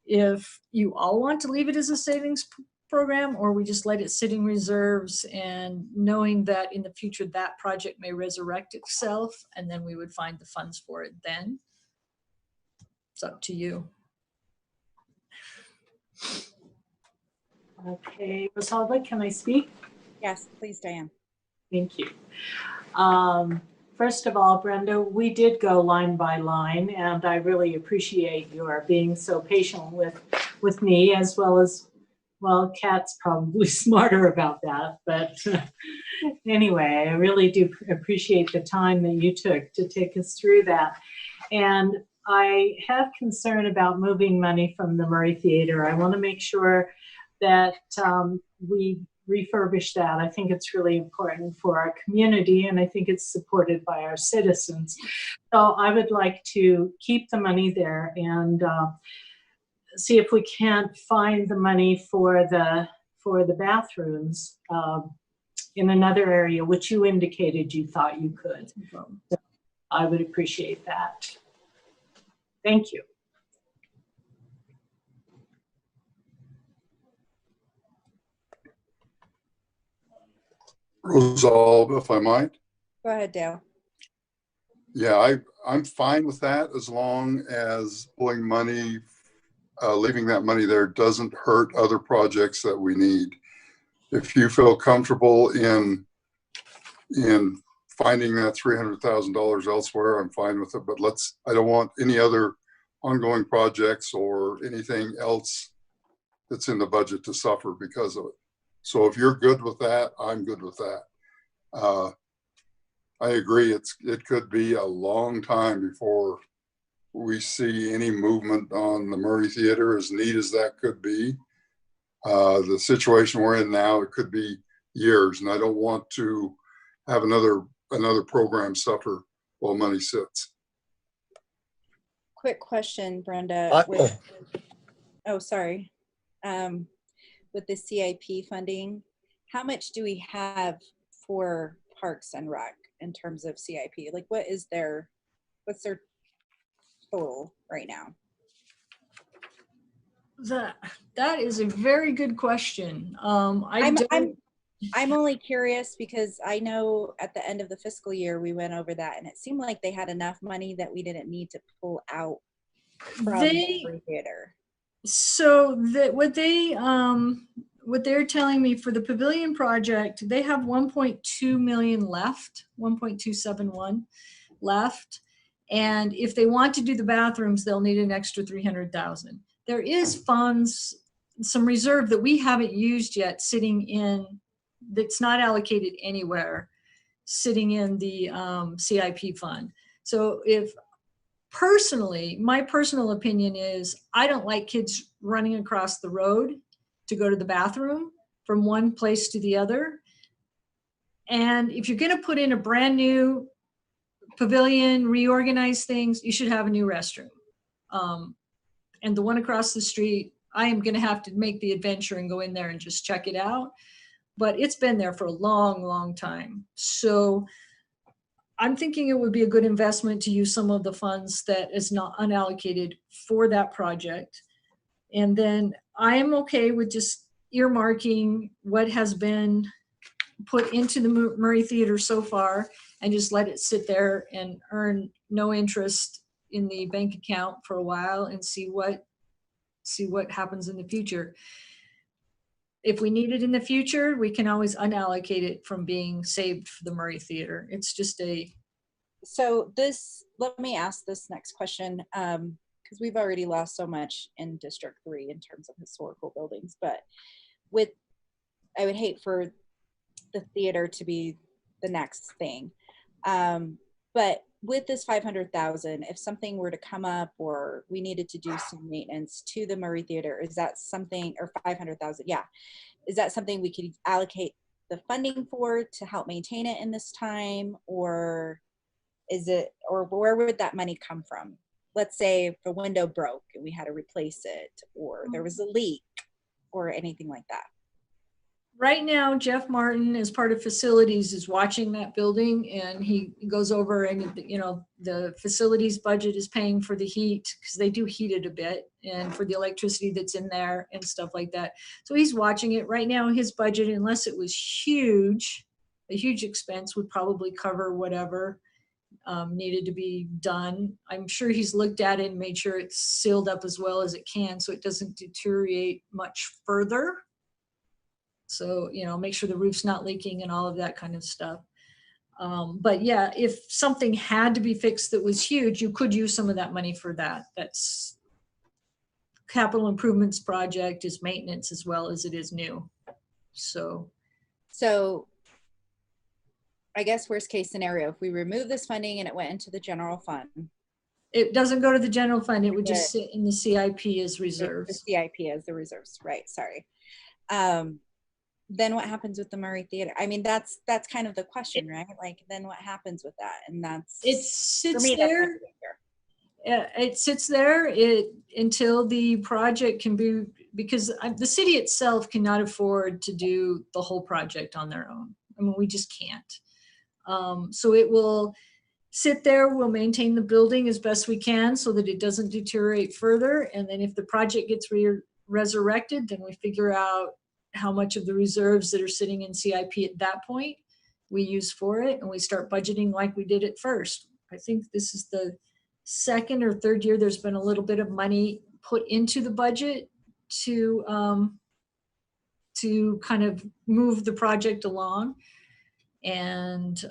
If you all want to leave it as a savings program, or we just let it sit in reserves and knowing that in the future that project may resurrect itself, and then we would find the funds for it then. It's up to you. Okay, Rosalba, can I speak? Yes, please, Diane. Thank you. First of all, Brenda, we did go line by line, and I really appreciate your being so patient with me, as well as, well, Kat's probably smarter about that. But anyway, I really do appreciate the time that you took to take us through that. And I have concern about moving money from the Murray Theater. I want to make sure that we refurbish that. I think it's really important for our community, and I think it's supported by our citizens. So I would like to keep the money there and see if we can't find the money for the bathrooms in another area, which you indicated you thought you could. So I would appreciate that. Thank you. Rosalba, if I might. Go ahead, Dale. Yeah, I'm fine with that as long as pulling money, leaving that money there doesn't hurt other projects that we need. If you feel comfortable in finding that $300,000 elsewhere, I'm fine with it. But I don't want any other ongoing projects or anything else that's in the budget to suffer because of it. So if you're good with that, I'm good with that. I agree. It could be a long time before we see any movement on the Murray Theater, as neat as that could be. The situation we're in now, it could be years, and I don't want to have another program suffer while money sits. Quick question, Brenda. Oh, sorry. With the CIP funding, how much do we have for Parks and Rec in terms of CIP? Like, what's their total right now? That is a very good question. I'm only curious because I know at the end of the fiscal year we went over that, and it seemed like they had enough money that we didn't need to pull out from the theater. So what they're telling me for the pavilion project, they have 1.2 million left, 1.271 left. And if they want to do the bathrooms, they'll need an extra 300,000. There is funds, some reserve that we haven't used yet sitting in, that's not allocated anywhere, sitting in the CIP fund. So personally, my personal opinion is I don't like kids running across the road to go to the bathroom from one place to the other. And if you're going to put in a brand new pavilion, reorganize things, you should have a new restroom. And the one across the street, I am going to have to make the adventure and go in there and just check it out. But it's been there for a long, long time. So I'm thinking it would be a good investment to use some of the funds that is not unallocated for that project. And then I am okay with just earmarking what has been put into the Murray Theater so far and just let it sit there and earn no interest in the bank account for a while and see what happens in the future. If we need it in the future, we can always unallocate it from being saved for the Murray Theater. It's just So let me ask this next question, because we've already lost so much in District 3 in terms of historical buildings, but I would hate for the theater to be the next thing. But with this 500,000, if something were to come up or we needed to do some maintenance to the Murray Theater, is that something, or 500,000, yeah, is that something we could allocate the funding for to help maintain it in this time, or where would that money come from? Let's say if a window broke and we had to replace it, or there was a leak or anything like that. Right now, Jeff Martin, as part of facilities, is watching that building, and he goes over and, the facilities budget is paying for the heat, because they do heat it a bit, and for the electricity that's in there and stuff like that. So he's watching it. Right now, his budget, unless it was huge, a huge expense, would probably cover whatever needed to be done. I'm sure he's looked at it and made sure it's sealed up as well as it can so it doesn't deteriorate much further. So, make sure the roof's not leaking and all of that kind of stuff. But yeah, if something had to be fixed that was huge, you could use some of that money for that. That's capital improvements project is maintenance as well as it is new. So I guess worst case scenario, if we remove this funding and it went into the general fund. It doesn't go to the general fund. It would just sit in the CIP as reserves. The CIP as the reserves, right? Sorry. Then what happens with the Murray Theater? I mean, that's kind of the question, right? Like, then what happens with that? And it sits there. It sits there until the project can be, because the city itself cannot afford to do the whole project on their own. I mean, we just can't. So it will sit there. We'll maintain the building as best we can so that it doesn't deteriorate further. And then if the project gets resurrected, then we figure out how much of the reserves that are sitting in CIP at that point we use for it, and we start budgeting like we did at first. I think this is the second or third year there's been a little bit of money put into the budget to kind of move the project along. And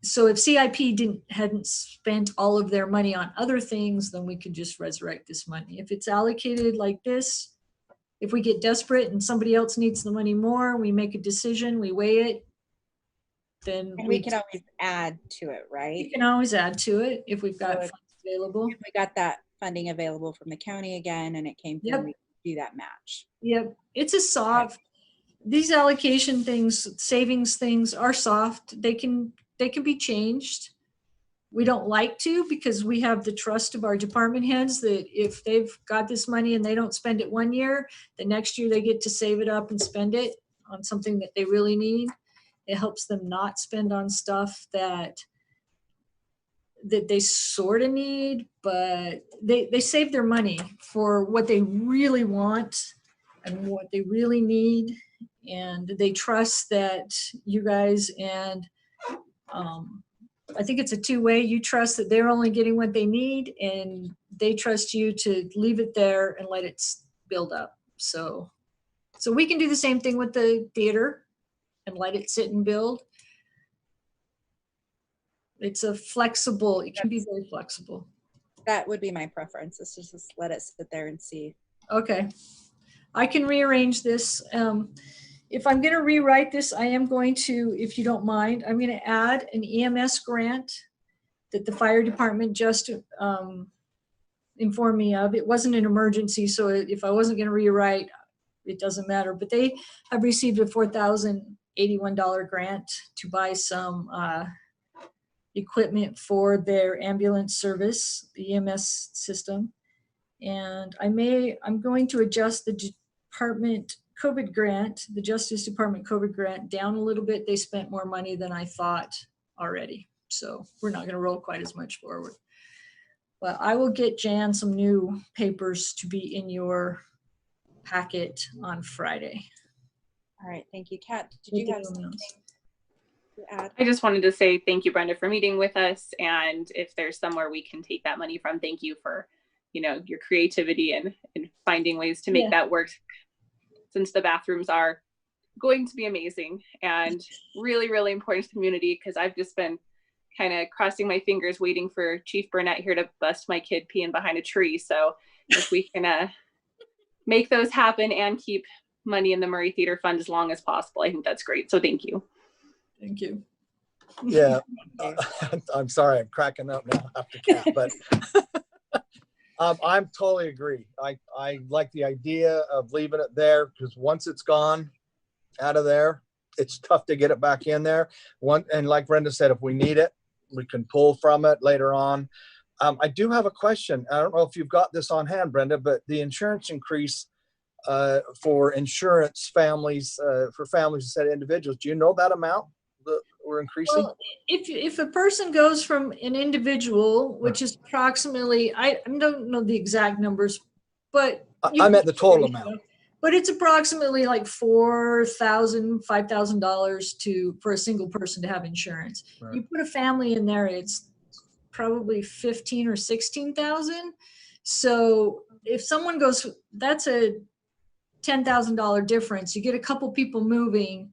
so if CIP hadn't spent all of their money on other things, then we could just resurrect this money. If it's allocated like this, if we get desperate and somebody else needs the money more, we make a decision, we weigh it, then And we can always add to it, we right? can always add to it if we've got So funds available. if we got that funding available from the county again and it came through, Yep. we could do that match. Yep, it's a soft, these allocation things, savings things are soft. They can be changed. We don't like to because we have the trust of our department heads that if they've got this money and they don't spend it one year, the next year they get to save it up and spend it on something that they really need. It helps them not spend on stuff that they sort of need, but they save their money for what they really want and what they really need. And they trust that you guys and I think it's a two-way. You trust that they're only getting what they need and they trust you to leave it there and let it build up. So we can do the same thing with the theater and let it sit and build. It's a flexible, it can be very flexible. That would be my preference, is to just let it sit there and see. Okay. I can rearrange this. If I'm going to rewrite this, I am going to, if you don't mind, I'm going to add an EMS grant that the fire department just informed me of. It wasn't an emergency, so if I wasn't going to rewrite, it doesn't matter. But they have received a $4,081 grant to buy some equipment for their ambulance service, the EMS system. And I'm going to adjust the department COVID grant, the Justice Department COVID grant down a little bit. They spent more money than I thought already. So we're not going to roll quite as much forward. But I will get Jan some new papers to be in your packet on Friday. All right, thank you. Kat, did you have something to add? I just wanted to say thank you, Brenda, for meeting with us. And if there's somewhere we can take that money from, thank you for, your creativity and finding ways to make that work, since the bathrooms are going to be amazing and really, really important to the community, because I've just been kind of crossing my fingers waiting for Chief Burnett here to bust my kid peeing behind a tree. So if we can make those happen and keep money in the Murray Theater Fund as long as possible, I think that's great. So thank you. Thank you. Yeah, I'm sorry, I'm cracking up now after Kat, but I'm totally agree. I like the idea of leaving it there because once it's gone out of there, it's tough to get it back in there. And like Brenda said, if we need it, we can pull from it later on. I do have a question. I don't know if you've got this on hand, Brenda, but the insurance increase for insurance families, for families instead of individuals, do you know that amount that we're increasing? Well, if a person goes from an individual, which is approximately, I don't know the exact numbers, but I meant the total amount. But it's approximately like $4,000, $5,000 for a single person to have insurance. Right. You put a family in there, it's probably 15 or 16,000. So if someone goes, that's a $10,000 difference. You get a couple people moving,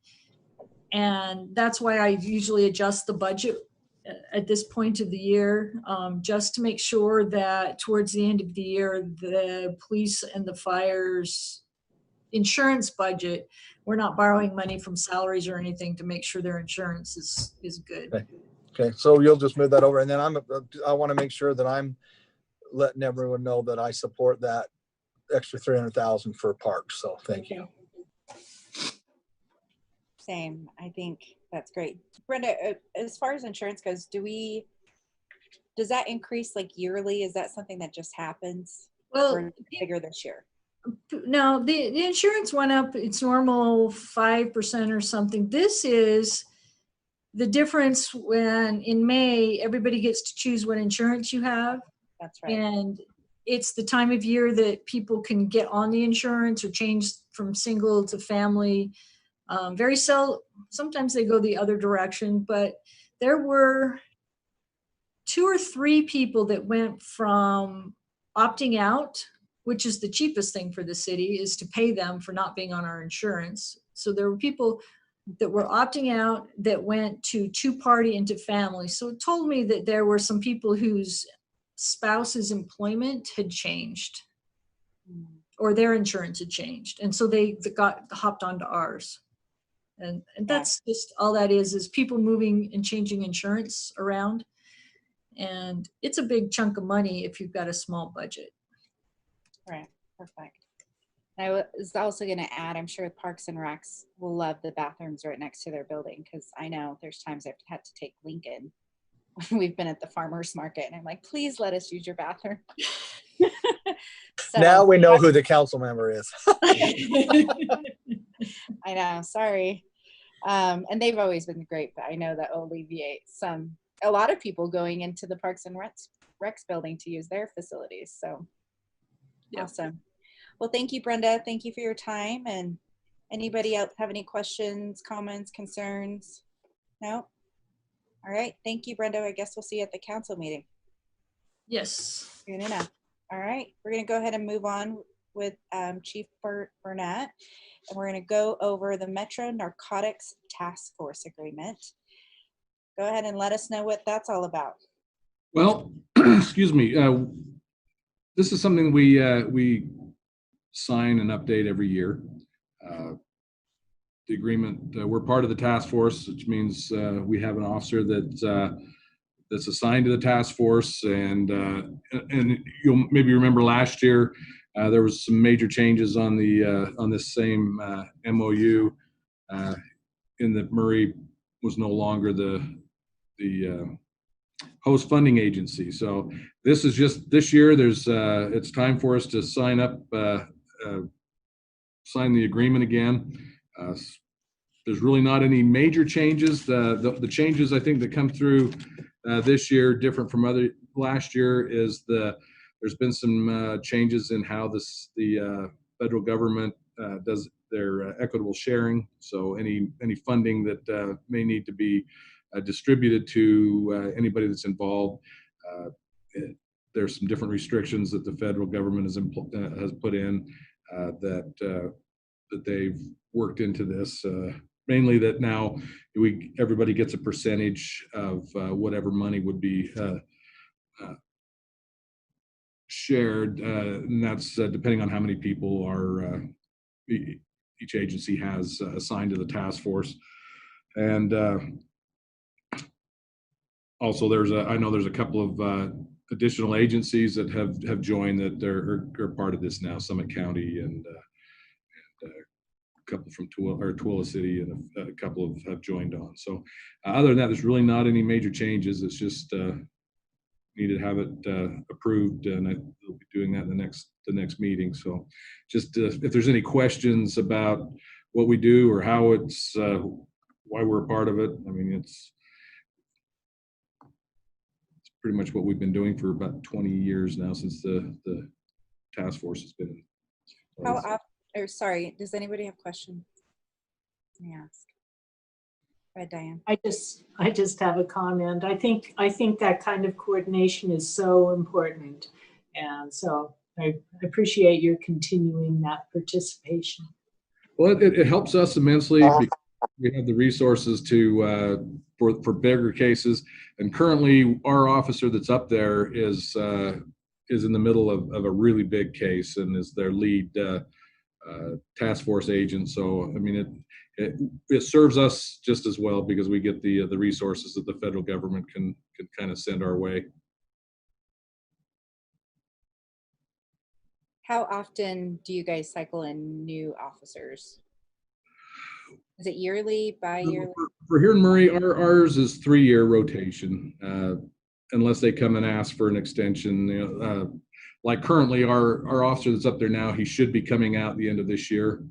and that's why I usually adjust the budget at this point of the year, just to make sure that towards the end of the year, the police and the fire's insurance budget, we're not borrowing money from salaries or anything to make sure their insurance is good. Okay, so you'll just move that over, and then I want to make sure that I'm letting everyone know that I support that extra 300,000 for parks. So thank you. Same. I think that's great. Brenda, as far as insurance goes, does that increase like yearly? Is that something that just happens? Well, or bigger this year? No, the insurance went up. It's normal 5% or something. This is the difference when in May, everybody gets to choose what insurance you have. That's right. And it's the time of year that people can get on the insurance or change from single to family. Sometimes they go the other direction, but there were 2 or 3 people that went from opting out, which is the cheapest thing for the city, is to pay them for not being on our insurance. So there were people that were opting out that went to 2-party into family. So it told me that there were some people whose spouse's employment had changed or their insurance had changed. And so they hopped onto ours. And that's just all that is people moving and changing insurance around. And it's a big chunk of money if you've got a small budget. Right, perfect. I was also going to add, I'm sure Parks and Recs will love the bathrooms right next to their building, because I know there's times I've had to take Lincoln. We've been at the farmer's market and I'm like, please let us use your bathroom. So, now we know who the council member is. I know, sorry. And they've always been great, but I know that will alleviate a lot of people going into the Parks and Recs building to use their facilities. So awesome. Well, thank you, Brenda. Thank you for your time. And anybody else have any questions, comments, concerns? No? All right. Thank you, Brenda. I guess we'll see you at the council meeting. Yes. Good enough. All right. We're going to go ahead and move on with Chief Burnett. And we're going to go over the Metro Narcotics Task Force Agreement. Go ahead and let us know what that's all about. Well, excuse me. This is something we sign and update every year. The agreement, we're part of the task force, which means we have an officer that's assigned to the task force, and you'll maybe remember last year there was some major changes on this same MOU in that Murray was no longer the host funding agency. So this is just this year. It's time for us to sign the agreement again. There's really not any major changes. The changes I think that come through this year, different from last year, is there's been some changes in how the federal government does their equitable sharing. So any funding that may need to be distributed to anybody that's involved, there's some different restrictions that the federal government has put in that they've worked into this. Mainly that now everybody gets a percentage of whatever money would be shared, and that's depending on how many people are each agency has assigned to the task force. And also I know there's a couple of additional agencies that have joined that are part of this now. Summit County and a couple from Tooele City, and a couple have joined on. So other than that, there's really not any major changes. It's just need to have it approved, and we'll be doing that in the next meeting. So just if there's any questions about what we do or how it's why we're a part of it, I mean, it's pretty much what we've been doing for about 20 years now, since the task force has been. Sorry, does anybody have questions? Let me ask. Go ahead, Diane. I just have a comment. I think that kind of coordination is so important. And so I appreciate your continuing that participation. Well, it helps us immensely because we have the resources for bigger cases. And currently our officer that's up there is in the middle of a really big case and is their lead task force agent. So, I mean, it serves us just as well because we get the resources that the federal government can kind of send our way. How often do you guys cycle in new officers? Is it yearly, bi-yearly? For here in Murray, ours is 3-year rotation, unless they come and ask for an extension. You know, like currently our officer that's up there now, he should be coming out at the end of this year.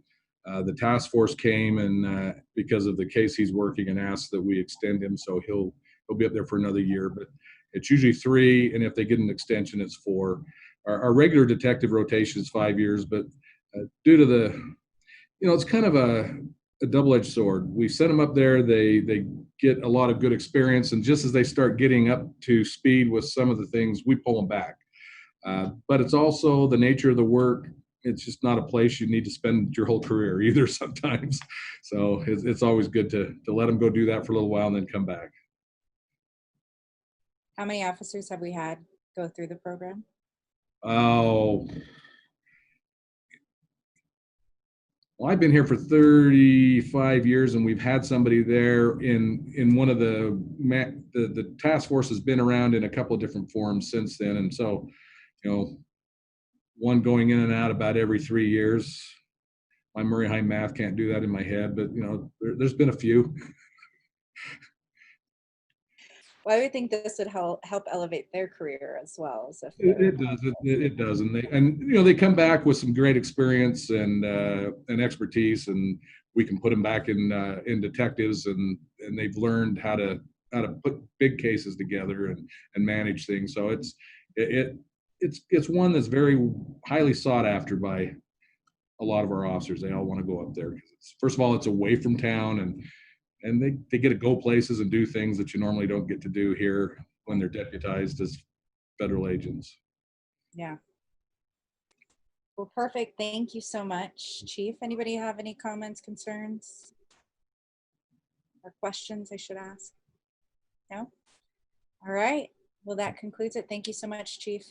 The task force came and because of the case he's working and asked that we extend him, so he'll be up there for another year. But it's usually 3, and if they get an extension, it's 4. Our regular detective rotation is 5 years, but due to it's kind of a double-edged sword. We send them up there, they get a lot of good experience, and just as they start getting up to speed with some of the things, we pull them back. But it's also the nature of the work. It's just not a place you need to spend your whole career either sometimes. So it's always good to let them go do that for a little while and then come back. How many officers have we had go through the program? Oh, Well, I've been here for 35 years, and we've had somebody there in one of the task force has been around in a couple of different forms since then. And so, one going in and out about every 3 years. My Murray High math can't do that in my head, but there's been a few. Well, I would think this would help elevate their career as well. As if It does. It does, and they come back with some great experience and expertise, and we can put them back in detectives, and they've learned how to put big cases together and manage things. So it's one that's very highly sought after by a lot of our officers. They all want to go up there because first of all, it's away from town, and they get to go places and do things that you normally don't get to do here when they're deputized as federal agents. Yeah. Well, perfect. Thank you so much, Chief. Anybody have any comments, concerns, or questions I should ask? No? All right. Well, that concludes it. Thank you so much, Chief.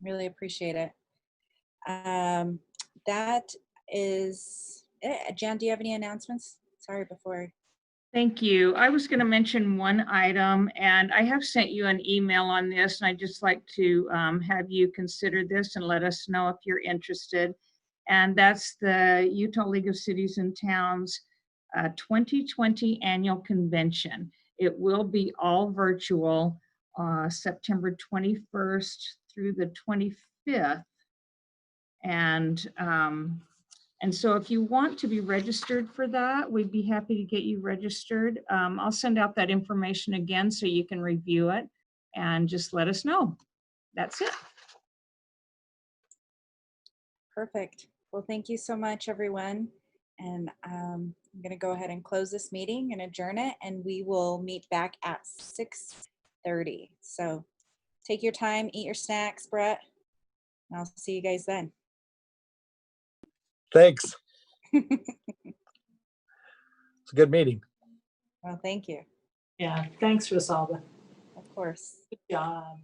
Really appreciate it. That is it. Jan, do you have any announcements? Sorry, before. Thank you. I was going to mention one item, and I have sent you an email on this, and I'd just like to have you consider this and let us know if you're interested. And that's the Utah League of Cities and Towns 2020 Annual Convention. It will be all virtual, September 21st through the 25th. And so if you want to be registered for that, we'd be happy to get you registered. I'll send out that information again so you can review it and just let us know. That's it. Perfect. Well, thank you so much, everyone. And I'm going to go ahead and close this meeting and adjourn it, and we will meet back at 6:30. So take your time, eat your snacks, Brett. And I'll see you guys then. Thanks. It's a good meeting. Well, thank you. Yeah, thanks, Rosalba. Of course. Good job.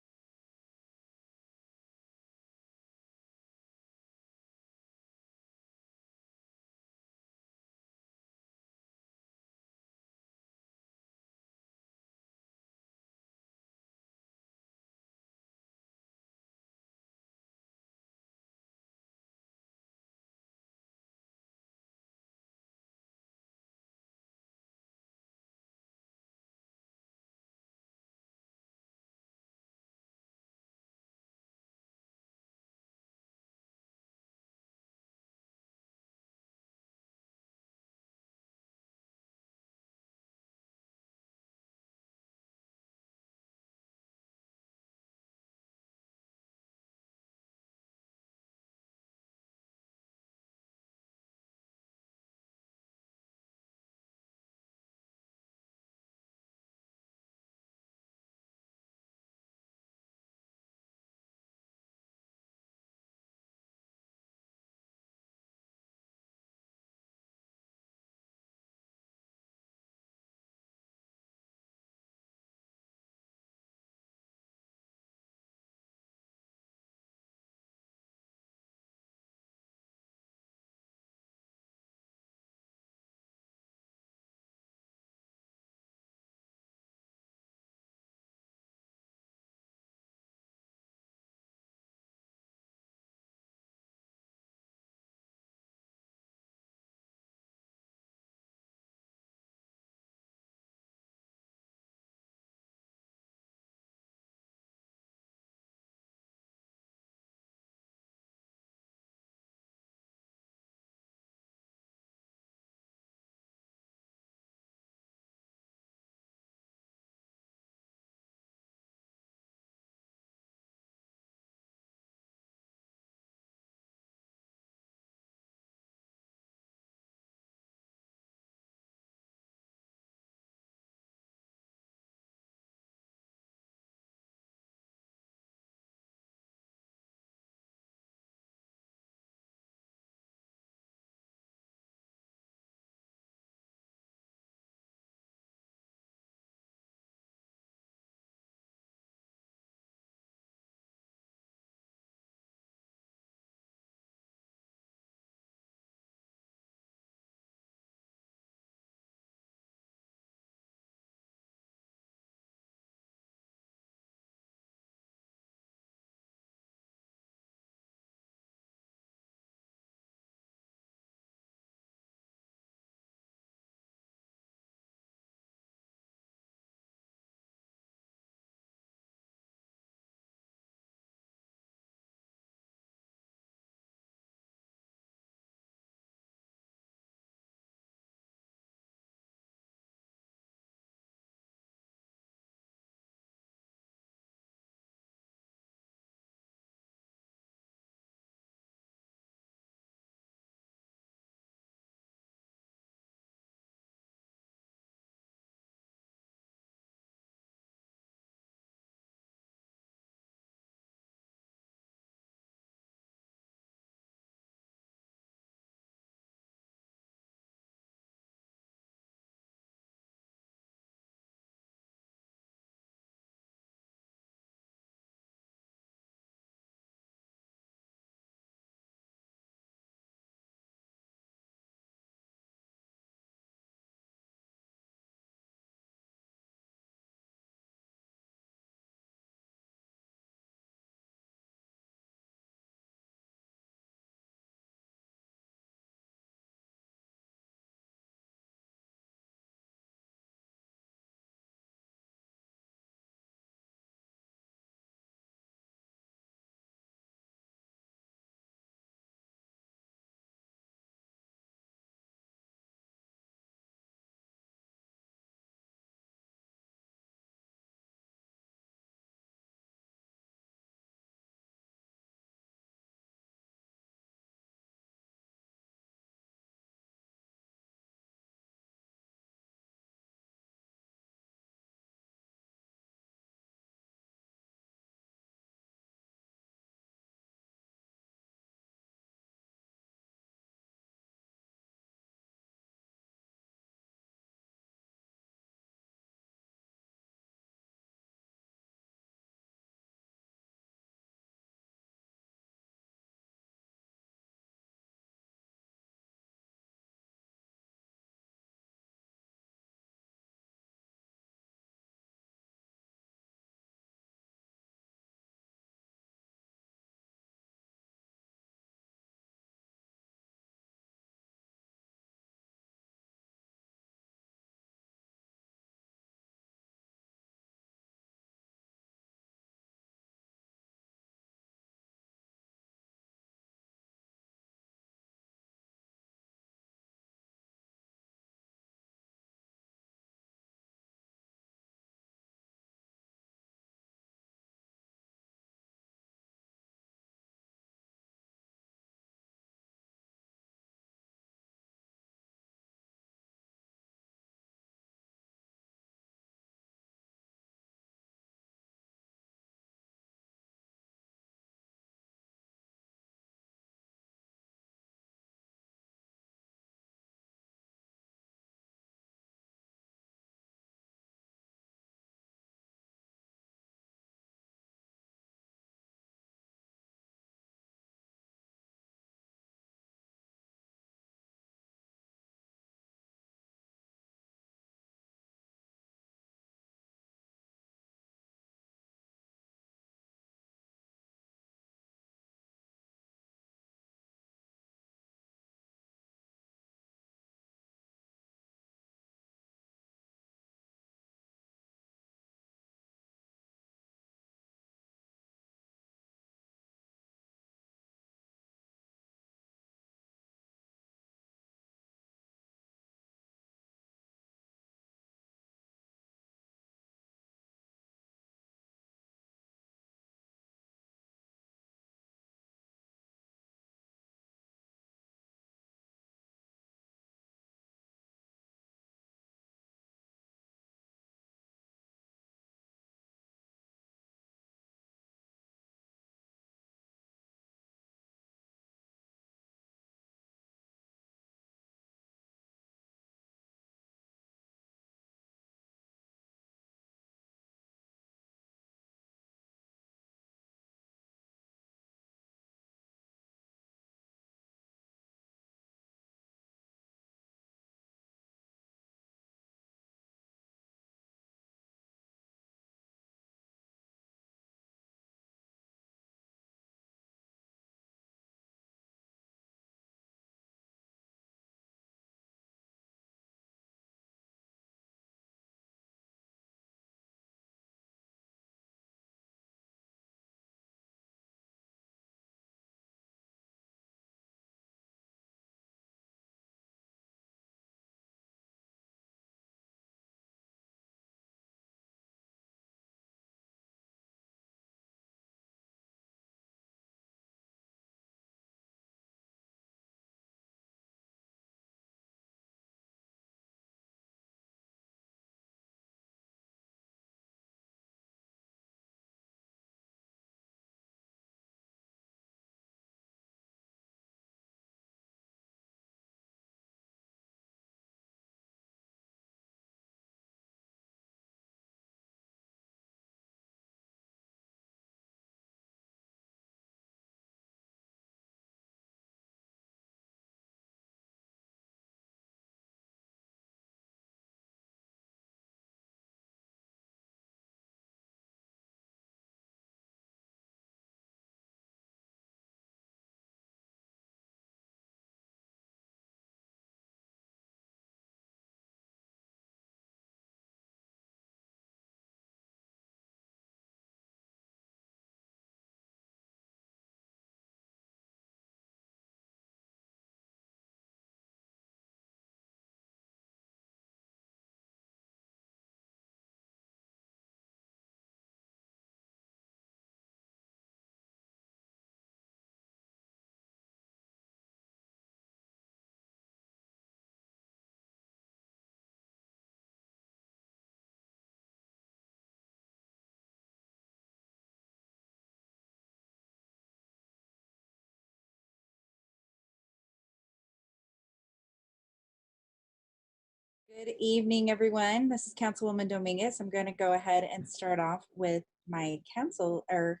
Good evening, everyone. This is Councilwoman Dominguez. I'm going to go ahead and start off with my council, or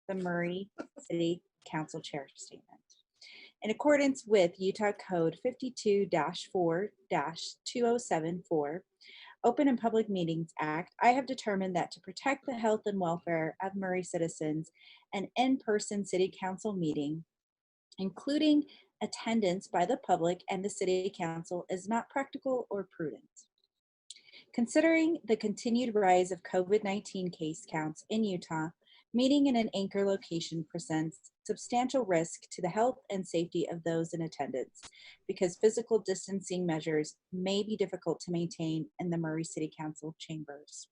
the Murray City Council Chair statement. In accordance with Utah Code 52-4-2074, Open and Public Meetings Act, I have determined that to protect the health and welfare of Murray citizens, an in-person city council meeting, including attendance by the public and the city council, is not practical or prudent. Considering the continued rise of COVID-19 case counts in Utah, meeting in an anchor location presents substantial risk to the health and safety of those in attendance because physical distancing measures may be difficult to maintain in the Murray City Council chambers.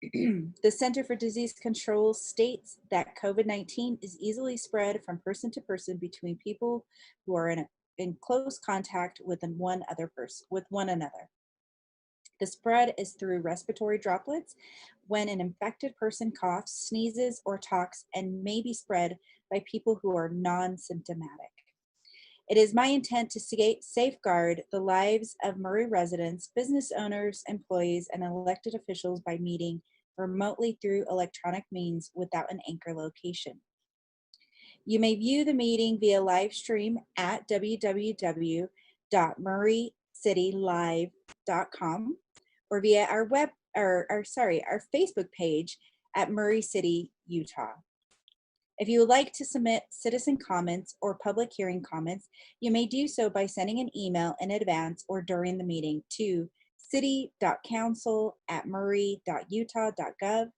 The Center for Disease Control states that COVID-19 is easily spread from person to person between people who are in close contact with one another. The spread is through respiratory droplets when an infected person coughs, sneezes, or talks, and may be spread by people who are non-symptomatic. It is my intent to safeguard the lives of Murray residents, business owners, employees, and elected officials by meeting remotely through electronic means without an anchor location. You may view the meeting via live stream at www.murraycitylive.com or via our Facebook page at Murray City, Utah. If you would like to submit citizen comments or public hearing comments, you may do so by sending an email in advance or during the meeting to city.council@murray.utah.gov.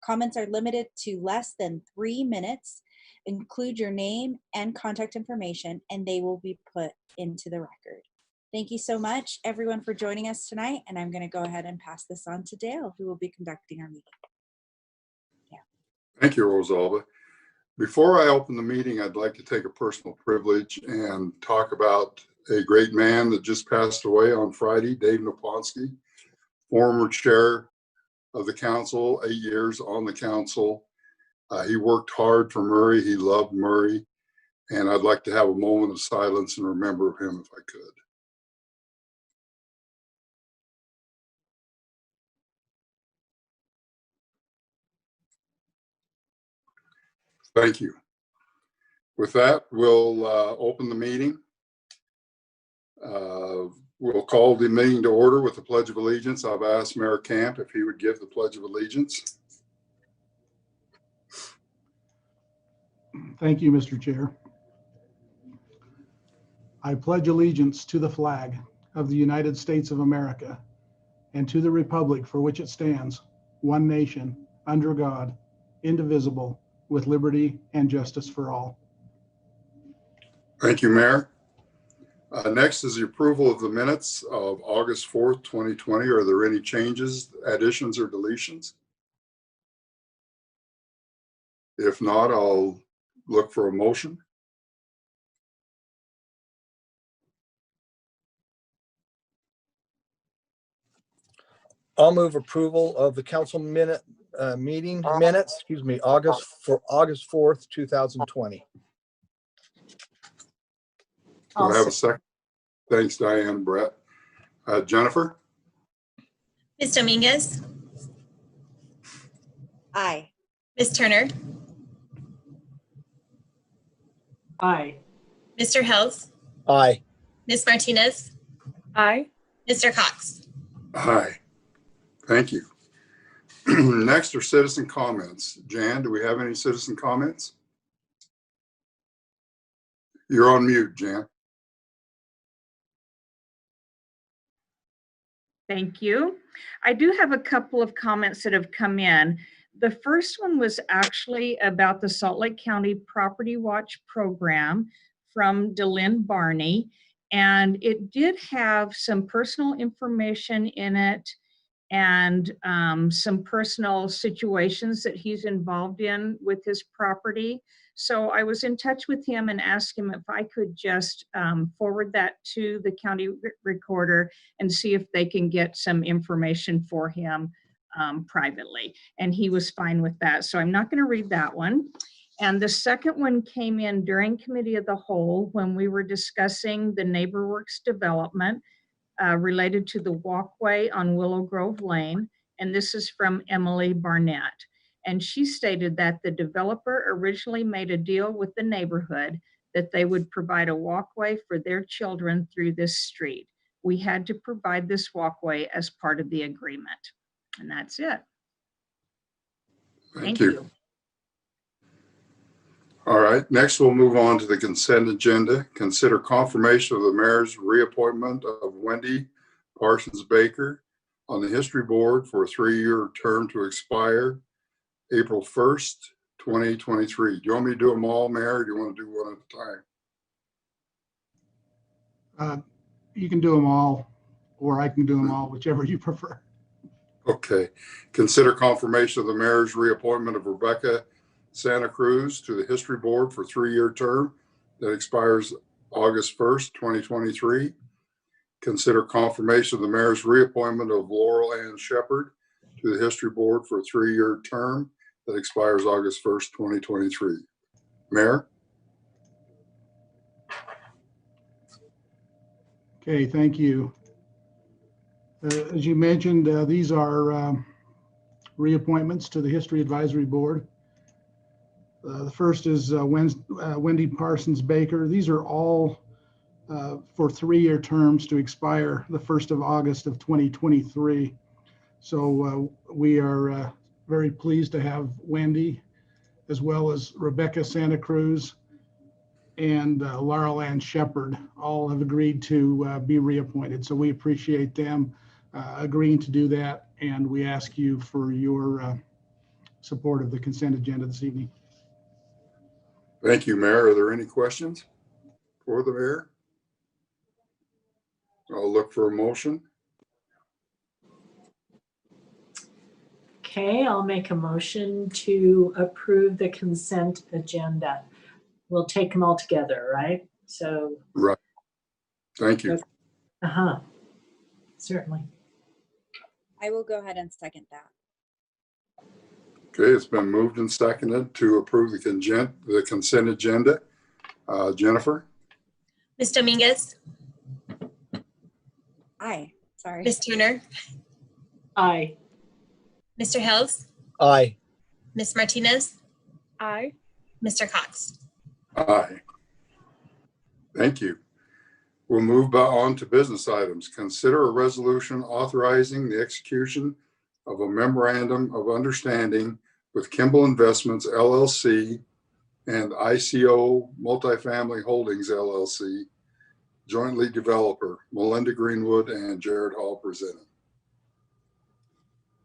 Comments are limited to less than 3 minutes. Include your name and contact information, and they will be put into the record. Thank you so much, everyone, for joining us tonight, and I'm going to go ahead and pass this on to Dale, who will be conducting our meeting. Thank you, Rosalba. Before I open the meeting, I'd like to take a personal privilege and talk about a great man that just passed away on Friday, Dave Naponsky, former chair of the council, 8 years on the council. He worked hard for Murray. He loved Murray. And I'd like to have a moment of silence and remember him if I could. Thank you. With that, we'll open the meeting. We'll call the meeting to order with the Pledge of Allegiance. I've asked Mayor Camp if he would give the Pledge of Allegiance. Thank you, Mr. Chair. I pledge allegiance to the flag of the United States of America and to the republic for which it stands, one nation, under God, indivisible, with liberty and justice for all. Thank you, Mayor. Next is the approval of the minutes of August 4th, 2020. Are there any changes, additions, or deletions? If not, I'll look for a motion. I'll move approval of the council meeting minutes, August 4th, 2020. Do I have a second? Thanks, Diane. Brett. Jennifer? Ms. Dominguez, Aye. Ms. Turner, Aye. Mr. Hells, Aye. Ms. Martinez, Aye. Mr. Cox. Aye. Thank you. Next are citizen comments. Jan, do we have any citizen comments? You're on mute, Jan. Thank you. I do have a couple of comments that have come in. The first one was actually about the Salt Lake County Property Watch program from Delynn Barney, and it did have some personal information in it and some personal situations that he's involved in with his property. So I was in touch with him and asked him if I could just forward that to the county recorder and see if they can get some information for him privately. And he was fine with that. So I'm not going to read that one. And the second one came in during Committee of the Whole when we were discussing the NeighborWorks development. related to the walkway on Willow Grove Lane. And this is from Emily Barnett. And she stated that the developer originally made a deal with the neighborhood that they would provide a walkway for their children through this street. We had to provide this walkway as part of the agreement. And that's it. Thank you. All right, next we'll move on to the consent agenda. Consider confirmation of the mayor's reappointment of Wendy Parsons Baker on the History Board for a 3-year term to expire April 1st, 2023. Do you want me to do them all, Mayor, or do you want to do one at a time? You can do them all, or I can do them all, whichever you prefer. Okay. Consider confirmation of the mayor's reappointment of Rebecca Santa Cruz to the History Board for a 3-year term that expires August 1st, 2023. Consider confirmation of the mayor's reappointment of Laurel Ann Shepard to the History Board for a 3-year term that expires August 1st, 2023. Mayor? Okay, thank you. As you mentioned, these are reappointments to the History Advisory Board. The first is Wendy Parsons Baker. These are all for 3-year terms to expire the 1st of August of 2023. So we are very pleased to have Wendy, as well as Rebecca Santa Cruz and Laurel Ann Shepard, all have agreed to be reappointed. So we appreciate them agreeing to do that, and we ask you for your support of the consent agenda this evening. Thank you, Mayor. Are there any questions for the mayor? I'll look for a motion. Okay, I'll make a motion to approve the consent agenda. We'll take them all together, right? So. Right. Thank you. Certainly. I will go ahead and second that. Okay, it's been moved and seconded to approve the consent agenda. Jennifer? Ms. Dominguez, Aye. Sorry. Ms. Turner, Aye. Mr. Hills, Aye. Ms. Martinez, Aye. Mr. Cox. Aye. Thank you. We'll move on to business items. Consider a resolution authorizing the execution of a memorandum of understanding with Kimball Investments LLC and ICO Multifamily Holdings LLC, jointly developer, Melinda Greenwood and Jared Hall presenting.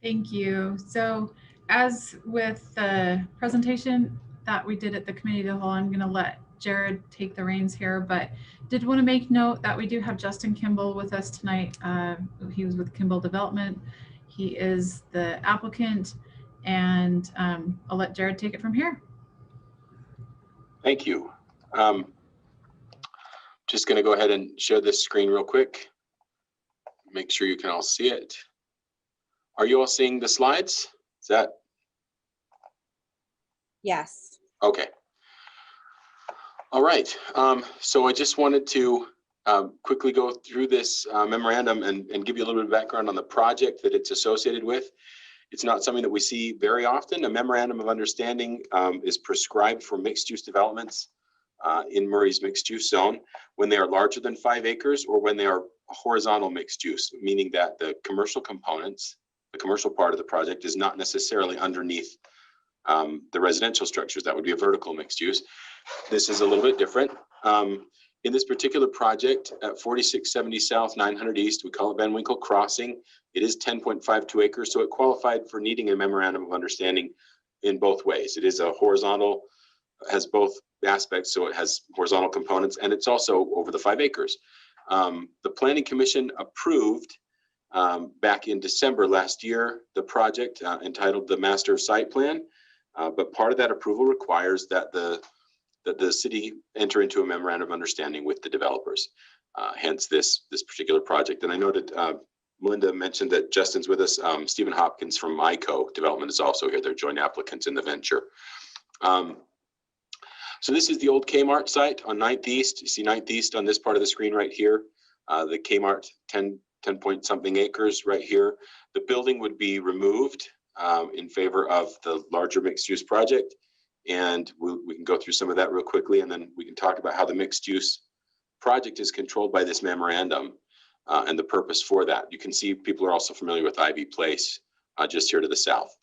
Thank you. So as with the presentation that we did at the committee of the whole, I'm going to let Jared take the reins here, but did want to make note that we do have Justin Kimball with us tonight. He was with Kimball Development. He is the applicant, and I'll let Jared take it from here. Thank you. Just going to go ahead and share this screen real quick. Make sure you can all see it. Are you all seeing the slides? Is that? Yes. Okay. All right. So I just wanted to quickly go through this memorandum and give you a little bit of background on the project that it's associated with. It's not something that we see very often. A memorandum of understanding is prescribed for mixed-use developments in Murray's mixed-use zone when they are larger than 5 acres or when they are horizontal mixed-use, meaning that the commercial components, the commercial part of the project is not necessarily underneath the residential structures. That would be a vertical mixed-use. This is a little bit different. In this particular project at 4670 South, 900 East, we call it Van Winkle Crossing. It is 10.52 acres, so it qualified for needing a memorandum of understanding in both ways. It is a horizontal, has both aspects, so it has horizontal components, and it's also over the 5 acres. The Planning Commission approved back in December last year the project entitled the Master Site Plan, but part of that approval requires that the city enter into a memorandum of understanding with the developers, hence this particular project. And I noted Melinda mentioned that Justin's with us. Stephen Hopkins from ICO Development is also here. They're joint applicants in the venture. So this is the old Kmart site on 9th East. You see 9th East on this part of the screen right here. The Kmart 10 point something acres right here. The building would be removed in favor of the larger mixed use project. And we can go through some of that real quickly, and then we can talk about how the mixed use project is controlled by this memorandum and the purpose for that. You can see people are also familiar with Ivy Place just here to the south.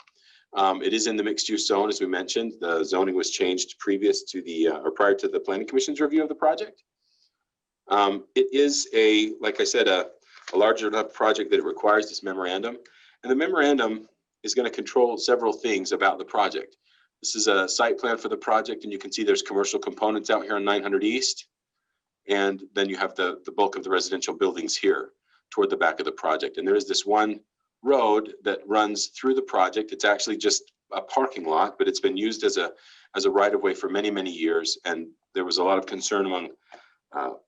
It is in the mixed use zone, as we mentioned. The zoning was changed previous to the or prior to the Planning Commission's review of the project. It is like I said, a larger enough project that it requires this memorandum. And the memorandum is going to control several things about the project. This is a site plan for the project, and you can see there's commercial components out here on 900 East. And then you have the bulk of the residential buildings here toward the back of the project. And there is this one road that runs through the project. It's actually just a parking lot, but it's been used as a right-of-way for many, many years. And there was a lot of concern among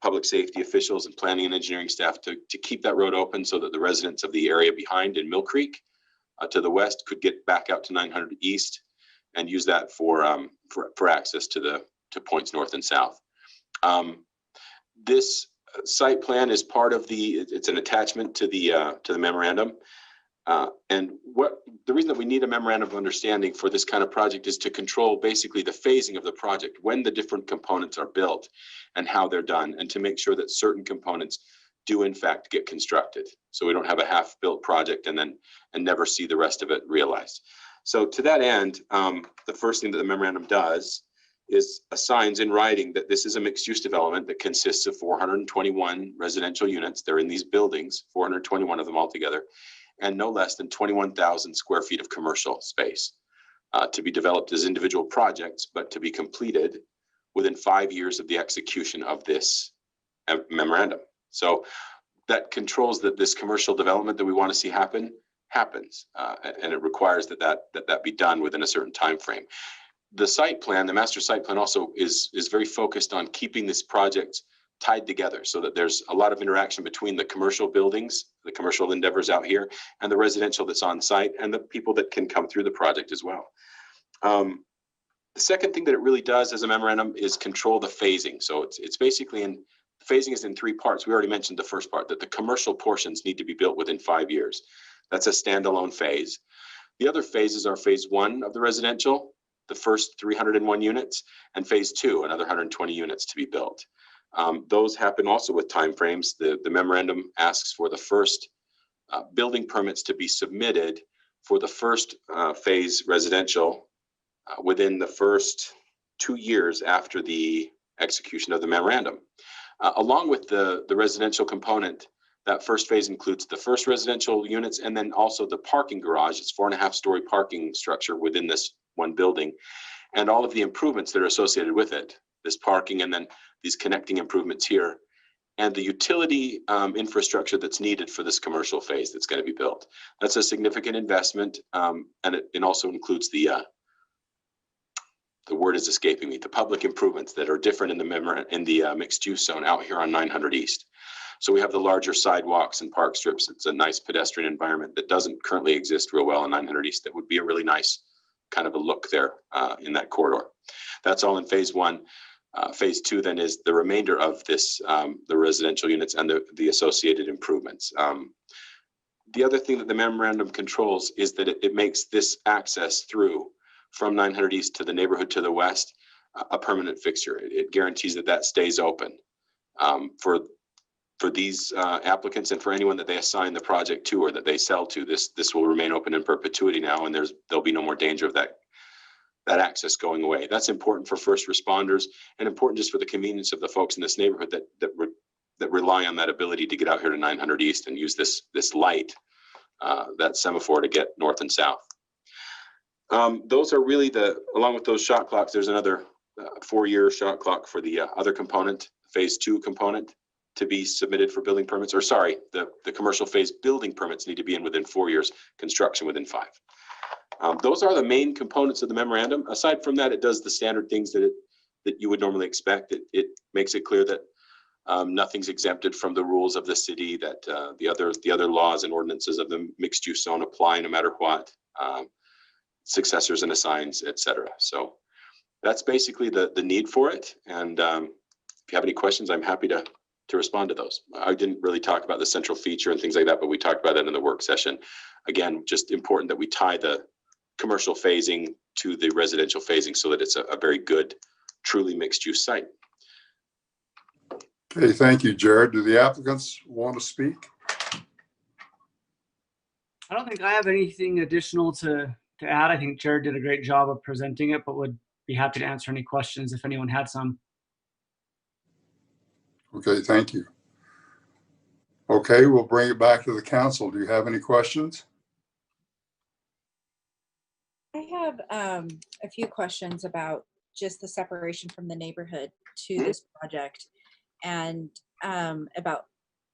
public safety officials and planning and engineering staff to keep that road open so that the residents of the area behind in Mill Creek to the west could get back out to 900 East and use that for access to points north and south. This site plan is part of it's an attachment to the memorandum. And the reason that we need a memorandum of understanding for this kind of project is to control basically the phasing of the project, when the different components are built and how they're done, and to make sure that certain components do in fact get constructed. So we don't have a half-built project and never see the rest of it realized. So to that end, the first thing that the memorandum does is assigns in writing that this is a mixed-use development that consists of 421 residential units. They're in these buildings, 421 of them altogether, and no less than 21,000 square feet of commercial space to be developed as individual projects, but to be completed within 5 years of the execution of this memorandum. So that controls that this commercial development that we want to see happens, and it requires that be done within a certain time frame. The site plan, the master site plan, also is very focused on keeping this project tied together so that there's a lot of interaction between the commercial buildings, the commercial endeavors out here, and the residential that's on site, and the people that can come through the project as well. The second thing that it really does as a memorandum is control the phasing. So it's basically phasing is in three parts. We already mentioned the first part, that the commercial portions need to be built within 5 years. That's a standalone phase. The other phases are phase 1 of the residential, the first 301 units, and phase 2, another 120 units to be built. Those happen also with timeframes. The memorandum asks for the first building permits to be submitted for the first phase residential within the first 2 years after the execution of the memorandum. Along with the residential component, that first phase includes the first residential units and then also the parking garage. It's 4.5-story parking structure within this one building, and all of the improvements that are associated with it, this parking and then these connecting improvements here, and the utility infrastructure that's needed for this commercial phase that's going to be built. That's a significant investment, and it also includes the word is escaping me, the public improvements that are different in the mixed use zone out here on 900 East. So we have the larger sidewalks and park strips. It's a nice pedestrian environment that doesn't currently exist real well on 900 East. That would be a really nice kind of a look there in that corridor. That's all in phase 1. Phase 2 then is the remainder of this, the residential units and the associated improvements. The other thing that the memorandum controls is that it makes this access through from 900 East to the neighborhood to the west a permanent fixture. It guarantees that stays open for these applicants and for anyone that they assign the project to or that they sell to. This will remain open in perpetuity now, and there'll be no more danger of that access going away. That's important for first responders and important just for the convenience of the folks in this neighborhood that rely on that ability to get out here to 900 East and use this light, that semaphore to get north and south. Those are really along with those shot clocks, there's another 4-year shot clock for the other component, phase 2 component, to be submitted for building permits, or sorry, the commercial phase building permits need to be in within 4 years, construction within 5. Those are the main components of the memorandum. Aside from that, it does the standard things that you would normally expect. It makes it clear that nothing's exempted from the rules of the city, that the other laws and ordinances of the mixed use zone apply no matter what, successors and assigns, etc. So that's basically the need for it. And if you have any questions, I'm happy to respond to those. I didn't really talk about the central feature and things like that, but we talked about that in the work session. Again, just important that we tie the commercial phasing to the residential phasing so that it's a very good, truly mixed use site. Okay, thank you, Jared. Do the applicants want to speak? I don't think I have anything additional to add. I think Jared did a great job of presenting it, but would be happy to answer any questions if anyone had some. Okay, thank you. Okay, we'll bring it back to the council. Do you have any questions? I have a few questions about just the separation from the neighborhood to this project, and about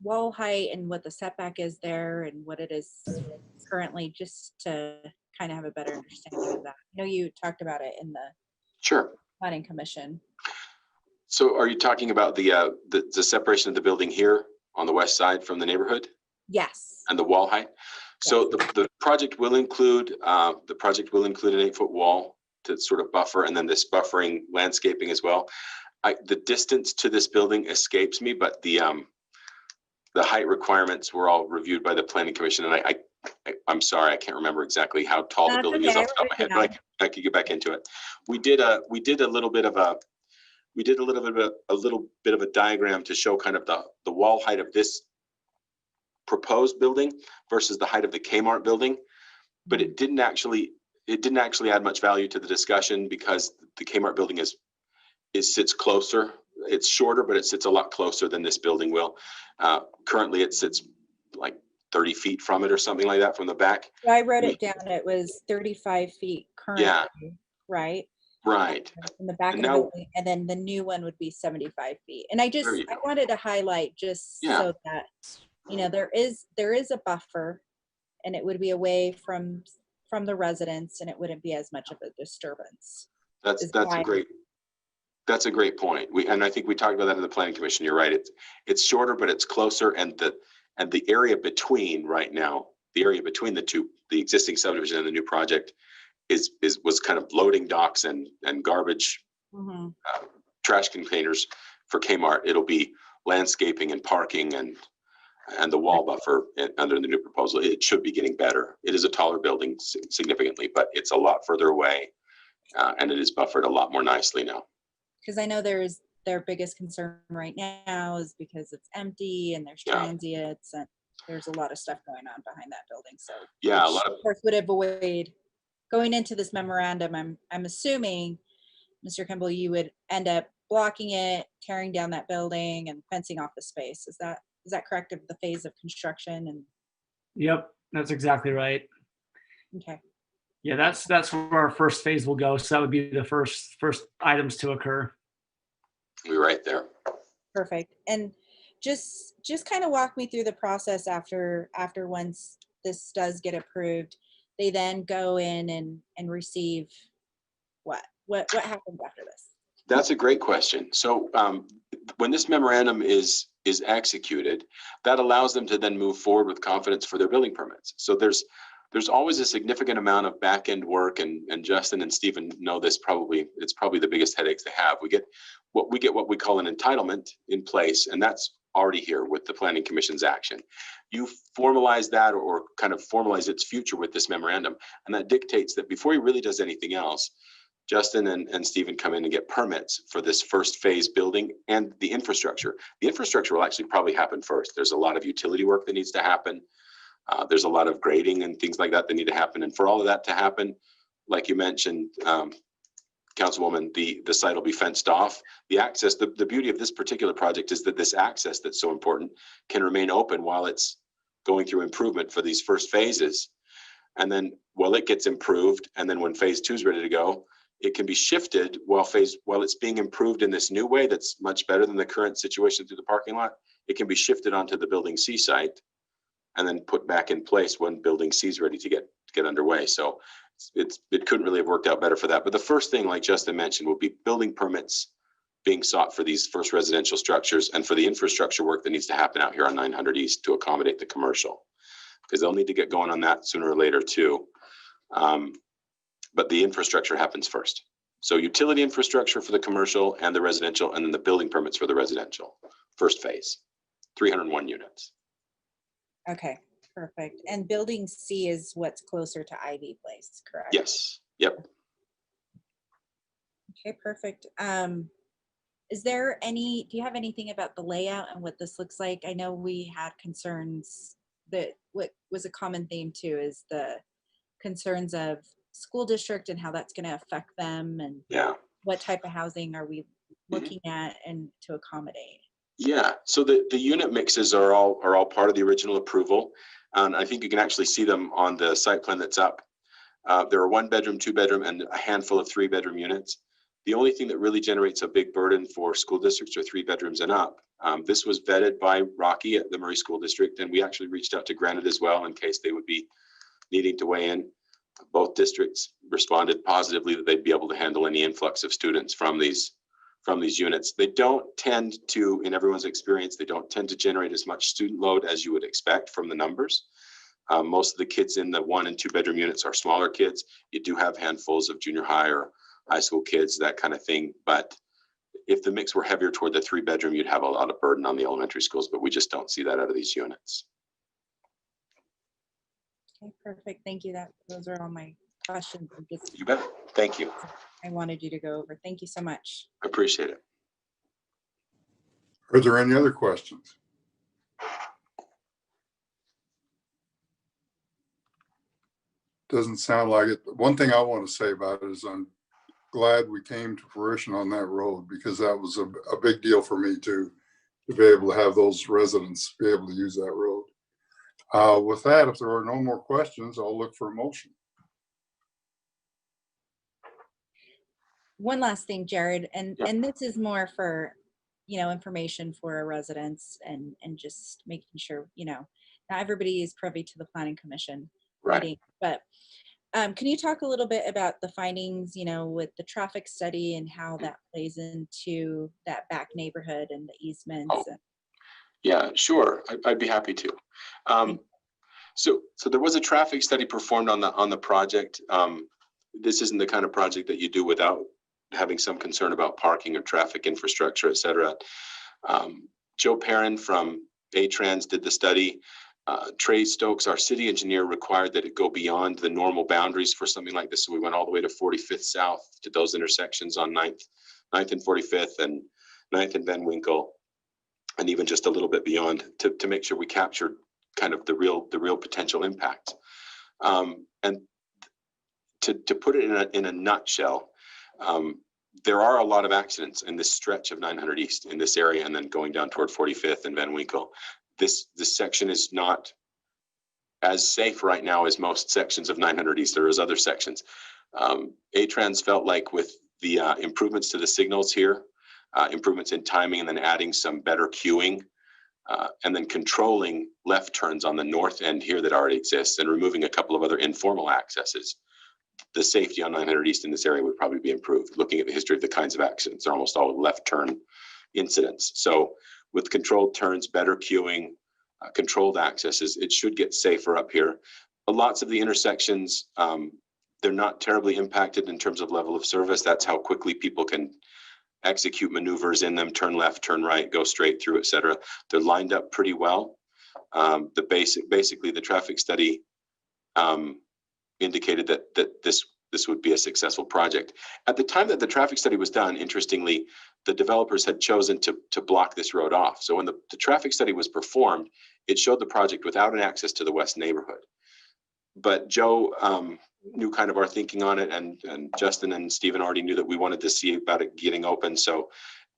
wall height and what the setback is there and what it is currently, just to kind of have a better understanding of that. I know you talked about it in the Planning Commission. So are you talking about the separation of the building here on the west side from the neighborhood? Yes. And the wall height? So the project will include an 8-foot wall to sort of buffer, and then this buffering landscaping as well. The distance to this building escapes me, but the height requirements were all reviewed by the Planning Commission, and I'm sorry, I can't remember exactly how tall the building is off the top of my head, but I could get back into it. We did a little bit of a diagram to show kind of the wall height of this proposed building versus the height of the Kmart building, but it didn't actually add much value to the discussion because the Kmart building sits closer. It's shorter, but it sits a lot closer than this building will. Currently, it sits like 30 feet from it or something like that from the back. I wrote it down. It was 35 feet currently, right? Right. In the back of the building, and then the new one would be 75 feet. And I wanted to highlight just so that, you know, there is a buffer, and it would be away from the residents, and it wouldn't be as much of a disturbance. That's a great point. And I think we talked about that in the Planning Commission. You're right. It's shorter, but it's closer, and the area between right now, the area between the existing subdivision and the new project was kind of loading docks and garbage trash containers for Kmart. It'll be landscaping and parking and the wall buffer under the new proposal. It should be getting better. It is a taller building significantly, but it's a lot further away, and it is buffered a lot more nicely now. Because I know their biggest concern right now is because it's empty and there's transients and there's a lot of stuff going on behind that building. So a lot of course would avoid going into this memorandum. I'm assuming, Mr. Kimball, you would end up blocking it, tearing down that building, and fencing off the space. Is that correct of the phase of construction? And Yep, that's exactly right. okay. Yeah, that's where our first phase will go. So that would be the first items to occur. We're right there. Perfect. And just kind of walk me through the process after once this does get approved. They then go in and receive what happens after this? That's a great question. So when this memorandum is executed, that allows them to then move forward with confidence for their building permits. So there's always a significant amount of back end work, and Justin and Stephen know this. It's probably the biggest headaches they have. We get what we call an entitlement in place, and that's already here with the Planning Commission's action. You formalize that or kind of formalize its future with this memorandum, and that dictates that before he really does anything else, Justin and Stephen come in and get permits for this first phase building and the infrastructure. The infrastructure will actually probably happen first. There's a lot of utility work that needs to happen. There's a lot of grading and things like that need to happen. And for all of that to happen, like you mentioned, Councilwoman, the site will be fenced off. The access, the beauty of this particular project is that this access that's so important can remain open while it's going through improvement for these first phases. And then while it gets improved, and then when phase 2 is ready to go, it can be shifted while it's being improved in this new way that's much better than the current situation through the parking lot. It can be shifted onto the Building C site and then put back in place when Building C is ready to get underway. So it couldn't really have worked out better for that. But the first thing, like Justin mentioned, will be building permits being sought for these first residential structures and for the infrastructure work that needs to happen out here on 900 East to accommodate the commercial, because they'll need to get going on that sooner or later too. But the infrastructure happens first. So utility infrastructure for the commercial and the residential, and then the building permits for the residential first phase, 301 units. Okay, perfect. And building C is what's closer to Ivy Place, correct? Yes. Yep. Okay, perfect. Is there any, do you have anything about the layout and what this looks like? I know we had concerns that what was a common theme too is the concerns of school district and how that's going to affect them, and what type of housing are we looking at and to accommodate? Yeah, so the unit mixes are all part of the original approval. And I think you can actually see them on the site plan that's up. There are 1-bedroom, 2-bedroom, and a handful of 3-bedroom units. The only thing that really generates a big burden for school districts are 3 bedrooms and up. This was vetted by Rocky at the Murray School District, and we actually reached out to Granite as well in case they would be needing to weigh in. Both districts responded positively that they'd be able to handle any influx of students from these units. They don't tend to, in everyone's experience, they don't tend to generate as much student load as you would expect from the numbers. Most of the kids in the 1- and 2-bedroom units are smaller kids. You do have handfuls of junior high or high school kids, that kind of thing. But if the mix were heavier toward the 3-bedroom, you'd have a lot of burden on the elementary schools, but we just don't see that out of these units. Okay, perfect. Thank you. Those are all my questions. You bet. Thank you. I wanted you to go over. Thank you so much. I appreciate it. Are there any other questions? Doesn't sound like it. One thing I want to say about it is I'm glad we came to fruition on that road, because that was a big deal for me too, to be able to have those residents be able to use that road. With that, if there are no more questions, I'll look for a motion. One last thing, Jared, and this is more for, information for our residents and just making sure, not everybody is privy to the Planning Commission meeting, but can you talk a little bit about the findings, with the traffic study and how that plays into that back neighborhood and the easements? Yeah, sure. I'd be happy to. So there was a traffic study performed on the project. This isn't the kind of project that you do without having some concern about parking or traffic infrastructure, et cetera. Joe Perrin from A-Trans did the study. Trey Stokes, our city engineer, required that it go beyond the normal boundaries for something like this. So we went all the way to 45th South to those intersections on 9th and 45th and 9th and Van Winkle, and even just a little bit beyond to make sure we captured kind of the real potential impact. And to put it in a nutshell, there are a lot of accidents in this stretch of 900 East in this area, and then going down toward 45th and Van Winkle. This section is not as safe right now as most sections of 900 East. There is other sections. A-Trans felt like with the improvements to the signals here, improvements in timing, and then adding some better queuing, and then controlling left turns on the north end here that already exists, and removing a couple of other informal accesses, the safety on 900 East in this area would probably be improved. Looking at the history of the kinds of accidents, they're almost all left turn incidents. So with controlled turns, better queuing, controlled accesses, it should get safer up here. Lots of the intersections, they're not terribly impacted in terms of level of service. That's how quickly people can execute maneuvers in them, turn left, turn right, go straight through, et cetera. They're lined up pretty well. Basically the traffic study indicated that this would be a successful project. At the time that the traffic study was done, interestingly, the developers had chosen to block this road off. So when the traffic study was performed, it showed the project without an access to the west neighborhood. But Joe knew kind of our thinking on it, and Justin and Stephen already knew that we wanted to see about it getting open. So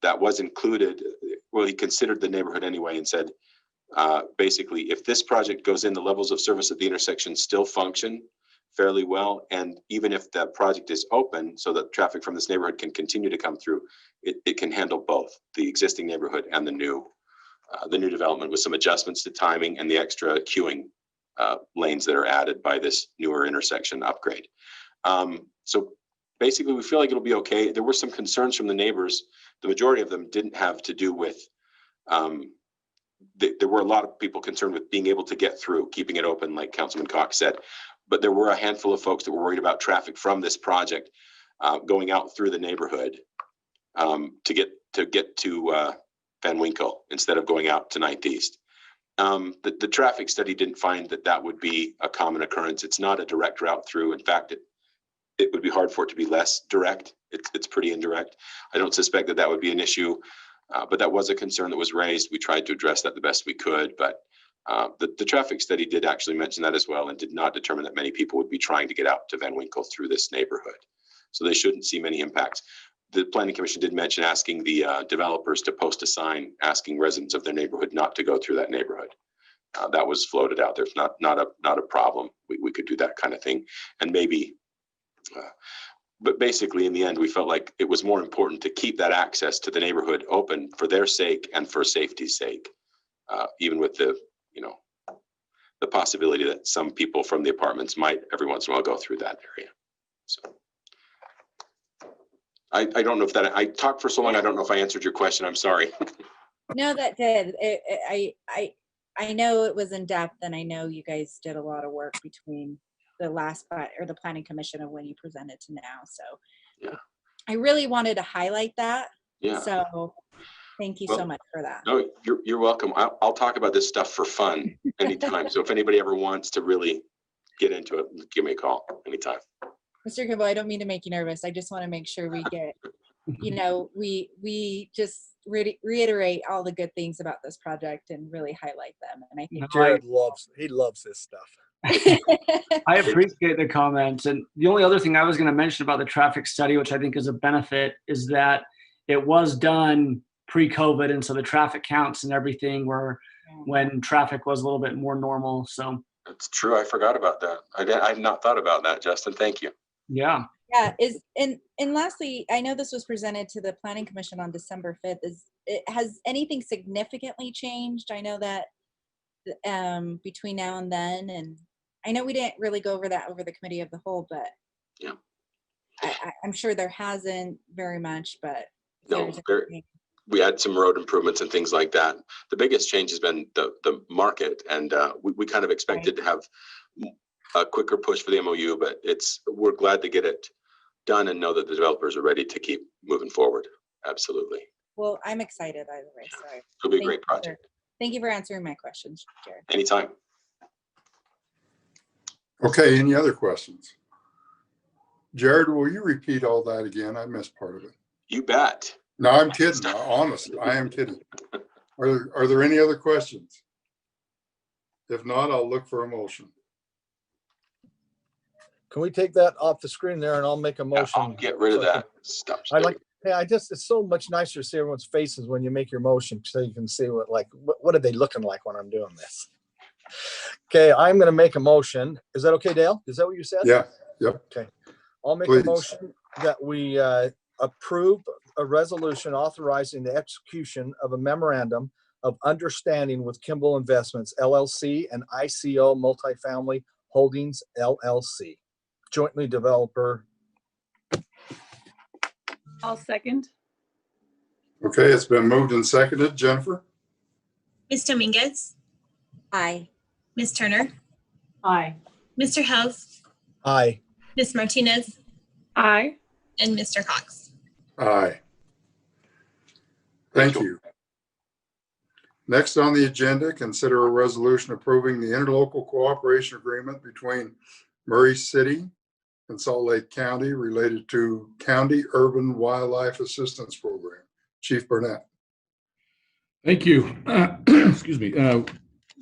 that was included. Well, he considered the neighborhood anyway and said, basically, if this project goes in, the levels of service at the intersection still function fairly well. And even if the project is open so that traffic from this neighborhood can continue to come through, it can handle both the existing neighborhood and the new development, with some adjustments to timing and the extra queuing lanes that are added by this newer intersection upgrade. So basically we feel like it'll be okay. There were some concerns from the neighbors. The majority of them didn't have to do with, there were a lot of people concerned with being able to get through, keeping it open, like Councilman Cox said. But there were a handful of folks that were worried about traffic from this project going out through the neighborhood to get to Van Winkle instead of going out to 9th East. The traffic study didn't find that that would be a common occurrence. It's not a direct route through. In fact, it would be hard for it to be less direct. It's pretty indirect. I don't suspect that that would be an issue, but that was a concern that was raised. We tried to address that the best we could, but the traffic study did actually mention that as well and did not determine that many people would be trying to get out to Van Winkle through this neighborhood. So they shouldn't see many impacts. The Planning Commission did mention asking the developers to post a sign asking residents of their neighborhood not to go through that neighborhood. That was floated out there. It's not a problem. We could do that kind of thing, and maybe. But basically, in the end, we felt like it was more important to keep that access to the neighborhood open for their sake and for safety's sake, even with the possibility that some people from the apartments might every once in a while go through that area. So I don't know if that I talked for so long. I don't know if I answered your question. I'm sorry. No, that did. I know it was in depth, and I know you guys did a lot of work between the last or the Planning Commission of when you presented to now. So yeah, I really wanted to highlight that. Yeah. So thank you so much for that. No, you're welcome. I'll talk about this stuff for fun anytime. So if anybody ever wants to really get into it, give me a call anytime. Mr. Kimball, I don't mean to make you nervous. I just want to make sure we get, we just reiterate all the good things about this project and really highlight them. And I think Jared loves this stuff. I appreciate the comments. And the only other thing I was going to mention about the traffic study, which I think is a benefit, is that it was done pre-COVID. And so the traffic counts and everything were when traffic was a little bit more normal. So that's true. I forgot about that. I've not thought about that, Justin. Thank you. Yeah. Yeah. And lastly, I know this was presented to the Planning Commission on December 5th. Has anything significantly changed? I know that between now and then, and I know we didn't really go over that over the committee of the whole, but yeah, I'm sure there hasn't very much, but no, we had some road improvements and things like that. The biggest change has been the market, and we kind of expected to have a quicker push for the MOU, but we're glad to get it done and know that the developers are ready to keep moving forward. Absolutely. Well, I'm excited either way. So it'll be a great project. Thank you for answering my questions, Jared. Anytime. Okay, any other questions? Jared, will you repeat all that again? I missed part of it. You bet. No, I'm kidding. Honestly, I am kidding. Are there any other questions? If not, I'll look for a motion. Can we take that off the screen there, and I'll make a motion? I'll get rid of that stuff. It's so much nicer to see everyone's faces when you make your motion, so you can see what are they looking like when I'm doing this. Okay, I'm going to make a motion. Is that okay, Dale? Is that what you said? Yeah. Yep. Okay. I'll make Please. a motion that we approve a resolution authorizing the execution of a memorandum of understanding with Kimball Investments, LLC, and ICO Multifamily Holdings, LLC, jointly developer. I'll second. Okay, it's been moved and seconded. Jennifer? Ms. Dominguez, Aye. Ms. Turner, Aye. Mr. Hells, Aye. Ms. Martinez, Aye. and Mr. Cox. Aye. Thank you. Next on the agenda, consider a resolution approving the interlocal cooperation agreement between Murray City and Salt Lake County related to County Urban Wildlife Assistance Program. Chief Burnett. Thank you. Excuse me.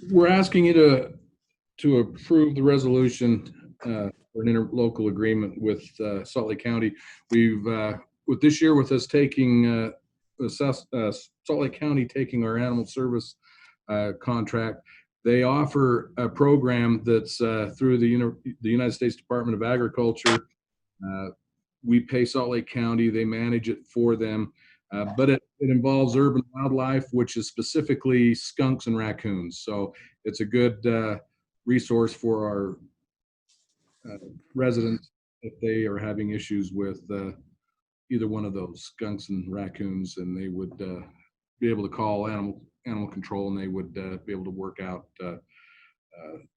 We're asking you to approve the resolution for an interlocal agreement with Salt Lake County. We've with this year, with us taking Salt Lake County taking our animal service contract, they offer a program that's through the United States Department of Agriculture. We pay Salt Lake County, they manage it for them, but it involves urban wildlife, which is specifically skunks and raccoons. So it's a good resource for our residents if they are having issues with either one of those, skunks and raccoons, and they would be able to call animal control, and they would be able to work out the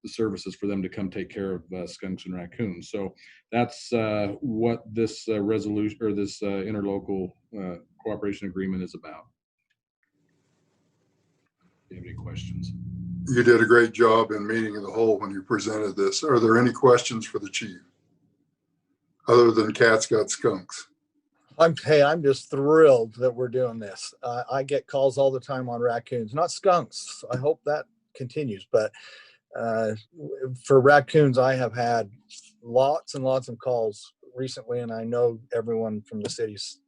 services for them to come take care of skunks and raccoons. So that's what this resolution or this interlocal cooperation agreement is about. you have any questions. You did a great job in meeting of the whole when you presented this. Are there any questions for the chief? Other than cats got skunks? I'm just thrilled that we're doing this. I get calls all the time on raccoons, not skunks. I hope that continues, but for raccoons, I have had lots and lots of calls recently, and I know everyone from the city's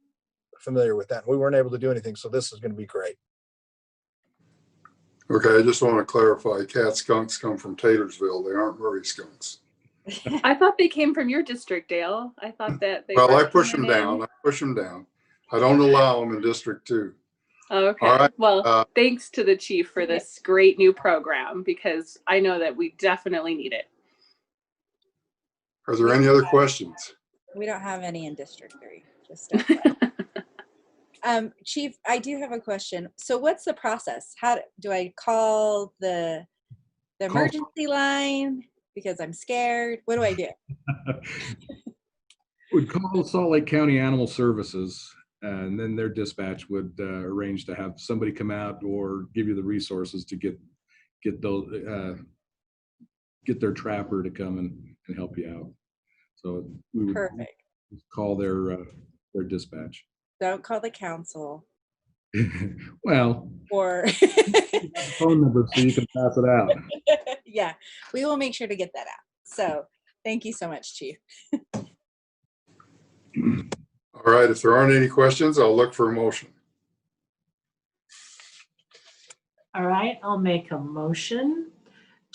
familiar with that. We weren't able to do anything, so this is going to be great. Okay, I just want to clarify, cat skunks come from Taylorsville. They aren't Murray skunks. I thought they came from your district, Dale. I thought that they Well, were I push them coming in. down. I push them down. I don't allow them in District 2. Okay. All right. Well, thanks to the chief for this great new program, because I know that we definitely need it. Are there any other questions? We don't have any in District 3. Just Chief, I do have a question. So what's the process? How do I call the emergency line because I'm scared? What do I do? Would call Salt Lake County Animal Services, and then their dispatch would arrange to have somebody come out or give you the resources to get their trapper to come and help you out. So we would Perfect. call their dispatch. Don't call the council. Well, Or phone number so you can pass it out. yeah, we will make sure to get that out. So thank you so much, Chief. All right, if there aren't any questions, I'll look for a motion. All right, I'll make a motion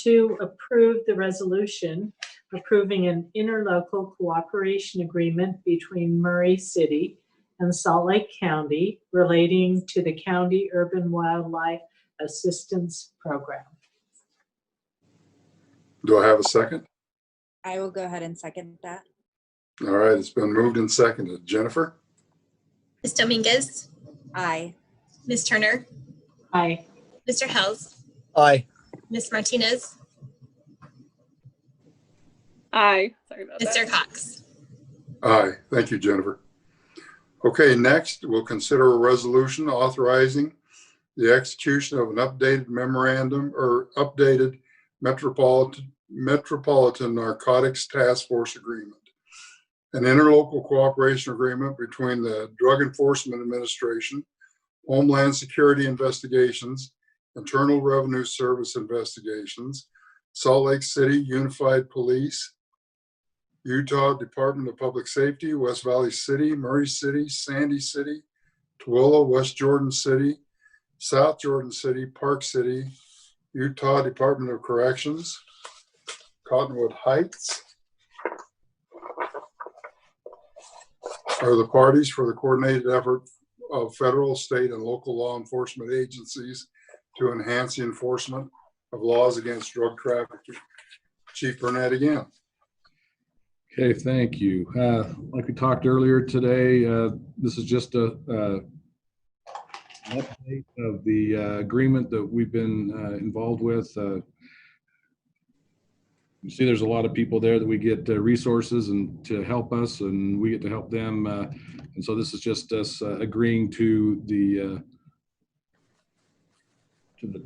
to approve the resolution approving an interlocal cooperation agreement between Murray City and Salt Lake County relating to the County Urban Wildlife Assistance Program. Do I have a second? I will go ahead and second that. All right, it's been moved and seconded. Jennifer? Ms. Dominguez, Aye. Ms. Turner, Aye. Mr. Hels, Aye. Ms. Martinez, Aye. Sorry about Mr. that. Cox. Aye. Thank you, Jennifer. Okay, next we'll consider a resolution authorizing the execution of an updated memorandum or updated Metropolitan Narcotics Task Force Agreement, an interlocal cooperation agreement between the Drug Enforcement Administration, Homeland Security Investigations, Internal Revenue Service Investigations, Salt Lake City Unified Police, Utah Department of Public Safety, West Valley City, Murray City, Sandy City, Tooele, West Jordan City, South Jordan City, Park City, Utah Department of Corrections, Cottonwood Heights are the parties for the coordinated effort of federal, state, and local law enforcement agencies to enhance the enforcement of laws against drug trafficking. Chief Burnett again. Okay, thank you. Like we talked earlier today, this is just an update of the agreement that we've been involved with. You see there's a lot of people there that we get resources and to help us, and we get to help them. And so this is just us agreeing to the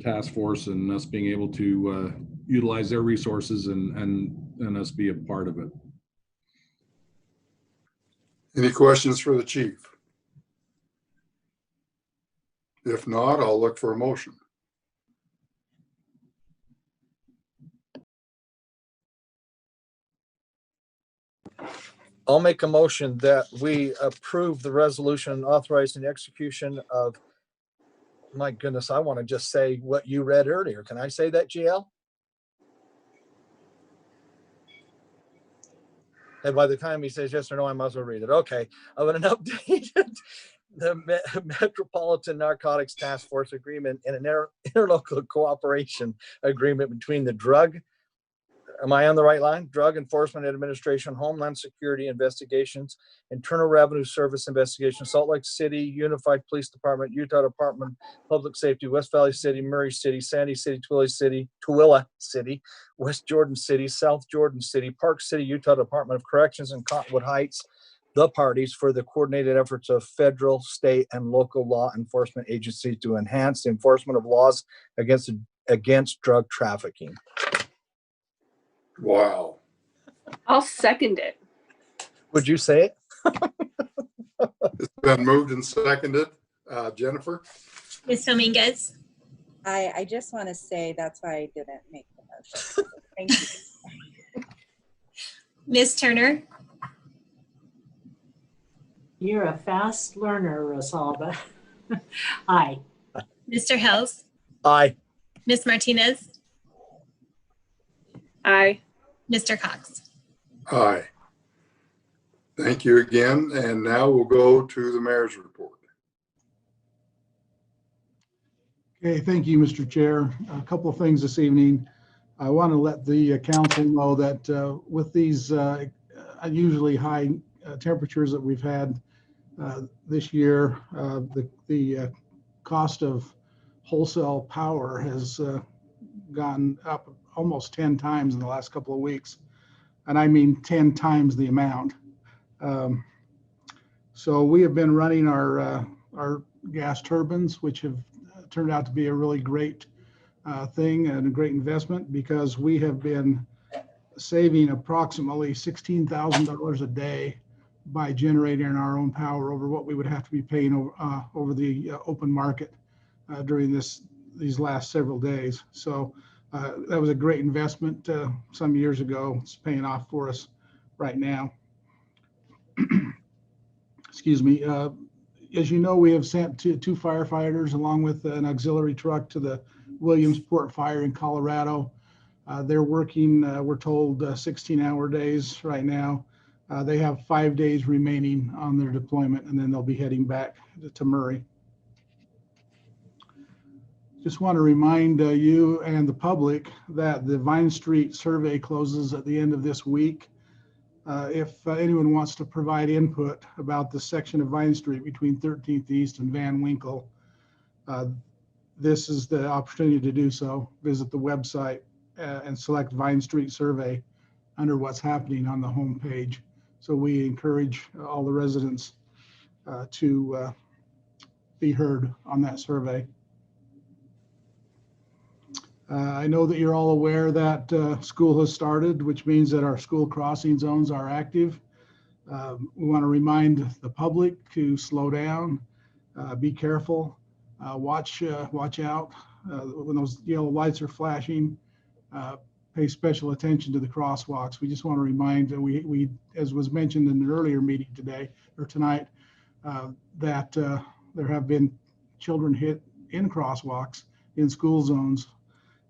task force and us being able to utilize their resources and us be a part of it. Any questions for the chief? If not, I'll look for a motion. I'll make a motion that we approve the resolution authorizing the execution of, my goodness, I want to just say what you read earlier. Can I say that, GL? And by the time he says yes or no, I might as well read it. Okay. Of an updated the Metropolitan Narcotics Task Force Agreement and an interlocal cooperation agreement between the Drug, am I on the right line? Drug Enforcement Administration, Homeland Security Investigations, Internal Revenue Service Investigations, Salt Lake City Unified Police Department, Utah Department of Public Safety, West Valley City, Murray City, Sandy City, Tooele City, West Jordan City, South Jordan City, Park City, Utah Department of Corrections, and Cottonwood Heights the parties for the coordinated efforts of federal, state, and local law enforcement agencies to enhance the enforcement of laws against drug trafficking. Wow. I'll second it. Would you say it? It's been moved and seconded. Jennifer? Ms. Dominguez, I just want to say that's why I didn't make the motion. Thank you. Ms. Turner, You're a fast learner, Rosalba. Aye. Mr. Hells, Aye. Ms. Martinez, Aye. Mr. Cox. Aye. Thank you again. And now we'll go to the mayor's report. Okay, thank you, Mr. Chair. A couple of things this evening. I want to let the council know that with these unusually high temperatures that we've had this year, the cost of wholesale power has gone up almost 10 times in the last couple of weeks. And I mean 10 times the amount. So we have been running our gas turbines, which have turned out to be a really great thing and a great investment, because we have been saving approximately $16,000 a day by generating our own power over what we would have to be paying over the open market during these last several days. So that was a great investment some years ago. It's paying off for us right now. Excuse me. As you know, we have sent two firefighters along with an auxiliary truck to the Williamsport fire in Colorado. They're working, we're told, 16-hour days right now. They have 5 days remaining on their deployment, and then they'll be heading back to Murray. Just want to remind you and the public that the Vine Street survey closes at the end of this week. If anyone wants to provide input about the section of Vine Street between 13th East and Van Winkle, this is the opportunity to do so. Visit the website and select Vine Street Survey under what's happening on the home page. So we encourage all the residents to be heard on that survey. I know that you're all aware that school has started, which means that our school crossing zones are active. We want to remind the public to slow down, be careful, watch out when those yellow lights are flashing. Pay special attention to the crosswalks. We just want to remind that we, as was mentioned in an earlier meeting today or tonight, that there have been children hit in crosswalks in school zones.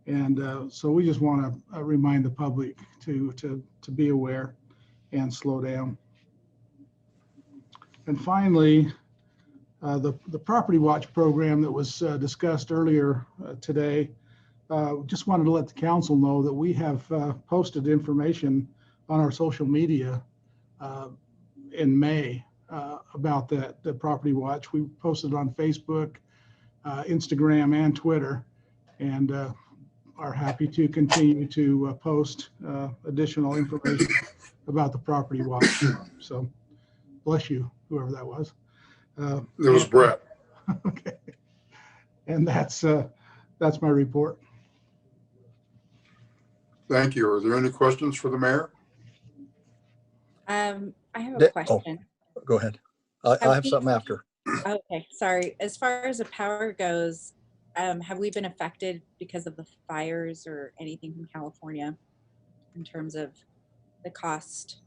And so we just want to remind the public to be aware and slow down. And finally, the Property Watch program that was discussed earlier today, just wanted to let the council know that we have posted information on our social media in May about the Property Watch. We posted on Facebook, Instagram, and Twitter, and are happy to continue to post additional information about the Property Watch. So bless you, whoever that was. It was Brett. Okay. And that's my report. Thank you. Are there any questions for the mayor? I have a question. Oh, go ahead. I'll have something after. Okay, sorry. As far as the power goes, have we been affected because of the fires or anything from California in terms of the cost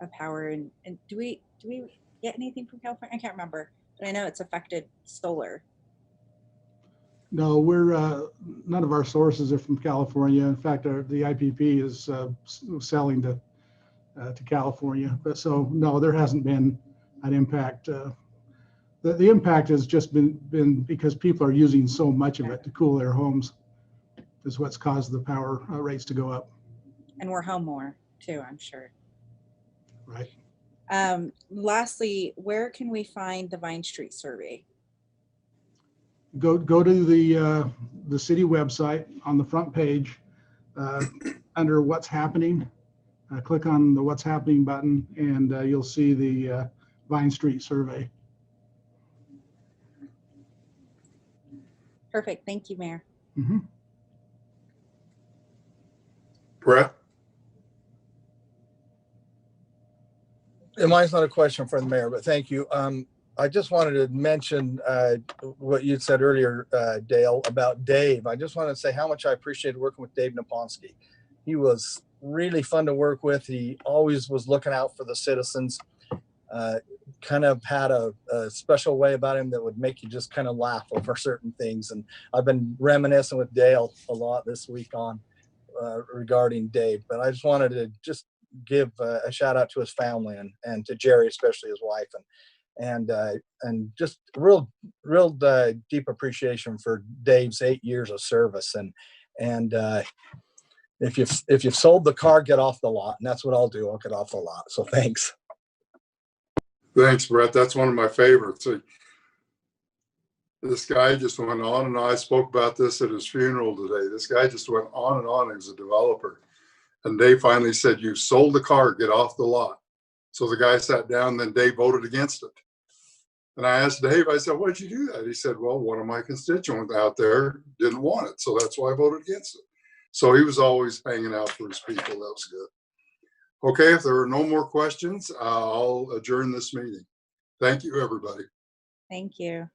of power? And do we get anything from California? I can't remember, but I know it's affected solar. No, we're none of our sources are from California. In fact, the IPP is selling to California. But so no, there hasn't been an impact. The impact has just been because people are using so much of it to cool their homes, is what's caused the power rates to go up. And we're home more too, I'm sure. Right. Lastly, where can we find the Vine Street survey? Go to the city website on the front page under what's happening. click on the What's Happening button, and you'll see the Vine Street survey. Perfect. Thank you, Mayor. Mhm. Brett? And mine's not a question for the mayor, but thank you. I just wanted to mention what you said earlier, Dale, about Dave. I just wanted to say how much I appreciated working with Dave Naponsky. He was really fun to work with. He always was looking out for the citizens. Kind of had a special way about him that would make you just kind of laugh over certain things. And I've been reminiscing with Dale a lot this week on regarding Dave. But I just wanted to just give a shout out to his family and to Jerry, especially his wife, and just real deep appreciation for Dave's 8 years of service. And if you've sold the car, get off the lot, and that's what I'll do. I'll get off the lot. So thanks. Thanks, Brett. That's one of my favorites. This guy just went on and on. I spoke about this at his funeral today. This guy just went on and on as a developer. And Dave finally said, "You sold the car, get off the lot." So the guy sat down, then Dave voted against it. And I asked Dave, I said, "Why'd you do that?" He said, "Well, one of my constituents out there didn't want it, so that's why I voted against it." So he was always hanging out for his people. That was good. Okay, if there are no more questions, I'll adjourn this meeting. Thank you, everybody. Thank you.